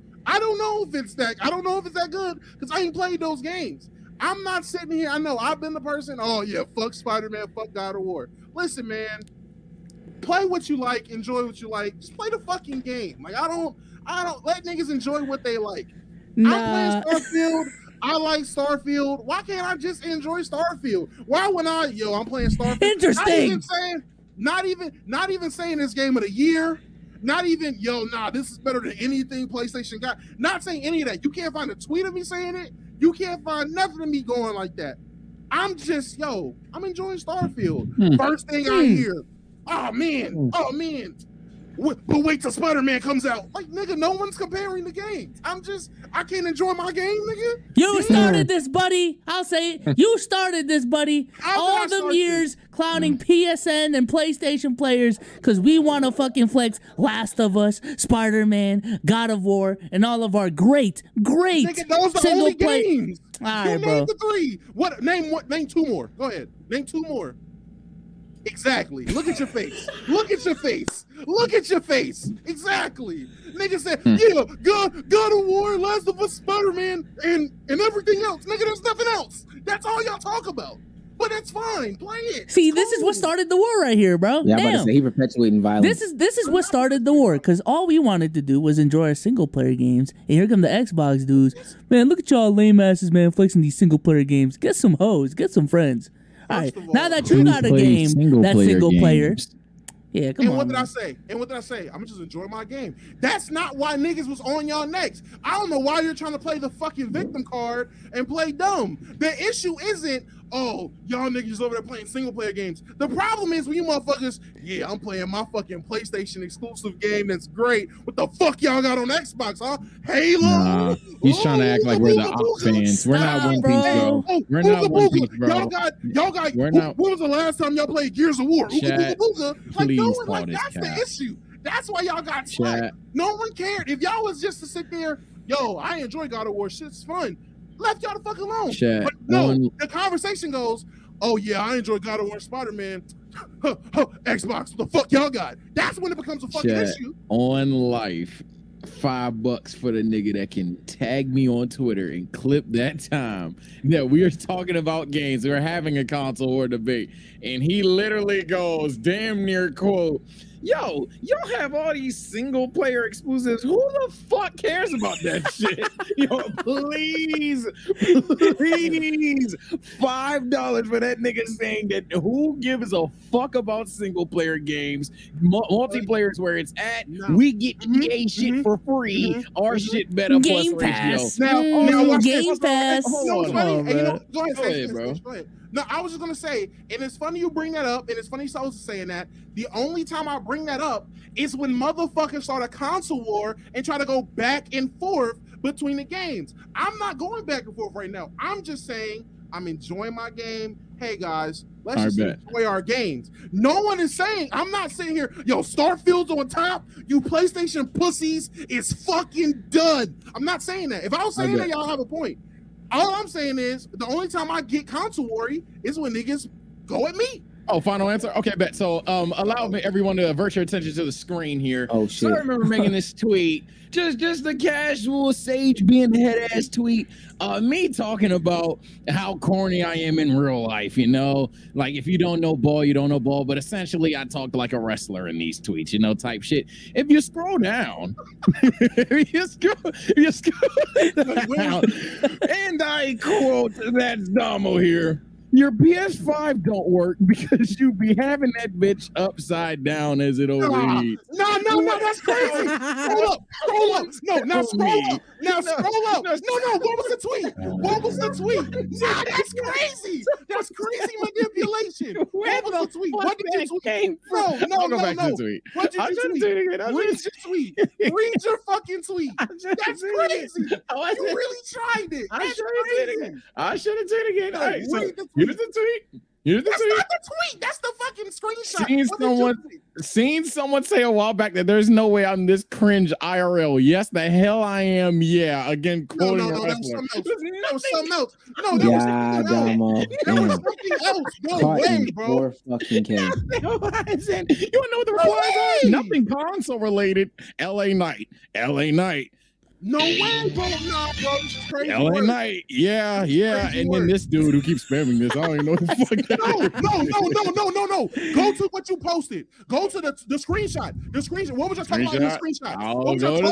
if it's that good because I ain't played those games. I'm not sitting here, I know I've been the person, oh yeah, fuck Spider-Man, fuck God of War. Listen, man, play what you like, enjoy what you like, just play the fucking game. Like, I don't let niggas enjoy what they like. I'm playing Starfield. I like Starfield. Why can't I just enjoy Starfield? Why when I'm playing Starfield? Interesting. Not even saying this game of the year. Not even, this is better than anything PlayStation got. Not saying any of that. You can't find a tweet of me saying it. You can't find nothing of me going like that. I'm just, I'm enjoying Starfield. First thing I hear, oh man. But wait till Spider-Man comes out. Like, nigga, no one's comparing the games. I can't enjoy my game, nigga. You started this, buddy. I'll say it. You started this, buddy. All them years clowning PSN and PlayStation players because we want to fucking flex Last of Us, Spider-Man, God of War, and all of our great nigga, those are the only games. All right, bro. Name the three. Name two more. Go ahead. Name two more. Exactly. Look at your face. Look at your face. Exactly. Nigga said, God of War, Last of Us, Spider-Man, and everything else. Nigga, there's nothing else. That's all y'all talk about. But it's fine. Play it. See, this is what started the war right here, bro. Yeah, I'm about to say, he perpetuating violence. This is what started the war, because all we wanted to do was enjoy our single-player games, and here come the Xbox dudes. Man, look at y'all lame asses, man, flexing these single-player games. Get some hoes. Get some friends. All right, now that you got a game that's single player, yeah, come on. And what did I say? I'm gonna just enjoy my game. That's not why niggas was on y'all necks. I don't know why you're trying to play the fucking victim card and play dumb. The issue isn't, oh, y'all niggas over there playing single player games. The problem is when you motherfuckers, yeah, I'm playing my fucking PlayStation exclusive game that's great. What the fuck y'all got on Xbox, huh? Halo? Nah, he's trying to act like we're the Ox fans. We're not One Piece, bro. We're not One Piece, bro. Y'all got. When was the last time y'all played Gears of War? Chat, Like, no one, call like, this that's cat. the issue. That's why y'all got slack. No one cared. If y'all was just to sit there, I enjoy God of War. Shit's fun. Left y'all the fuck alone. But no, the conversation goes, oh yeah, I enjoy God of War, Spider-Man. Xbox, what the fuck y'all got? That's when it becomes a fucking issue. On life, $5 for the nigga that can tag me on Twitter and clip that time that we are talking about games. We're having a console war debate, and he literally goes, damn near quote, yo, y'all have all these single player exclusives. Who the fuck cares about that shit? Yo, please, $5 for that nigga saying that who gives a fuck about single player games? Multiplayer is where it's at. We get EA shit for free. Our shit better Game plus Pass. ratio. Now Game Pass. Hold on, go ahead, bro. Go ahead. No, I was just gonna say, and it's funny you bring that up, and it's funny Souls is saying that. The only time I bring that up is when motherfuckers start a console war and try to go back and forth between the games. I'm not going back and forth right now. I'm just saying I'm enjoying my game. Hey guys, let's just enjoy our games. No one is saying, I'm not sitting here, yo, Starfield's on top. You PlayStation pussies is fucking done. I'm not saying that. If I was saying that, y'all have a point. All I'm saying is the only time I get console worry is when niggas go at me. Oh, final answer? Okay, bet. So allow me everyone to avert your attention to the screen here. Oh shit. So I remember making this tweet. Just a casual Sage being head ass tweet. Me talking about how corny I am in real life, you know? Like if you don't know ball, you don't know ball. But essentially I talked like a wrestler in these tweets, you know, type shit. If you scroll down, if you scroll down, and I quote, that's Damo here. Your PS5 don't work because you be having that bitch upside down as it overheats. No, that's crazy. Scroll up. No, now scroll up. Now scroll up. No, what was the tweet? What was the tweet? Nah, that's crazy. That's crazy manipulation. What was the tweet? What did you tweet? No. What did you tweet? Read your tweet. Read your fucking tweet. That's crazy. You really tried it. I should have tweeted again. All right, so here's the tweet. That's not the tweet. That's the fucking screenshot. Seen someone say a while back that there's no way I'm this cringe IRL. Yes, the hell I am. Yeah, again, quoting no, that was something else. No, that was something else. That was something else. No way, bro. Fucking K. You want to know what the replies are? Nothing console related. LA Knight. No way, bro. Nah, bro. This is crazy. LA Knight. Yeah. And then this dude who keeps spamming this. I don't even know what the fuck that is. No. Go to what you posted. Go to the screenshot. The screenshot. What was I talking about in the screenshot? I'll go to the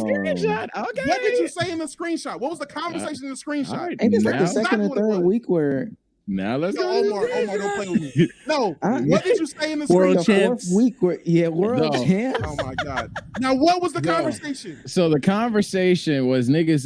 screenshot. Okay. What did you say in the screenshot? What was the conversation in the screenshot? Ain't this like the second or third week where... Now let's go. Omar, don't play with me. No, what did you say in the world champs? World champs. Oh my god! Now what was the conversation? So the conversation was niggas.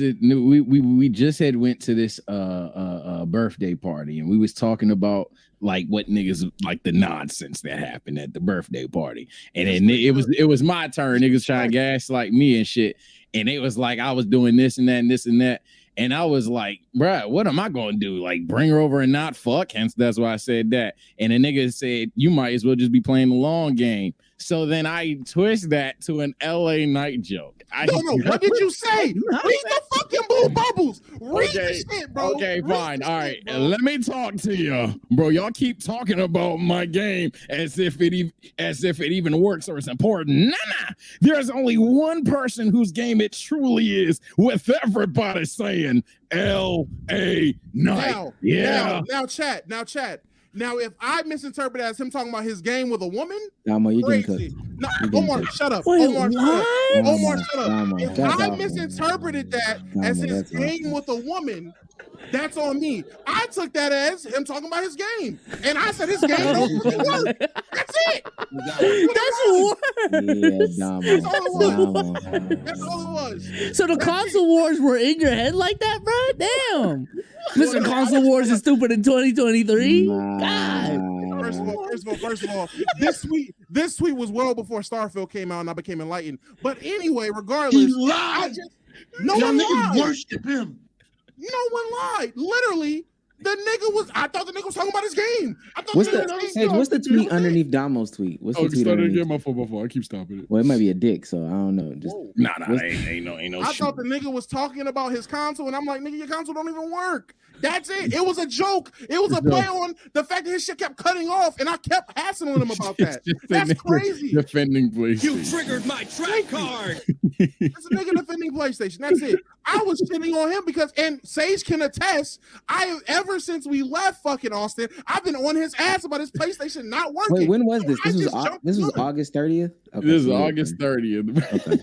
We just had went to this birthday party and we was talking about like what niggas like the nonsense that happened at the birthday party, and then it was my turn. Niggas trying to gaslight me and shit, and it was like I was doing this and that and this and that. And I was like, bruh, what am I going to do? Like, bring her over and not fuck? Hence, that's why I said that. And the nigga said, you might as well just be playing the long game. So then I twist that to an LA Knight joke. No, what did you say? Read the fucking blue bubbles. Read the shit, bro. Okay, fine. All right, let me talk to you, bro. Y'all keep talking about my game as if it even works or it's important. Nah. There's only one person whose game it truly is, with everybody saying L.A. Knight. Now, chat. Now, if I misinterpret it as him talking about his game with a woman, you crazy. No, Omar, shut up. Wait, Omar, shut up. If I off. misinterpreted that as his game with a woman, that's on me. I took that as him talking about his game, and I said his game don't really work. That's it. That's all it was. So the console wars were in your head like that, bro? Damn. Mr. Console Wars is stupid in 2023. God. First of all, this tweet was well before Starfield came out and I became enlightened. But anyway, regardless, he lied. No one lied. Worship him. No one lied. Literally, I thought the nigga was talking about his game. What's the tweet underneath Damo's tweet? What's the tweet underneath? Before I keep stopping it. Well, it might be a dick, so I don't know. Just ain't no. I thought the nigga was talking about his console, and I'm like, nigga, your console don't even work. That's it. It was a joke. It was a play on the fact that his shit kept cutting off, and I kept hassling him about that. That's crazy. Defending PlayStation. You triggered my trap card. It's a nigga defending PlayStation. That's it. I was shitting on him because, and Sage can attest, ever since we left fucking Austin, I've been on his ass about his PlayStation not working. Wait, when was this? This was August 30th? Okay, this is August 30th. Okay.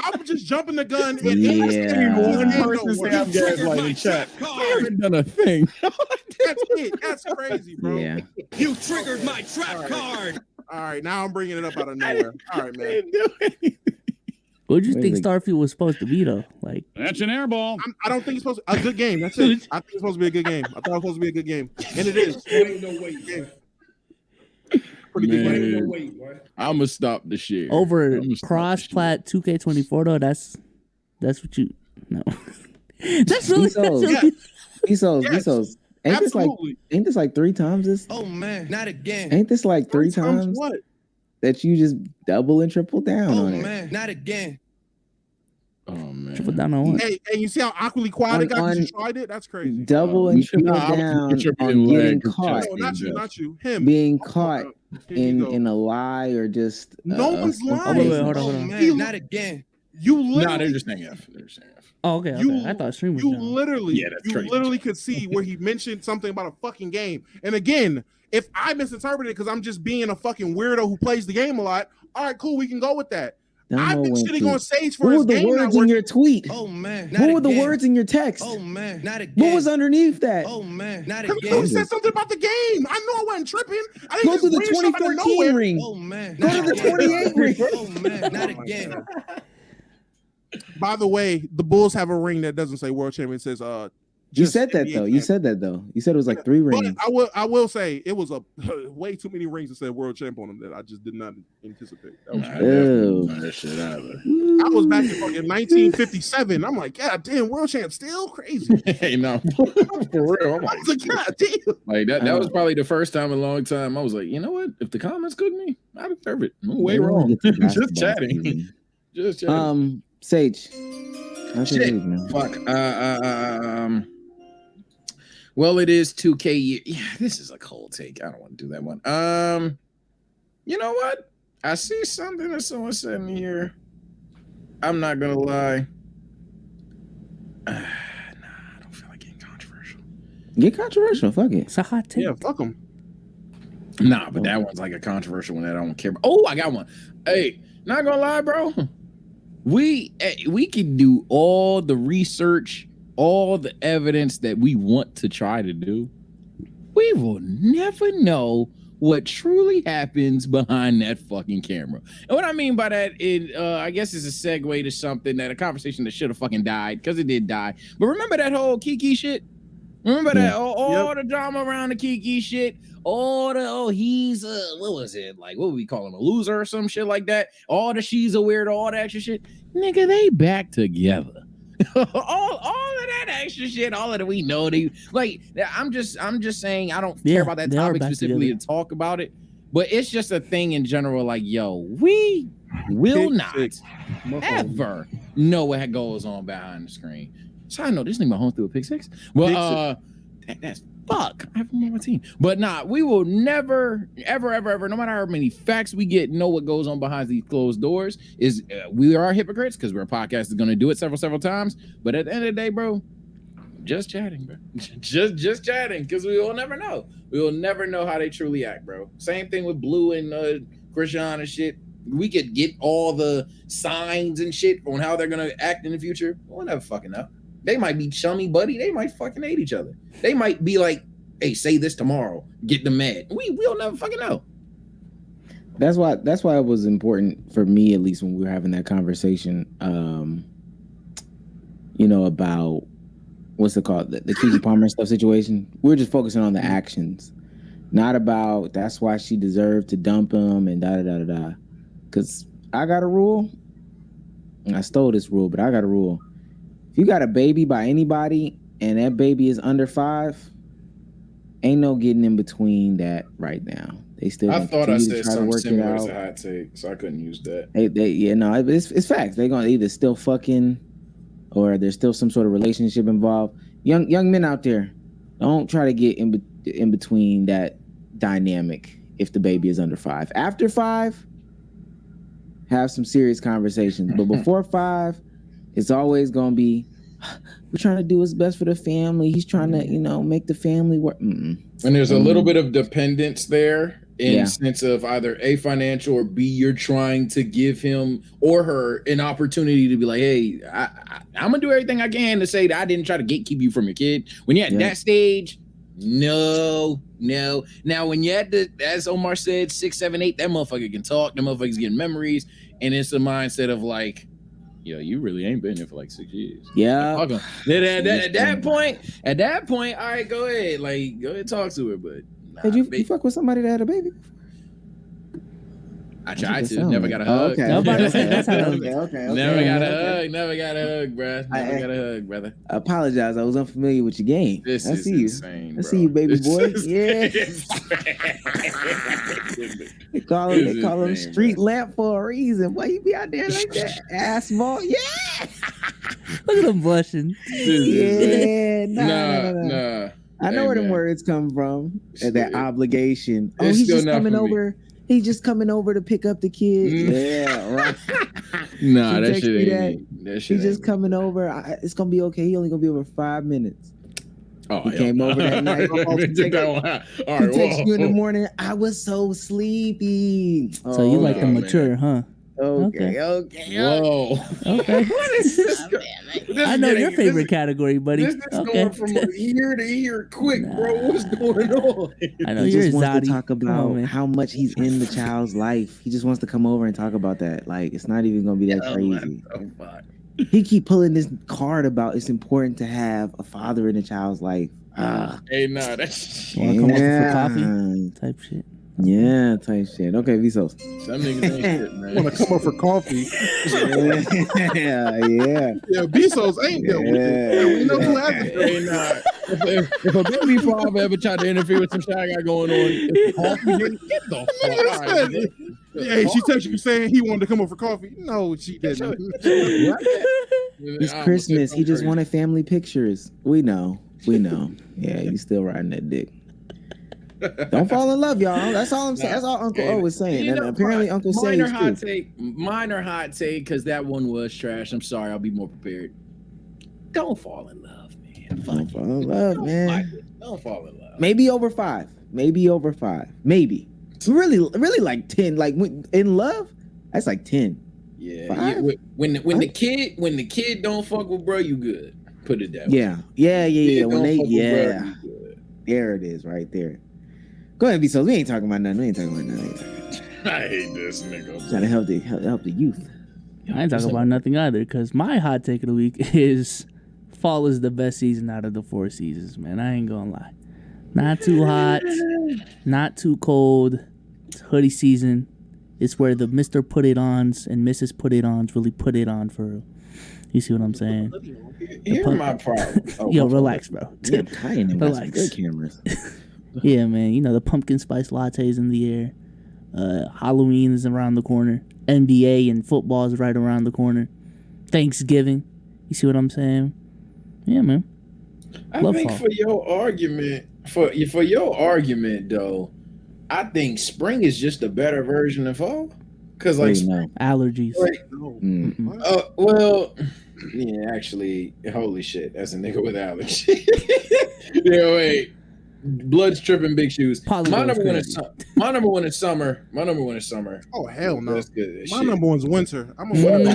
I was just jumping the gun. One person say I'm gaslighting chat. I haven't done a thing. That's it. That's crazy, bro. Yeah. You triggered my trap card. All right, now I'm bringing it up out of nowhere. All right, man. What do you think Starfield was supposed to be, though? Like, that's an airball. I don't think it's supposed to be a good game. That's it. I think it's supposed to be a good game. I thought it was supposed to be a good game, and it is. pretty good Man. game. No wait, what? I'm gonna stop the share. Over I'ma stop cross the plat 2K24 though. That's what you no. That's really Bezos. Ain't Absolutely. this like 3 times this? Oh man, not again. Ain't this like 3 times What? that you just double and triple down Oh on it? man, not again. Oh man. triple down on what? Hey, you see how awkwardly quiet it got because you tried it? That's crazy. Double and triple Nah, I was down contributing on getting lag. caught, No, not you. Him. being Oh, caught here you go. in a lie or just No one's lying. wait, hold on, Oh hold on. man, not again. You Nah, literally, they're just saying F. They're saying F. Oh, okay. You- I thought stream was you down. literally, Yeah, that's crazy. could see where he mentioned something about a fucking game. And again, if I misinterpreted it because I'm just being a fucking weirdo who plays the game a lot, all right, cool, we can go with that. I've been shitting on Sage for Who his were the game. words in your tweet? Oh man, not Who were the again. words in your text? Oh man, not again. What was underneath that? Oh man, not Because again. you said something about the game. I know I wasn't tripping. I didn't Go just to the read something out of 2014 nowhere. ring. Oh man, Go to not the again. 28 ring. Oh man, not again. By the way, the Bulls have a ring that doesn't say world champion. It says You just said that NBA though. You champion. said that though. You said it was like 3 But rings. I will say it was a way too many rings that said world champ on them that I just did not anticipate. That was Nah, I definitely Ew. don't know that shit either. I was back in fucking 1957. I'm like, God damn, world champ still crazy. Hey, no, for real. I'm I like, was like, God damn. like that was probably the first time in a long time I was like, you know what? If the comments cook me, I deserve it. I'm way We're gonna wrong. get to Just basketball chatting. season. Just chatting. Sage. How's your Shit. week, man? Fuck. Well, it is 2K year. Yeah, this is a cold take. I don't want to do that one. You know what? I see something that someone said in here. I'm not gonna lie. Nah, I don't feel like getting controversial. Get controversial. Fuck it. It's a hot take. Yeah, fuck them. Nah, but that one's like a controversial one that I don't care about. Oh, I got one. Hey, not gonna lie, bro. We can do all the research, all the evidence that we want to try to do. We will never know what truly happens behind that fucking camera. And what I mean by that, I guess it's a segue to something that a conversation that should have fucking died, because it did die. But remember that whole Kiki shit? Remember that all the drama around the Kiki shit? He's what was it? Like, what would we call him? A loser or some shit like that? All the she's a weirdo, all that extra shit. Nigga, they back together. all of that extra shit, all of that we know they like. I'm just saying I don't care about that they are topic back specifically together. to talk about it, but it's just a thing in general. Like, yo, we will not ever know what goes on behind the screen. So I know this nigga home through a pick six. Well, that's fuck. I have one more team, but nah, we will never, ever, no matter how many facts we get, know what goes on behind these closed doors. Is we are hypocrites because we're a podcast that's going to do it several times. But at the end of the day, bro, just chatting, bro. just chatting, because we will never know. We will never know how they truly act, bro. Same thing with Blue and Krishan and shit. We could get all the signs and shit on how they're gonna act in the future. We'll never fucking know. They might be chummy buddy. They might fucking hate each other. They might be like, hey, say this tomorrow. Get them mad. We'll never fucking know. That's why it was important for me, at least when we were having that conversation, about what's it called? The Kiki Palmer stuff situation. We were just focusing on the actions, not about that's why she deserved to dump him and da. Because I got a rule. And I stole this rule, but I got a rule. If you got a baby by anybody and that baby is under 5, ain't no getting in between that right now. They still. I thought I said something work similar it as out. a hot take, so I couldn't use that. It's facts. They're gonna either still fucking, or there's still some sort of relationship involved. Young men out there, don't try to get in between that dynamic. If the baby is under 5, after 5, have some serious conversations. But before 5, it's always gonna be, we're trying to do what's best for the family. He's trying to, make the family work. And there's a little bit of dependence there in sense of either A, financial, or B, you're trying to give him or her an opportunity to be like, hey, I'm gonna do everything I can to say that I didn't try to gatekeep you from your kid. When you're at that stage, no. Now, when you're at as Omar said, 6, 7, 8, that motherfucker can talk. That motherfucker's getting memories, and it's a mindset of like, yo, you really ain't been here for like 6 years. Yeah. At that point, all right, go ahead, talk to her. But Did you fuck with somebody that had a baby? I tried That's what to. it Never sound got a like. hug. Okay, I'm about to say, that's how that- okay. Never got a okay. hug. Never got a hug, bruh. Never got a hug, brother. I apologize. I was unfamiliar with your game. This I is see you. insane, I bro. see you, baby This boy. is Yeah. They call him, This is insane, street bro. lamp for a reason. Why you be out there like that? Asphalt. Yeah. Look at him blushing. Yeah. Nah. Nah. I know Hey, where them man. words come from. Still- That obligation. Oh, It's he's still just not coming for me. over. He's just coming over to pick up the kid. Mm. Yeah, right. Nah, She that text shit me ain't that. me. That shit He's just ain't me. coming over. It's gonna be okay. He only gonna be over 5 minutes. Oh, He came over that night. All He texted you in the morning. I was so sleepy. So you like the man. mature, huh? Okay. Whoa. Okay. I know your favorite category, buddy. This is Okay. going from here to here quick, bro. What's going on? I know He you're just wants Zadi. to talk Come about on, man. how much he's in the child's life. He just wants to come over and talk about that. Like, it's not even gonna be that crazy. He keep pulling this card about it's important to have a father in a child's life. Hey, nah, that's Wanna come over for Yeah. coffee? Type shit. Yeah, type shit. Okay, Vsauce. some niggas ain't shit, man. Want to come up for coffee? yeah. Yeah, Bezos ain't dealt with it. We know who hasn't. Hey, nah. If a baby father ever tried to interfere with some shit I got going on, get the fuck out of here. Hey, she texted you saying he wanted to come over for coffee. No, she didn't. It's Christmas. He just wanted family pictures. We know. Yeah, you still riding that dick. Don't fall in love, y'all. That's all I'm saying. That's all Uncle O was saying. And apparently Uncle minor Sage hot too. take, minor hot take, because that one was trash. I'm sorry, I'll be more prepared. Don't fall in love, man. Don't fall in love, man. Don't fall in love. Maybe over 5. Maybe. Really like 10. Like in love, that's like 10. Yeah. 5? When the kid don't fuck with bro, you good. Put it that way. Yeah. Kid When don't they fuck with bro, you good. there it is right there. Go ahead, Vsauce. We ain't talking about nothing. I hate this nigga. Trying to help the youth. I ain't talking about nothing either, because my hot take of the week is fall is the best season out of the 4 seasons, man. I ain't gonna lie. Not too hot, not too cold. It's hoodie season. It's where the Mr. Put It Ons and Mrs. Put It Ons really put it on for real. You see what I'm saying? Here's my problem. Yo, relax, bro. Yeah, Kyan them got some Relax. good cameras. Yeah, man. You know, the pumpkin spice lattes in the air. Halloween is around the corner. NBA and football is right around the corner. Thanksgiving. You see what I'm saying? Yeah, man. I Love think fall. for your argument though, I think spring is just a better version of fall. Cause like, no. Allergies. well, yeah, actually, holy shit, that's a nigga with allergies. Yeah, wait. Blood's tripping, big shoes. My number one is summer. Oh hell no! That's good. My shit. number one's winter. I'm a winter.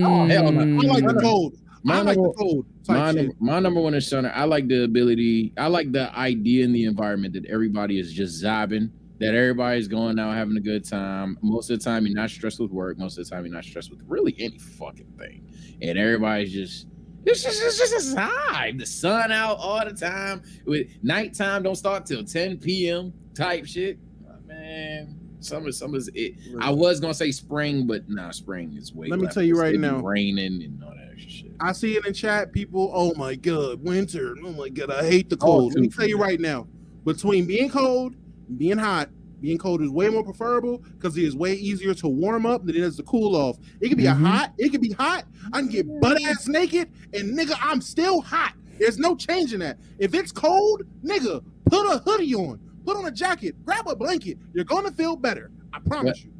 Oh hell no! I like the cold. My I like the number- cold. Type shit. My number one is summer. I like the idea in the environment that everybody is just zobbing, that everybody's going out having a good time. Most of the time, you're not stressed with work. Most of the time, you're not stressed with really any fucking thing. And everybody's just, it's just a vibe. The sun out all the time. With nighttime don't start till 10 p.m. type shit. Man, summer's it. I was gonna say spring, but nah, spring is way. Let me left. tell you It's right gonna be now. raining and all that extra shit. I see it in chat. People, oh my god, winter. Oh my god, I hate the cold. Let me tell you right now. Between being cold and being hot, being cold is way more preferable because it is way easier to warm up than it is to cool off. It could be it could be hot. I can get butt ass naked and nigga, I'm still hot. There's no change in that. If it's cold, nigga, put a hoodie on, put on a jacket, grab a blanket. You're gonna feel better. I promise you.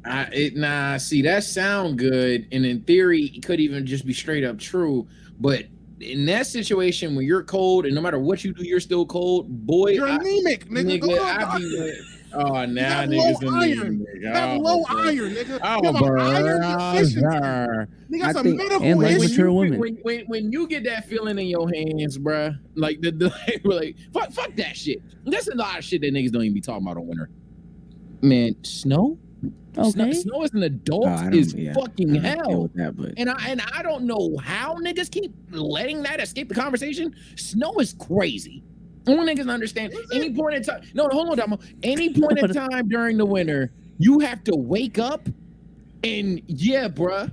See, that sound good, and in theory, it could even just be straight up true. But in that situation, when you're cold, and no matter what you do, you're still cold, boy. You're anemic, nigga. Go to a doctor. Oh, now You niggas have low iron. You have low iron, nigga. Oh, You have an iron deficiency. brother. Nigga, that's a and medical like issue. mature women. When you get that feeling in your hands, bruh, like fuck that shit. There's a lot of shit that niggas don't even be talking about on winter. Man, snow. Okay. Snow as an adult fucking hell. And I don't know how niggas keep letting that escape the conversation. Snow is crazy. I want niggas to understand any point in time. No, hold on, Damo. Any point in time during the winter, You have to wake up and yeah, bruh,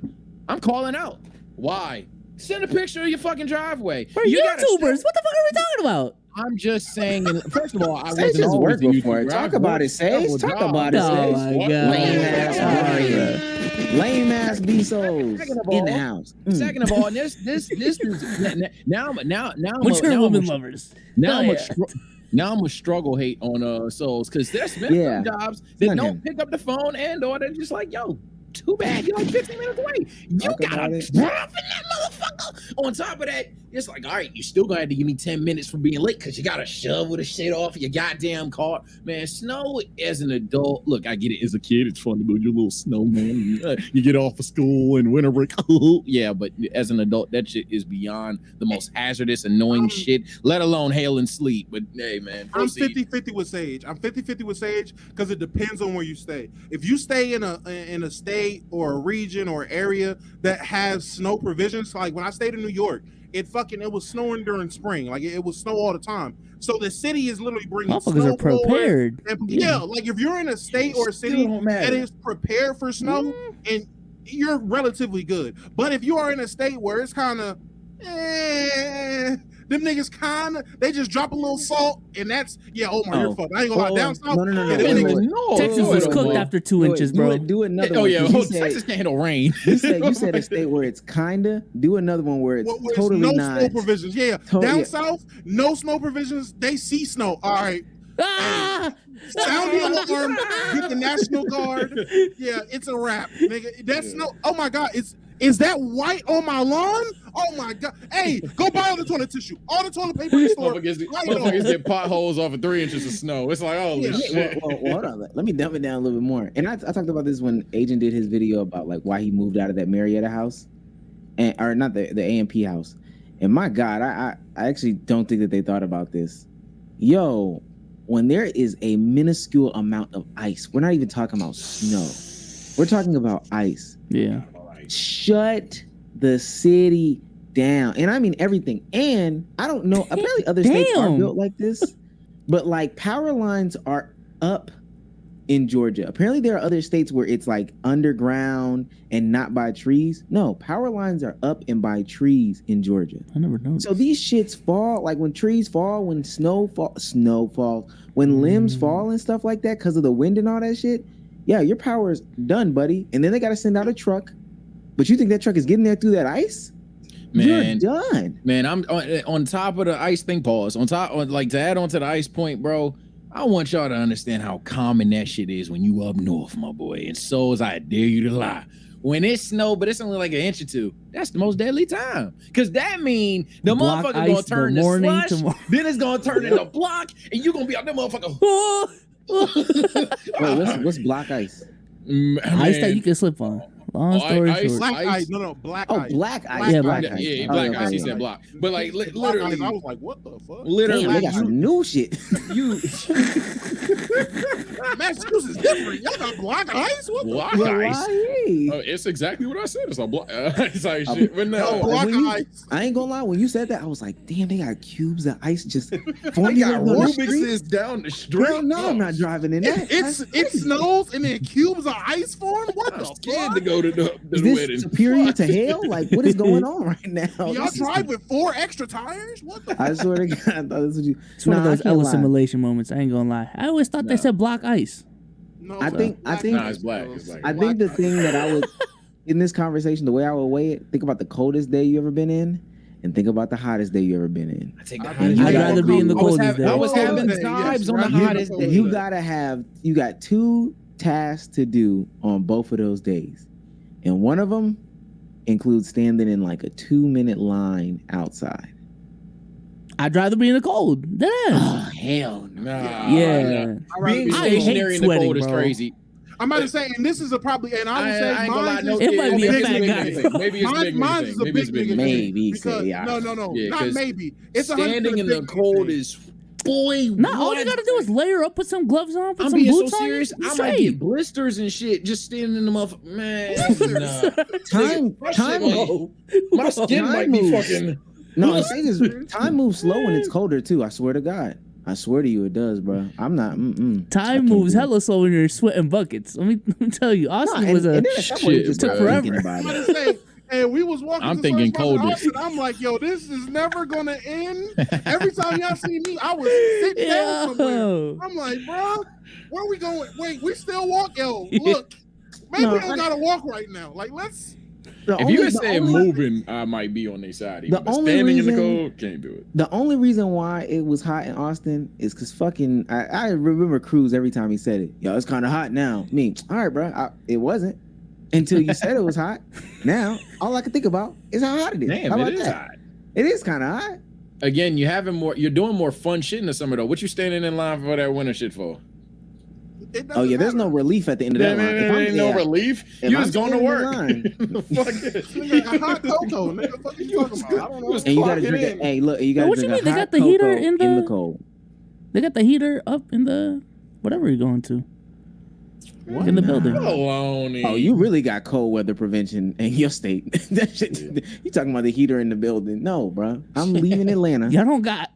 I'm calling out. Why? Send a picture of your fucking driveway. We're You YouTubers. gotta- What the fuck are we talking about? I'm just saying. First of all, I Sage wasn't has always worked a before. YouTuber. Talk I've about worked it, Sage. several Talk jobs. about it, Oh Sage. my What? God. Lame ass Oh, Mario. Lame ass B-Souls Second of in the all- house. Second of all, this is now mature women lovers. Now Oh, I'm now I'm gonna struggle hate on souls because there's been Yeah. some jobs that Not don't him. pick up the phone and or they're just like, yo, too bad, you're like 15 minutes away. You Talk gotta about it. drive in that motherfucker. On top of that, it's like, all right, you still gonna have to give me 10 minutes for being late because you gotta shovel the shit off your goddamn car. Man, snow as an adult, look, I get it. As a kid, it's fun to build your little snowman. You get off of school and winter break. Yeah, but as an adult, that shit is beyond the most hazardous, annoying shit, let alone hail and sleet. But hey, man, I'm proceed. 50-50 with Sage. I'm 50-50 with Sage because it depends on where you stay. If you stay in a state or a region or area that has snow provisions, like when I stayed in New York, it was snowing during spring. Like it was snow all the time. So the city is literally bringing Motherfuckers are snowblowers prepared. Yeah, like if you're in a state or a city don't matter. that is prepared for snow, and you're relatively good. But if you are in a state where it's kind of, them niggas they just drop a little salt, and that's Omar, you're fucked. I ain't gonna lie, down south. No. yeah, them niggas- No, Texas no, was no, cooked no. after 2 inches, bro. Do another Oh one. yeah, 'cause you Texas said- can't handle rain. You said a state where it's kinda. Do another one where it's Where totally no not. snow provisions. Yeah, Totally- down south, no snow provisions. They see snow. All right, Ah! sound the alarm. Get the National Guard. Yeah, it's a wrap, nigga. That's snow. Oh my God, is that white on my lawn? Oh my God! Hey, go buy all the toilet tissue, all the toilet paper in the store. Motherfuckers get potholes off of 3 inches of snow. It's like, oh Yeah. shit. Well, hold on. Let me dump it down a little bit more. And I talked about this when Agent did his video about like why he moved out of that Marietta house, or not the AMP house. And my God, I actually don't think that they thought about this. Yo, when there is a minuscule amount of ice, we're not even talking about snow. We're talking about ice. Yeah. Shut the city down. And I mean everything. And I don't know, apparently other states are Damn. built like this, but like power lines are up in Georgia. Apparently there are other states where it's like underground and not by trees. No, power lines are up and by trees in Georgia. I never noticed. So these shits fall, like when trees fall, when snow falls, when limbs fall and stuff like that because of the wind and all that shit. Yeah, your power is done, buddy. And then they got to send out a truck. But you think that truck is getting there through that ice? Man, You're done. Man, I'm on top of the ice thing. Pause. Like to add on to the ice point, bro. I want y'all to understand how common that shit is when you up north, my boy. And so is I dare you to lie. When it snow, but it's only like an inch or two, that's the most deadly time. Cause that mean the Block motherfucker ice gonna turn the to morning slush, tomorrow. then it's gonna turn into block, and you gonna be out that motherfucker. Wait, what's block ice? Ice that you can slip on. Long story ice- short. Black Ice. ice. No, black Oh, ice. black ice. Yeah, black black ice. Yeah, Oh, black okay, ice. He okay. said block. But like Black ice, literally, I was like, what the fuck? Literally, Damn, they got some new shit. you Massachusetts is different. Y'all got black ice? What the block Well, ice. why? Oh, it's exactly what I said. It's a block. It's like shit. But hell? no, Block when you- ice. I ain't gonna lie. When you said that, I was like, damn, they got cubes of ice just they forming got on the Rubik's street. is down the street. Girl, no, I'm not driving in that. It snows and then cubes of ice form? What I'm the scared fuck? to go to the Is wedding. this superior to hell? Like, what is going on right now? Y'all This is- drive with 4 extra tires? What the I swear to God, I thought this was you. It's one of Nah, I those can't Ella lie. simulation moments. I ain't gonna lie. I always thought they said block ice. No, I think- black Nah, ice, it's black. bro. It's black. I think the thing that I would, in this conversation, the way I would weigh it, think about the coldest day you ever been in, and think about the hottest day you ever been in. I take the I hottest think I'd day. rather be in the I was coldest having, day. I was having Coldest day, vibes yes, on the right. hottest You- day. You got 2 tasks to do on both of those days, and one of them includes standing in like a 2-minute line outside. I'd rather be in the cold. Dead ass. Oh hell no! Nah, Yeah. nah. Being I hate stationary in the sweating, cold is bro. crazy. I'm about to say, and this is a probably, and I would say I ain't gonna lie, mine no, is, It might be a maybe fat it's guy. big thing. Maybe it's a big Mine's thing. is a Maybe it's a big big nigga thing. Maybe, thing. Because, say, yeah. no, Yeah, not 'cause maybe. It's Standing in the big cold thing. is boy. No, all you what? gotta do is layer up, put some gloves on, put I'm some being so boots on. serious. you I might straight. get blisters and shit just standing in the motherfucker. Man, nah. Time. My skin Time might be moves. fucking. No, the thing is, time moves slow when it's colder too. I swear to God. I swear to you, it does, bro. I'm not. I Time can't moves do it. hella slow when you're sweating buckets. Let me tell you, Austin was and then at some point, you just took start forever. thinking about I'm it. gonna say, and we was walking. I'm to thinking Sun's Mother coldest. Austin, I'm like, yo, this is never gonna end. Every time y'all see me, I was sitting down somewhere. Yo. I'm like, bro, where we going? Wait, we still walk? Yo, look, maybe we don't gotta walk right now. Like, let's. If you had said moving, I might be on their side. Even, but standing in the cold, can't do it. The only reason why it was hot in Austin is because fucking I remember Cruz every time he said it. Yo, it's kind of hot now. Me, all right, bro. It wasn't until you said it was hot. Now all I can think about is how hot it is. Damn, how about it is that? hot. It is kind of hot. Again, you're doing more fun shit in the summer though. What you standing in line for that winter shit for? Oh yeah, there's no relief at the end of that line. There ain't no relief. If You I'm just going to standing in work. line, Fuck it. Nigga, a hot cocoa, nigga. What you talking about? I don't know. and you gotta drink it. Hey, look, you gotta What you drink mean? a They hot got the heater cocoa in the cold. They got the heater up in the whatever you're going to. In the building. Oh, you really got cold weather prevention in your state. That shit. You talking about the heater in the building? No, bro. I'm leaving Atlanta. Y'all don't got.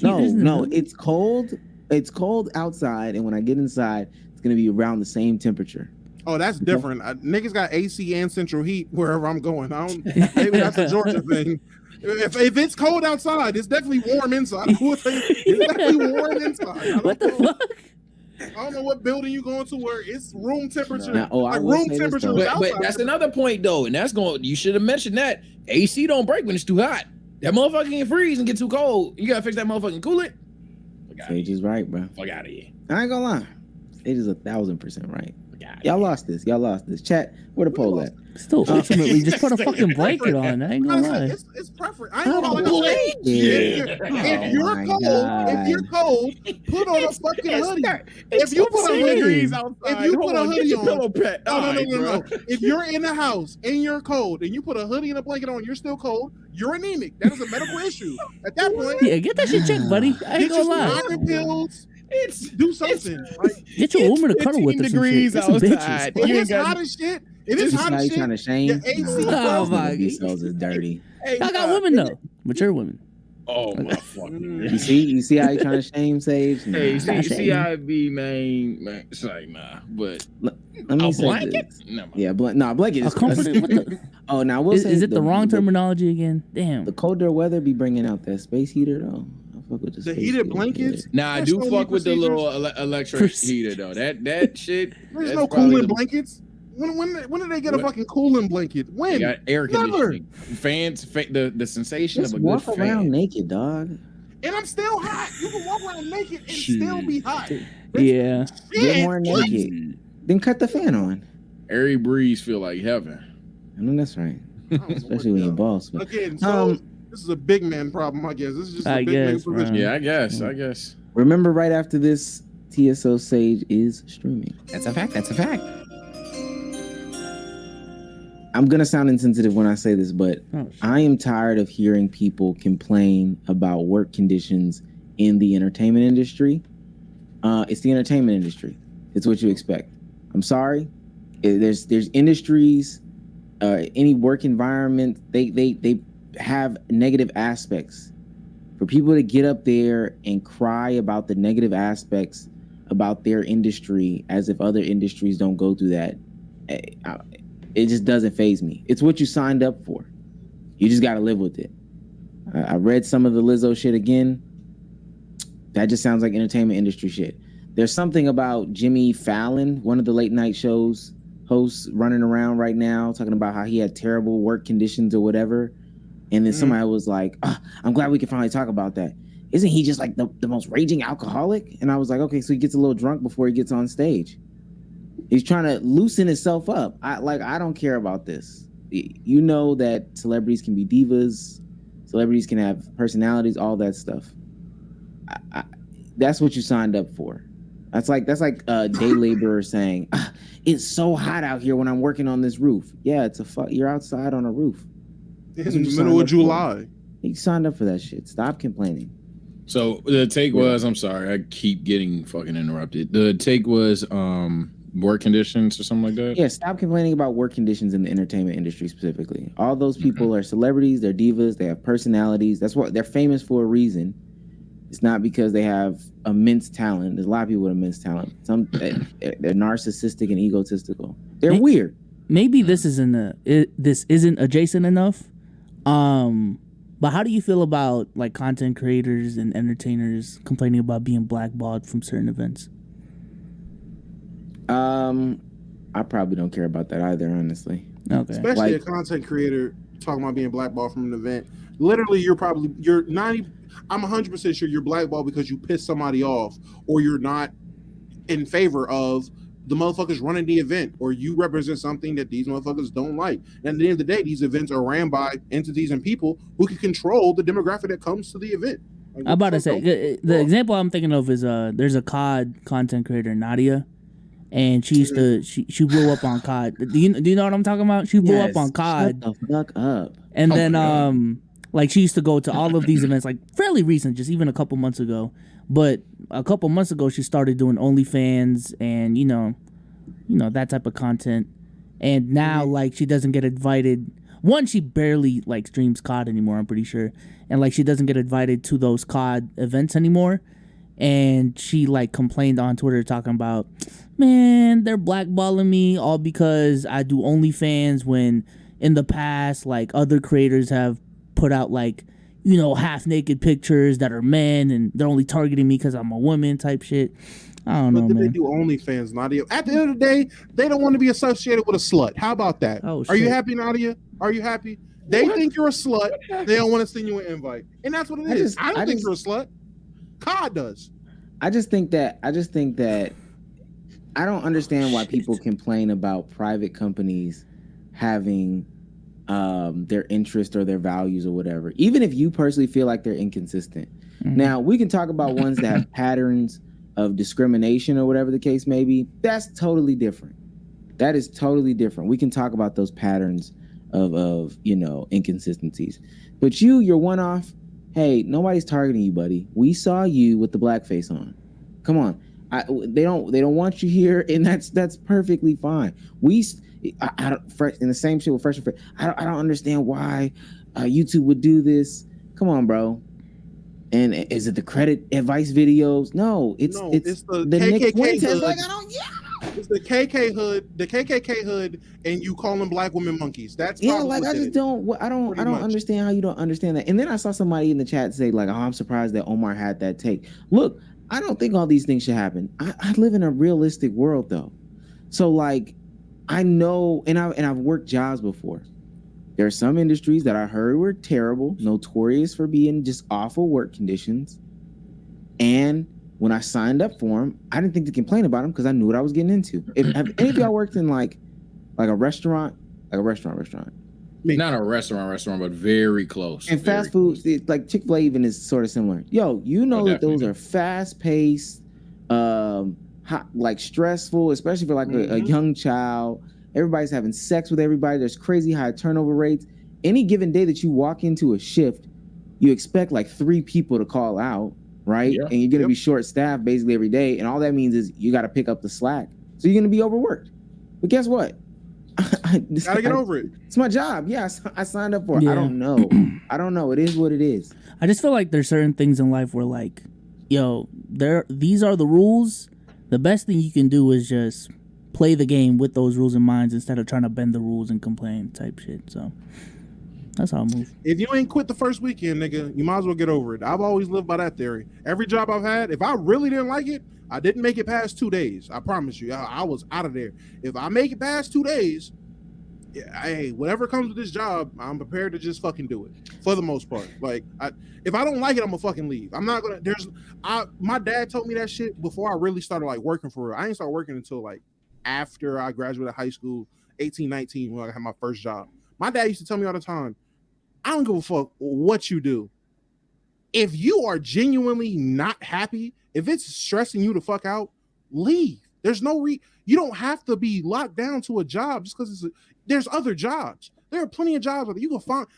No. It's cold. It's cold outside, and when I get inside, it's gonna be around the same temperature. Oh, that's different. Niggas got AC and central heat wherever I'm going. Maybe that's a Georgia thing. If it's cold outside, it's definitely warm inside. It's definitely warm inside. What the fuck? I don't know what building you going to where it's room temperature. Now, like room temperature. But that's another point though, and that's going. You should have mentioned that AC don't break when it's too hot. That motherfucker can freeze and get too cold. You gotta fix that motherfucking coolant. Sage is right, bro. Fuck out of here. I ain't gonna lie. Sage is 1,000% right. Y'all lost this. Chat, where the poll at? Still, ultimately, just put a fucking blanket on. I ain't gonna lie. It's preference. I ain't gonna lie. If you're cold, put on a fucking hoodie. If you put a hoodie on, no. If you're in the house and you're cold and you put a hoodie and a blanket on, you're still cold. You're anemic. That is a medical issue. At that point, yeah, get that shit checked, buddy. I ain't get you gonna some lie. iron pills. Do something. Like, get your woman to cuddle with her. Degrees outside. If it's hot as shit. If it's hot as shit. Trying to shame. Oh my God. Is dirty. I got women though, mature women. Oh my fucking. You see how you trying to shame Sage? Nah. Hey, see how it be, man. It's like nah, but let me say blanket? this. No, yeah, blanket is comforted with the. Oh, now we'll say is it the wrong terminology again? Damn. The colder weather be bringing out that space heater though. I fuck with the heated blankets. Nah, I do fuck with the little electric heater though. That shit. There's no cooling blankets. When did they get a fucking cooling blanket? When? They got air conditioning. Fans, the sensation Just of a good walk around fan. naked, dog. And I'm still hot. You can walk around naked and still be hot. Yeah. Get more naked. Then cut the fan on. Airy breeze feel like heaven. I know that's right. Especially when you're boss. But, again, so this is a big man problem, I guess. This is just a big man provision. Yeah, I guess. Remember, right after this, TSO Sage is streaming. That's a fact. I'm going to sound insensitive when I say this, but I am tired of hearing people complain about work conditions in the entertainment industry. It's the entertainment industry. It's what you expect. I'm sorry. There's industries, any work environment, they have negative aspects. For people to get up there and cry about the negative aspects about their industry as if other industries don't go through that, it just doesn't faze me. It's what you signed up for. You just got to live with it. I read some of the Lizzo shit again. That just sounds like entertainment industry shit. There's something about Jimmy Fallon, one of the late night shows hosts, running around right now talking about how he had terrible work conditions or whatever. And then somebody was like, I'm glad we can finally talk about that. Isn't he just like the most raging alcoholic? And I was like, okay, so he gets a little drunk before he gets on stage. He's trying to loosen himself up. I don't care about this. You know that celebrities can be divas. Celebrities can have personalities, all that stuff. That's what you signed up for. That's like a day laborer saying, it's so hot out here when I'm working on this roof. Yeah, you're outside on a roof. In the middle of July. You signed up for that shit. Stop complaining. So the take was, I'm sorry, I keep getting fucking interrupted. The take was work conditions or something like that? Yeah, stop complaining about work conditions in the entertainment industry specifically. All those people are celebrities, they're divas, they have personalities. That's what they're famous for a reason. It's not because they have immense talent. There's a lot of people with immense talent. Some they're narcissistic and egotistical. They're weird. Maybe this isn't adjacent enough. But how do you feel about like content creators and entertainers complaining about being blackballed from certain events? I probably don't care about that either, honestly. Okay. Especially Like- a content creator talking about being blackballed from an event. Literally, I'm 100% sure you're blackballed because you pissed somebody off, or you're not in favor of the motherfuckers running the event, or you represent something that these motherfuckers don't like. And at the end of the day, these events are ran by entities and people who can control the demographic that comes to the event. Like, I'm about to say the example I'm thinking of is there's a COD content creator, Nadia, and she used to she blew up on COD. Do you know what I'm talking about? She blew up on COD. Shut the fuck up. And then like she used to go to all of these events, like fairly recent, just even a couple months ago. But a couple months ago, she started doing OnlyFans and you know that type of content. And now like she doesn't get invited. One, she barely like streams COD anymore, I'm pretty sure. And like she doesn't get invited to those COD events anymore. And she like complained on Twitter talking about, man, they're blackballing me all because I do OnlyFans when in the past like other creators have put out like, you know, half naked pictures that are men and they're only targeting me because I'm a woman type shit. I don't know, But then man. they do OnlyFans, Nadia. At the end of the day, they don't want to be associated with a slut. How about that? Oh, Are you shit. happy, Nadia? Are you happy? They think you're a slut. They don't want to send you an invite. And that's what it is. I don't think you're a slut. COD does. I just think that I don't understand why people complain about private companies having their interest or their values or whatever, even if you personally feel like they're inconsistent. Mm-hmm. Now, we can talk about ones that have patterns of discrimination or whatever the case may be. That's totally different. That is totally different. We can talk about those patterns of inconsistencies. But you're one off. Hey, nobody's targeting you, buddy. We saw you with the blackface on. Come on. They don't want you here, and that's perfectly fine. I don't in the same shit with Fresh and Fit. I don't understand why YouTube would do this. Come on, bro. And is it the credit advice videos? No, it's the Nick KKK Fuentes. hood. Like, It's the KKK hood, and you call them black women monkeys. That's probably like what I it just is. don't understand how you don't understand that. And then I saw somebody in the chat say like, "Oh, I'm surprised that Omar had that take." Look, I don't think all these things should happen. I live in a realistic world though, so like, I know, and I've worked jobs before. There are some industries that I heard were terrible, notorious for being just awful work conditions. And when I signed up for them, I didn't think to complain about them because I knew what I was getting into. Have any of y'all worked in like a restaurant, Not a restaurant, but very close. and fast food, like Chick-fil-A even is sort of similar. Yo, you know that those are fast-paced, hot, like stressful, especially for like a young child. Everybody's having sex with everybody. There's crazy high turnover rates. Any given day that you walk into a shift, you expect like 3 people to call out, right? Yeah. And you're going to be short-staffed basically every day. And all that means is you got to pick up the slack. So you're going to be overworked. But guess what? Gotta get over it. It's my job. Yeah, I signed up for it. Yeah. I don't know. It is what it is. I just feel like there's certain things in life where like, yo, these are the rules. The best thing you can do is just play the game with those rules in mind instead of trying to bend the rules and complain type shit. So that's how I move. If you ain't quit the first weekend, nigga, you might as well get over it. I've always lived by that theory. Every job I've had, if I really didn't like it, I didn't make it past 2 days. I promise you, I was out of there. If I make it past 2 days, hey, whatever comes with this job, I'm prepared to just fucking do it for the most part. Like, if I don't like it, I'm gonna fucking leave. I'm not gonna. My dad told me that shit before I really started like working for real. I didn't start working until like after I graduated high school, 18, 19, when I had my first job. My dad used to tell me all the time, I don't give a fuck what you do. If you are genuinely not happy, if it's stressing you the fuck out, leave. There's no you don't have to be locked down to a job just because there's other jobs. There are plenty of jobs that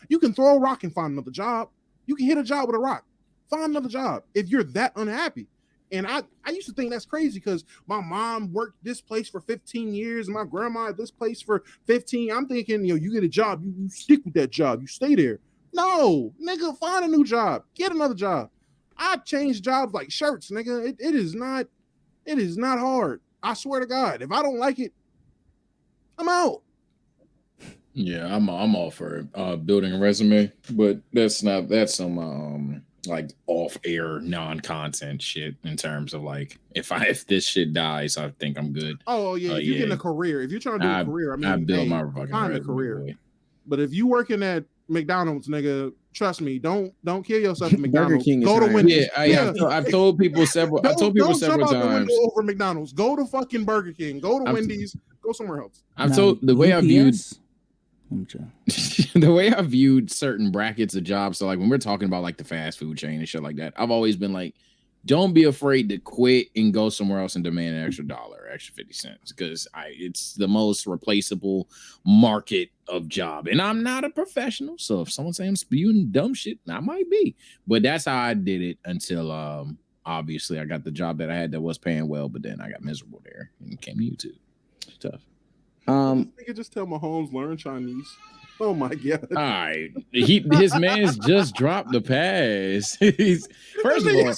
you can throw a rock and find another job. You can hit a job with a rock. Find another job if you're that unhappy. And I used to think that's crazy because my mom worked this place for 15 years and my grandma at this place for 15. I'm thinking, you get a job, you stick with that job, you stay there. No, nigga, find a new job, get another job. I change jobs like shirts, nigga. It is not hard. I swear to God. If I don't like it, I'm out. Yeah, I'm all for building a resume, but that's some like off-air non-content shit in terms of like if this shit dies, I think I'm good. Oh yeah, if you're getting a career, if you're trying to do a career, I mean, I build my hey, fucking find a resume, career. boy. But if you working at McDonald's, nigga, trust me, don't kill yourself at McDonald's. King is Go to hiring. Wendy's. I've told people several. I told people don't jump several out the window times. over McDonald's. Go to fucking Burger King. Go to Wendy's. Go somewhere else. I've told the way I viewed the way I viewed certain brackets of jobs. So like when we're talking about like the fast food chain and shit like that, I've always been like, don't be afraid to quit and go somewhere else and demand an extra $1, extra 50 cents, because it's the most replaceable market of job. And I'm not a professional, so if someone's saying I'm spewing dumb shit, I might be. But that's how I did it until obviously I got the job that I had that was paying well, but then I got miserable there and came to YouTube. It's tough. Nigga, just tell Mahomes learn Chinese. Oh my God! All right, his man's just dropped the pass. He's first of all,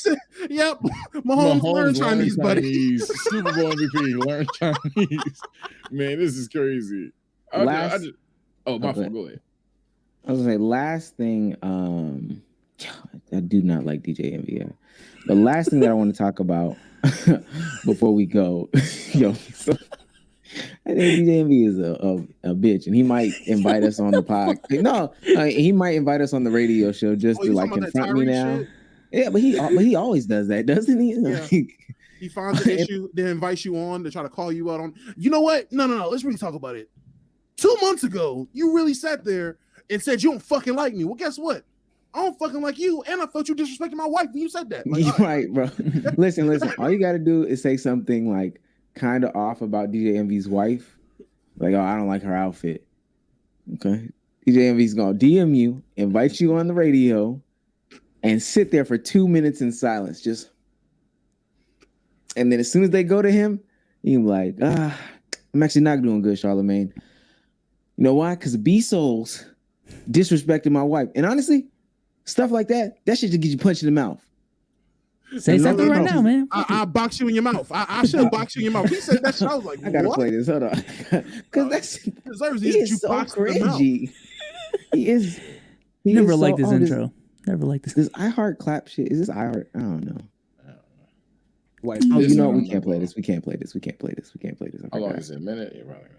yep. Mahomes learn Chinese, buddy. Super Bowl MVP, learn Chinese. Man, this is crazy. My fault. Go ahead. I was gonna say last thing. I do not like DJ Envy. The last thing that I want to talk about before we go, yo. I think DJ Envy is a bitch, and he might invite us on the pod. No, he might invite us on the radio show just to like confront me now. Shit? Yeah, but he always does that, doesn't he? Yeah. He finds an issue, then invites you on to try to call you out on. You know what? No. Let's really talk about it. 2 months ago, you really sat there and said you don't fucking like me. Well, guess what? I don't fucking like you, and I thought you disrespected my wife when you said that. Like, you're right, bro. Listen. All you got to do is say something like kind of off about DJ Envy's wife. Like, oh, I don't like her outfit. Okay. DJ Envy's gonna DM you, invite you on the radio, and sit there for 2 minutes in silence. And then as soon as they go to him, you're like, I'm actually not doing good, Charlamagne. You know why? Because B-Souls disrespected my wife. And honestly, stuff like that should just get you punched in the mouth. Say something right now, man. I box you in your mouth. I should box you in your mouth. He said that shit. I was like, I gotta play this. Hold on, because he is so cringy. He never liked this intro. Never liked this. This iHeart clap shit. Is this iHeart? I don't know. You know we can't play this. We can't play this. How long is it? A minute? You're probably not.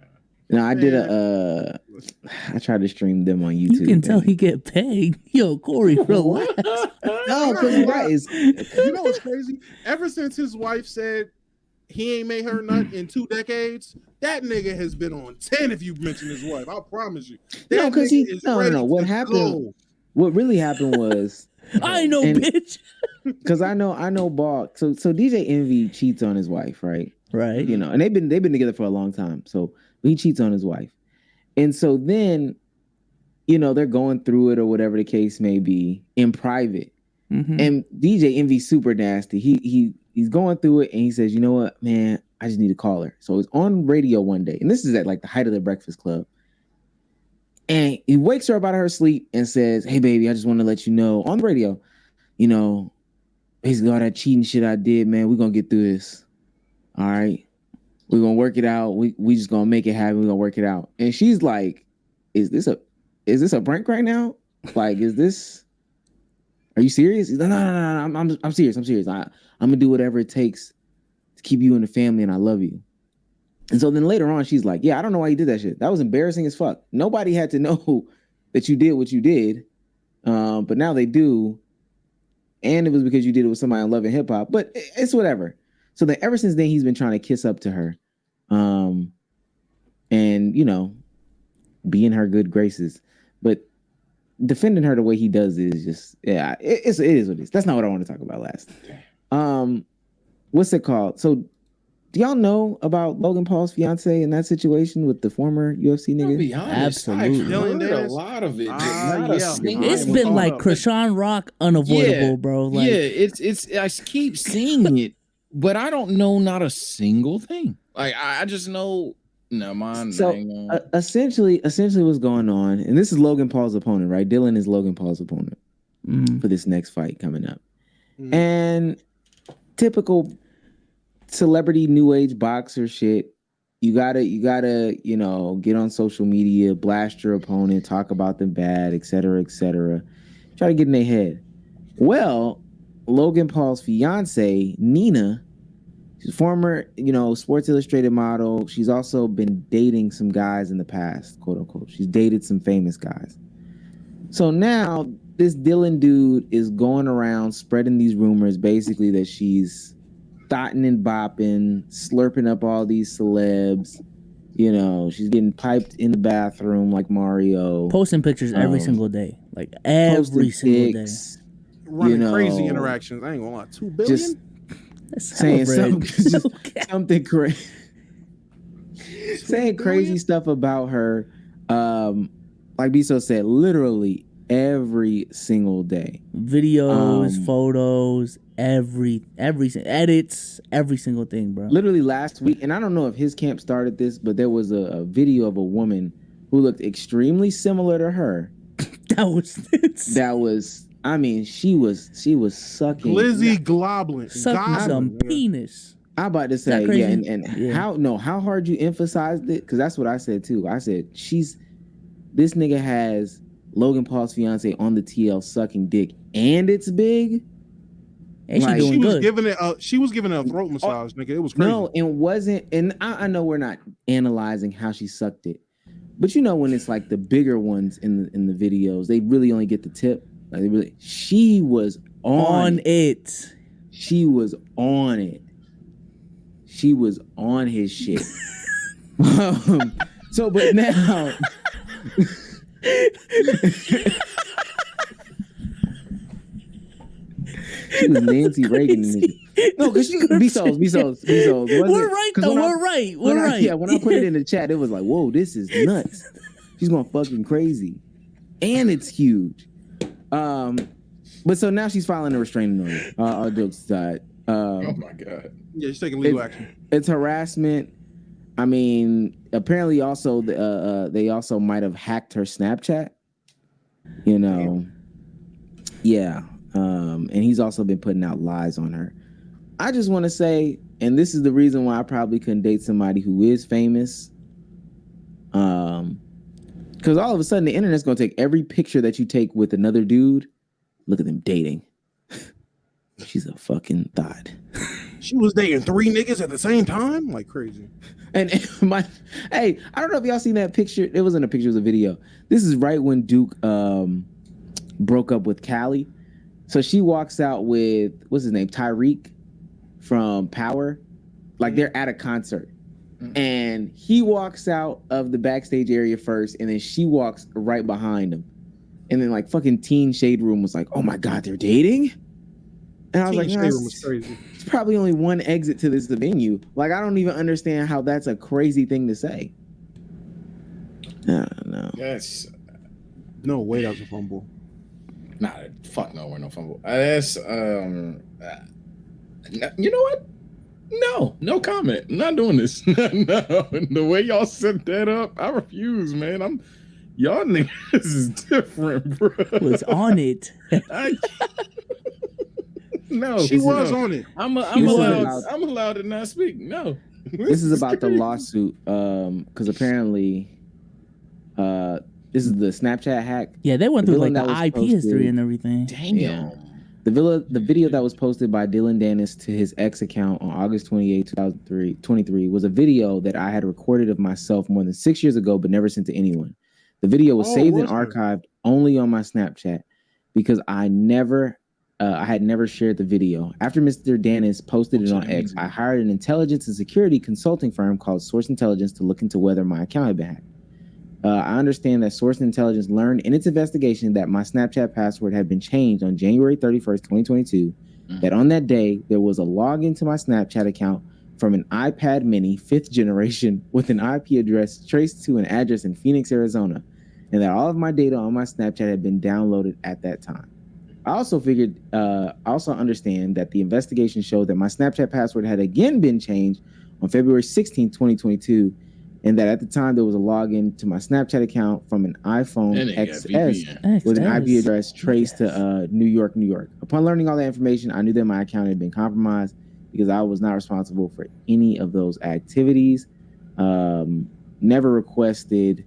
No, I did I tried to stream them on YouTube. You can tell he get paid. Yo, Corey, relax. No, because that is. You know what's crazy? Ever since his wife said he ain't made her nut in 2 decades, that nigga has been on 10 if you mention his wife. I promise you. No, because no. What happened? What really happened was I know, bitch. Because I know Ball. So DJ Envy cheats on his wife, right? Right. You know, and they've been together for a long time. So he cheats on his wife. And so then, you know, they're going through it or whatever the case may be in private. Mm-hmm. And DJ Envy's super nasty. He's going through it and he says, you know what, man, I just need to call her. So it's on radio one day. And this is at like the height of the Breakfast Club. And he wakes her up out of her sleep and says, hey, baby, I just want to let you know on the radio, you know, basically all that cheating shit I did, man, we're going to get through this. All right. We're going to work it out. We just going to make it happen. We're going to work it out. And she's like, is this a prank right now? Like, are you serious? He's like, no, I'm serious. I'm going to do whatever it takes to keep you in the family and I love you. And so then later on, she's like, yeah, I don't know why you did that shit. That was embarrassing as fuck. Nobody had to know that you did what you did. But now they do. And it was because you did it with somebody on Love and Hip Hop. But it's whatever. So then ever since then, he's been trying to kiss up to her. And, you know, be in her good graces. But defending her the way he does is just, yeah, it is what it is. That's not what I want to talk about last. What's it called? So do y'all know about Logan Paul's fiance in that situation with the former UFC nigga? I'll be honest, absolutely. I've heard a lot of it. It's been like Krishan Rock unavoidable, bro. Like, yeah, it's I keep seeing it, but I don't know not a single thing. Like I just know. No, mine. So essentially, what's going on, and this is Logan Paul's opponent, right? Dillon is Logan Paul's opponent for this next fight coming up, And typical celebrity new age boxer shit. You gotta, you know, get on social media, blast your opponent, talk about them bad, et cetera, try to get in their head. Well, Logan Paul's fiance, Nina, she's a former, you know, Sports Illustrated model. She's also been dating some guys in the past, quote unquote. She's dated some famous guys. So now this Dillon dude is going around spreading these rumors, basically that she's thotting and bopping, slurping up all these celebs. You know, she's getting piped in the bathroom like Mario. Posting pictures every single day. Like every single day. Running crazy interactions. I ain't gonna lie. 2 billion? Just saying something crazy. Saying crazy stuff about her. Like Biso said, literally every single day. Videos, photos, every edits, every single thing, bro. Literally last week, and I don't know if his camp started this, but there was a video of a woman who looked extremely similar to her. That was I mean, she was sucking Glizzy Globlin. Sucking some penis. I'm about to say, yeah, and how hard you emphasized it, because that's what I said too. I said this nigga has Logan Paul's fiance on the TL sucking dick, and it's big. And like, she was giving it a throat massage, nigga. It was crazy. No, it wasn't. And I know we're not analyzing how she sucked it, but you know when it's like the bigger ones in the videos, they really only get the tip. Like she was on it. She was on it. She was on his shit. So, but now. She was Nancy Reagan. No, because she Bezos. We're right though. We're right. Yeah, when I put it in the chat, it was like, whoa, this is nuts. She's going fucking crazy, and it's huge. But so now she's filing a restraining order. All jokes aside. Oh my god. Yeah, she's taking legal action. It's harassment. I mean, apparently also they also might have hacked her Snapchat. You know. Yeah. And he's also been putting out lies on her. I just want to say, and this is the reason why I probably couldn't date somebody who is famous. Because all of a sudden the internet's gonna take every picture that you take with another dude. Look at them dating. She's a fucking thought. She was dating 3 niggas at the same time, like crazy. And I don't know if y'all seen that picture. It wasn't a picture; it was a video. This is right when Duke broke up with Callie. So she walks out with what's his name, Tyreek from Power. Like they're at a concert. And he walks out of the backstage area first, and then she walks right behind him. And then like fucking Teen Shade Room was like, "Oh my god, they're dating?" And I was like, Shade Room was crazy. It's probably only one exit to this venue. Like I don't even understand how that's a crazy thing to say. I don't know. Yes. No way, that was a fumble. Nah, fuck no, we're no fumble. That's you know what? No comment. I'm not doing this. No, the way y'all set that up, I refuse, man. Y'all niggas is different, bro. Was on it. No, she was on it. I'm allowed to not speak. No, this is about the lawsuit. Because apparently, this is the Snapchat hack. Yeah, they went through like the IP history and everything. Damn. Yeah. The video that was posted by Dillon Danis to his ex account on August 28, 2023 was a video that I had recorded of myself more than 6 years ago, but never sent to anyone. The video was saved and archived only on my Snapchat because I had never shared the video. After Mr. Danis posted it on X, I hired an intelligence and security consulting firm called Source Intelligence to look into whether my account had been hacked. I understand that Source Intelligence learned in its investigation that my Snapchat password had been changed on January 31st, 2022, that on that day, there was a login to my Snapchat account from an iPad mini 5th generation with an IP address traced to an address in Phoenix, Arizona, and that all of my data on my Snapchat had been downloaded at that time. I also understand that the investigation showed that my Snapchat password had again been changed on February 16th, 2022, and that at the time there was a login to my Snapchat account from an iPhone That nigga got XS VPN. with an IP address traced Yes. to New York, New York. Upon learning all that information, I knew that my account had been compromised because I was not responsible for any of those activities. Never requested,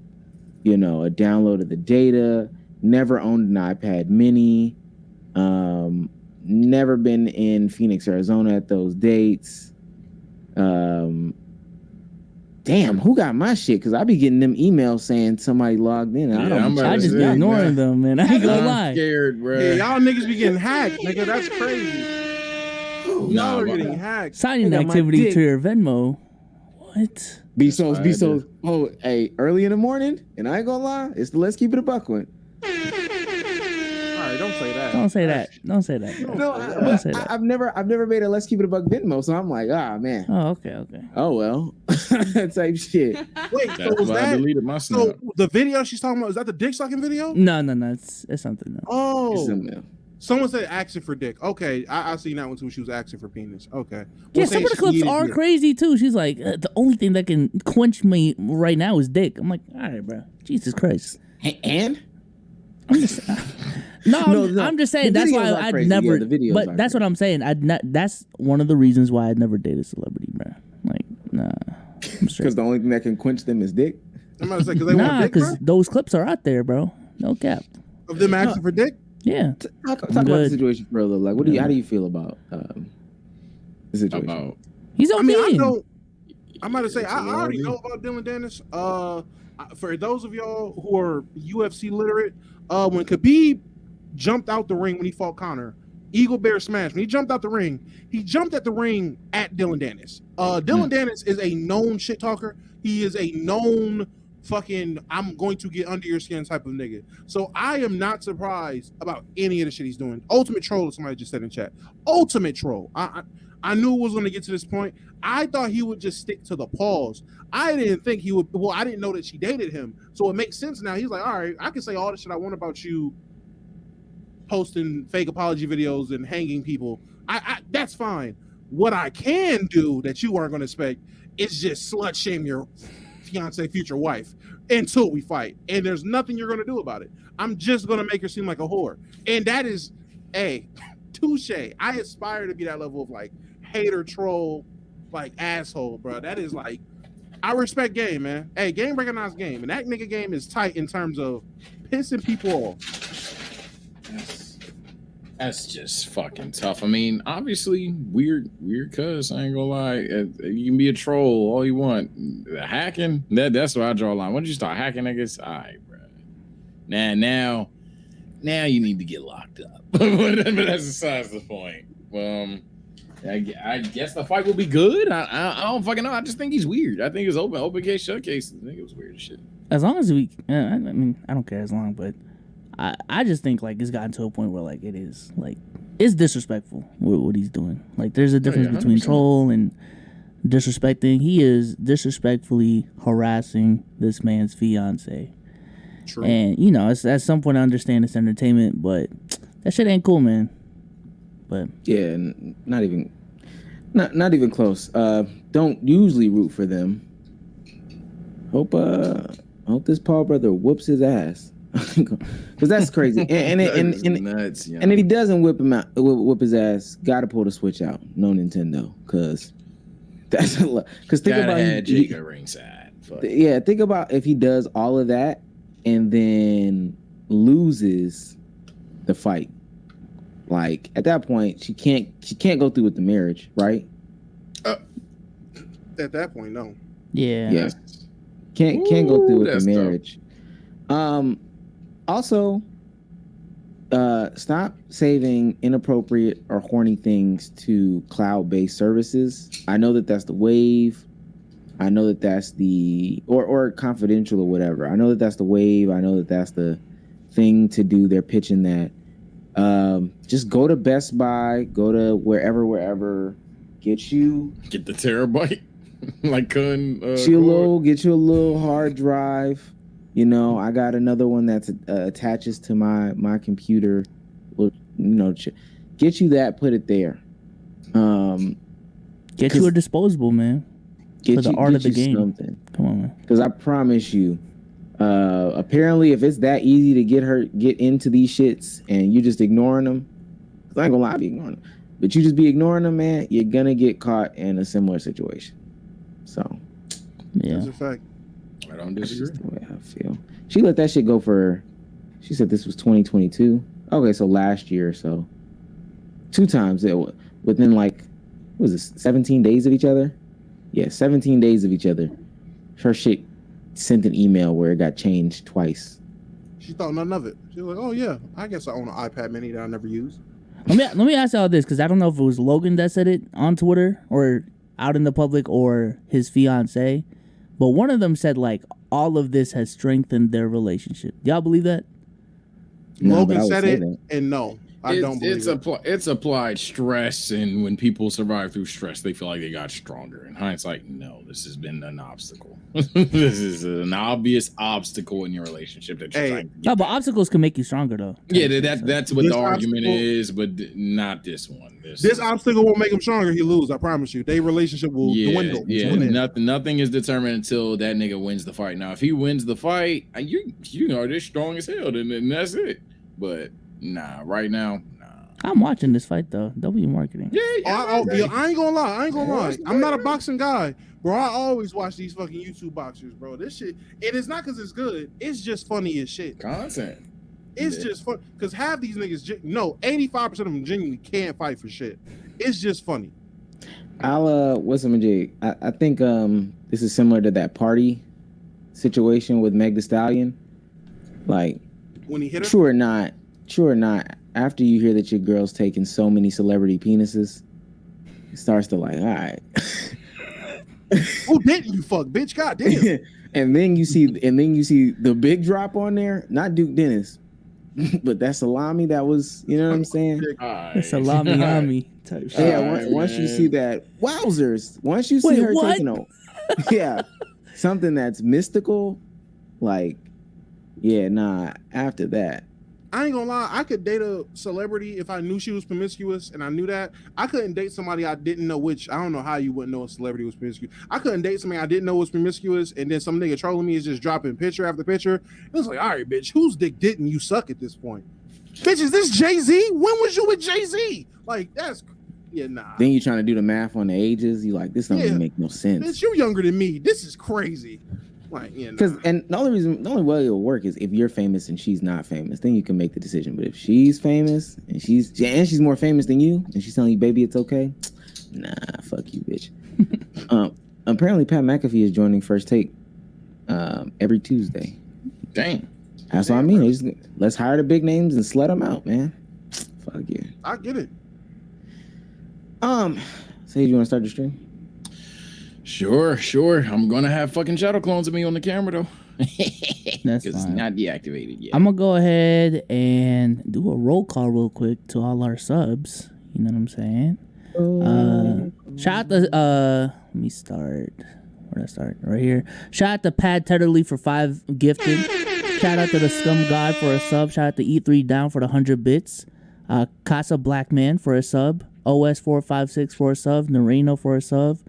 a download of the data. Never owned an iPad mini. Never been in Phoenix, Arizona at those dates. Damn, who got my shit? Because I be getting them emails saying somebody logged in. And I just be ignoring them, man. I ain't gonna I'm lie. scared, bro. Yeah, y'all niggas be getting hacked, nigga. That's crazy. Y'all are getting hacked. Signing They got my activity dick. to your Venmo. What? Be so. Oh, hey, early in the morning, and I ain't gonna lie, it's the Let's Keep It a Buck one. All right, don't say that. Don't say that. Don't say that. No, Don't say that. I've never made a Let's Keep It a Buck Venmo, so I'm like, man. Oh, okay. Oh well, type shit. Wait, so That's was why I that? deleted my Snap. So the video she's talking about, is that the dick sucking video? No. It's something else. Oh, someone said asking for dick. Okay, I seen that one too. She was asking for penis. Okay. Yeah, Well, some of the she clips needed are dick. crazy too. She's like, the only thing that can quench me right now is dick. I'm like, all right, bro. Jesus Christ. And I'm just, I'm just saying The that's why videos are I'd crazy. never. Yeah, the videos but are that's what I'm saying. That's one of the reasons why I'd never date a celebrity, bro. Like, nah. I'm straight. because the only thing that can quench them is dick. I'm about to say because they want Nah, dick, bro? because those clips are out there, bro. No cap. Of them asking for dick. Yeah. Talk about the situation for a little. Like, how do you feel about the situation? He's I okay. mean, I know. I'm about to say It's I a already lobby. know about Dillon Danis. For those of y'all who are UFC literate, when Khabib jumped out the ring when he fought Conor, Eagle Bear Smash. When he jumped out the ring, he jumped at the ring at Dillon Danis. Dillon Danis is a known shit talker. He is a known fucking I'm going to get under your skin type of nigga. So I am not surprised about any of the shit he's doing. Ultimate troll, as somebody just said in chat. Ultimate troll. I knew it was going to get to this point. I thought he would just stick to the pause. I didn't think he would. Well, I didn't know that she dated him. So it makes sense now. He's like, all right, I can say all the shit I want about you posting fake apology videos and hanging people. I that's fine. What I can do that you weren't going to expect is just slut shame your fiance, future wife until we fight. And there's nothing you're going to do about it. I'm just going to make her seem like a whore. And that is, touche. I aspire to be that level of like hater, troll, like asshole, bro. That is like, I respect game, man. Hey, game recognize game. And that nigga game is tight in terms of pissing people off. That's just fucking tough. I mean, obviously, weird cuz I ain't gonna lie. You can be a troll all you want. Hacking, that's where I draw a line. Once you start hacking niggas, all right, bro. Now you need to get locked up. But that's besides the point. I guess the fight will be good. I don't fucking know. I just think he's weird. I think it's open case, shut case. I think it was weird as shit. As long as we, I mean, I don't care as long, but I just think like it's gotten to a point where like it is like it's disrespectful what he's doing. Like there's a difference between troll and disrespecting. He is disrespectfully harassing this man's fiance. True. And you know, it's at some point I understand it's entertainment, but that shit ain't cool, man. But yeah, not even close. Don't usually root for them. Hope this Paul brother whoops his ass. Because that's crazy, and nuts, and if he doesn't whip his ass, gotta pull the switch out. No Nintendo, because that's a lot. Because think about Jacob ringside. Yeah, think about if he does all of that and then loses the fight. Like at that point, she can't go through with the marriage, right? At that point, no. Yeah. Yes. Can't go through with the that's marriage. Also, stop saving inappropriate or horny things to cloud-based services. I know that that's the wave. I know that that's the or confidential or whatever. I know that that's the wave. I know that that's the thing to do. They're pitching that. Just go to Best Buy. Go to wherever. Get the terabyte. Like get you a little hard drive. You know, I got another one that's attaches to my computer. Well, you know, get you that, put it there. Get you a disposable, man. Get For the art of the game. something. Come on, man. Because I promise you, apparently, if it's that easy to get into these shits and you just ignoring them, cause I ain't gonna lie, I be ignoring them, but you just be ignoring them, man, you're gonna get caught in a similar situation. So, Yeah. That's a fact. I don't that's disagree. just the way I feel. She let that shit go for, she said this was 2022. Okay, so last year or so. 2 times within like, what was this, 17 days of each other? Yeah, 17 days of each other. Her shit sent an email where it got changed twice. She thought nothing of it. She was like, "Oh yeah, I guess I own an iPad Mini that I never use." Let me ask y'all this, because I don't know if it was Logan that said it on Twitter or out in the public or his fiance, but one of them said like all of this has strengthened their relationship. Y'all believe that? No, but I Logan would said say it, that. and no, I don't believe it. It's applied stress, and when people survive through stress, they feel like they got stronger. In hindsight, no, this has been an obstacle. This is an obvious obstacle in your relationship that you're trying to get. No, but obstacles can make you stronger though. Yeah, that's what This the argument obstacle- is, but not this one. This obstacle won't make him stronger. He lose. I promise you. Their relationship will dwindle. Yeah, nothing is determined until that nigga wins the fight. Now, if he wins the fight, you know they're strong as hell, then that's it. But nah, right now, nah. I'm watching this fight though. W marketing. Yeah, I ain't gonna lie. I'm not a boxing guy, bro. I always watch these fucking YouTube boxers, bro. This shit, it is not because it's good. It's just funny as shit. Content. It's just fun because half these niggas, 85% of them genuinely can't fight for shit. It's just funny. What's up, Jay? I think this is similar to that party situation with Meg Thee Stallion. Like, when he hit her, true or not, after you hear that your girl's taking so many celebrity penises, it starts to like, all right. Who didn't you fuck, bitch? God damn. and then you see the big drop on there, not Duke Dennis, but that salami that was, you know what I'm saying? Salami type shit. Yeah, once you see that, wowzers. Once you see her taking something that's mystical, like, yeah, nah, after that. I ain't gonna lie, I could date a celebrity if I knew she was promiscuous, and I knew that. I couldn't date somebody I didn't know which. I don't know how you wouldn't know a celebrity was promiscuous. I couldn't date somebody I didn't know was promiscuous, and then some nigga trolling me is just dropping picture after picture. It was like, all right, bitch, whose dick didn't you suck at this point? Bitch, is this Jay-Z? When was you with Jay-Z? Like, that's, yeah, nah. Then you trying to do the math on the ages. You like, this don't even make no sense. Bitch, you younger than me. This is crazy. Like, yeah, because and the only way it'll work is if you're famous and she's not famous, then you can make the decision. But if she's famous and she's more famous than you, and she's telling you, baby, it's okay, nah, fuck you, bitch. Apparently, Pat McAfee is joining First Take every Tuesday. Dang, that's what I mean. Let's hire the big names and slut them out, man. Fuck yeah. I get it. So you want to start the stream? Sure. I'm gonna have fucking shadow clones of me on the camera though. That's it's fine. not deactivated yet. I'm gonna go ahead and do a roll call real quick to all our subs. You know what I'm saying? Shout out to let me start. Where did I start? Right here. Shout out to Pat Tetterly for 5 gifted. Shout out to the Scum God for a sub. Shout out to E3 Down for the 100 bits. Casa Blackman for a sub. OS456 for a sub. Narino for a sub.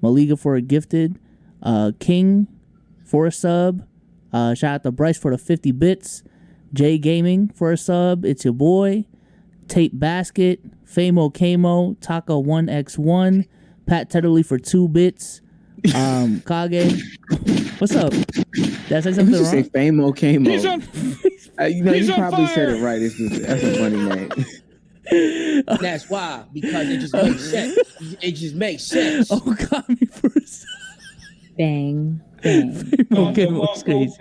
Maliga for a gifted. King for a sub. Shout out to Bryce for the 50 bits. J Gaming for a sub. It's your boy. Tape Basket. Famo Kamo. Taco 1x1. Pat Tetterly for 2 bits. Kage. What's up? Did I say something wrong? Say Famo Kamo. He's on. You probably said it right. That's a funny name. That's why, because it just makes sense. It just makes sense. Oh, got me for a second. Bang. Okay, what's crazy?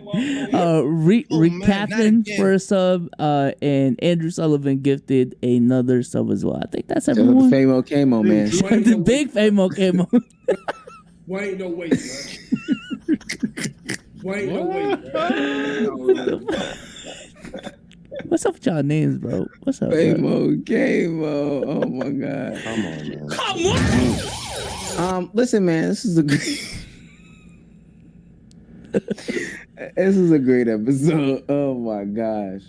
Rick Catherine for a sub, and Andrew Sullivan gifted another sub as well. I think that's everyone. Famo Kamo, man. The big Famo Kamo. Why ain't no way, man? Why ain't no way, man? What's up with y'all names, bro? What's up, Famo Kamo. Oh my god. Come on, man. Come on. Listen, man, this is a great. This is a great episode. Oh my gosh,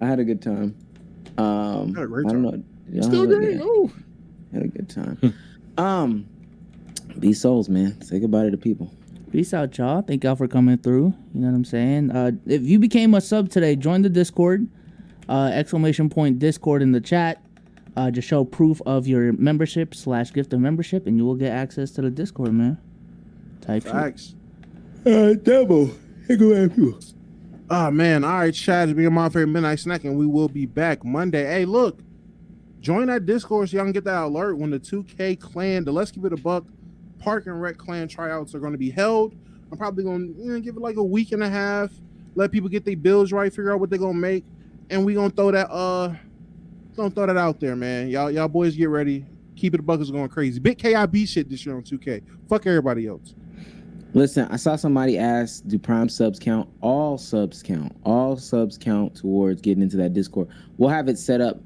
I had a good time. Had a great time. I don't know. Still great. Oh, had a good time. Be souls, man. Say goodbye to the people. Peace out, y'all. Thank y'all for coming through. You know what I'm saying? If you became a sub today, join the Discord. !Discord in the chat. Just show proof of your membership / gift of membership, and you will get access to the Discord, man. Type Facts. Double. Hey, go ahead, people. Oh man, all right, Chad, it's being my favorite midnight snack, and we will be back Monday. Hey, look, join that Discord so y'all can get that alert when the 2K clan, the Let's Keep It a Buck Park and Rec clan tryouts are going to be held. I'm probably going to give it like a week and a half, let people get their bills right, figure out what they're going to make, and we gonna throw that out there, man. Y'all boys get ready. Keep It a Buck is going crazy. Big KIB shit this year on 2K. Fuck everybody else. Listen, I saw somebody ask, do Prime subs count? All subs count. All subs count towards getting into that Discord. We'll have it set up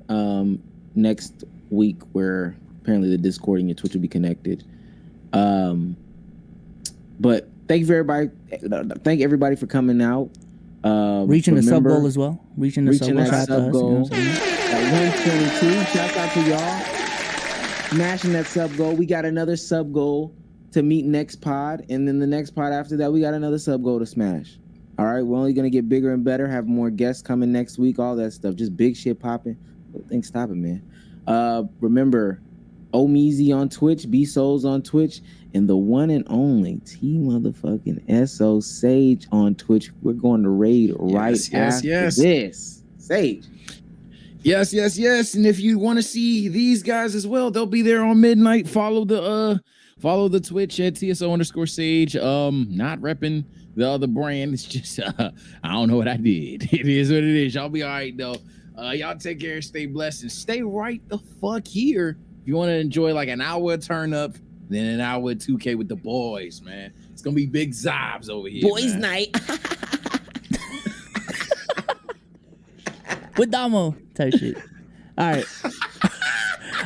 next week where apparently the Discord and your Twitch will be connected. But thank you for everybody. Thank everybody for coming out. Reaching the sub goal as well. Reaching the sub goal. At 122. Shout out to y'all. Smashing that sub goal. We got another sub goal to meet next pod, and then the next pod after that, we got another sub goal to smash. All right, we're only gonna get bigger and better. Have more guests coming next week. All that stuff, just big shit popping. Things stopping, man. Remember, Omeezy on Twitch, B Souls on Twitch, and the one and only T motherfucking SO Sage on Twitch. We're going to raid after this. Sage. Yes. And if you want to see these guys as well, they'll be there on midnight. Follow the Twitch at TSO_Sage. Not repping the other brand. It's just I don't know what I did. It is what it is. Y'all be all right though. Y'all take care, stay blessed, and stay right the fuck here. If you want to enjoy like an hour of turn up, then an hour of 2K with the boys, man. It's gonna be big zobs over here. Boys' night. With Damo type shit. All right.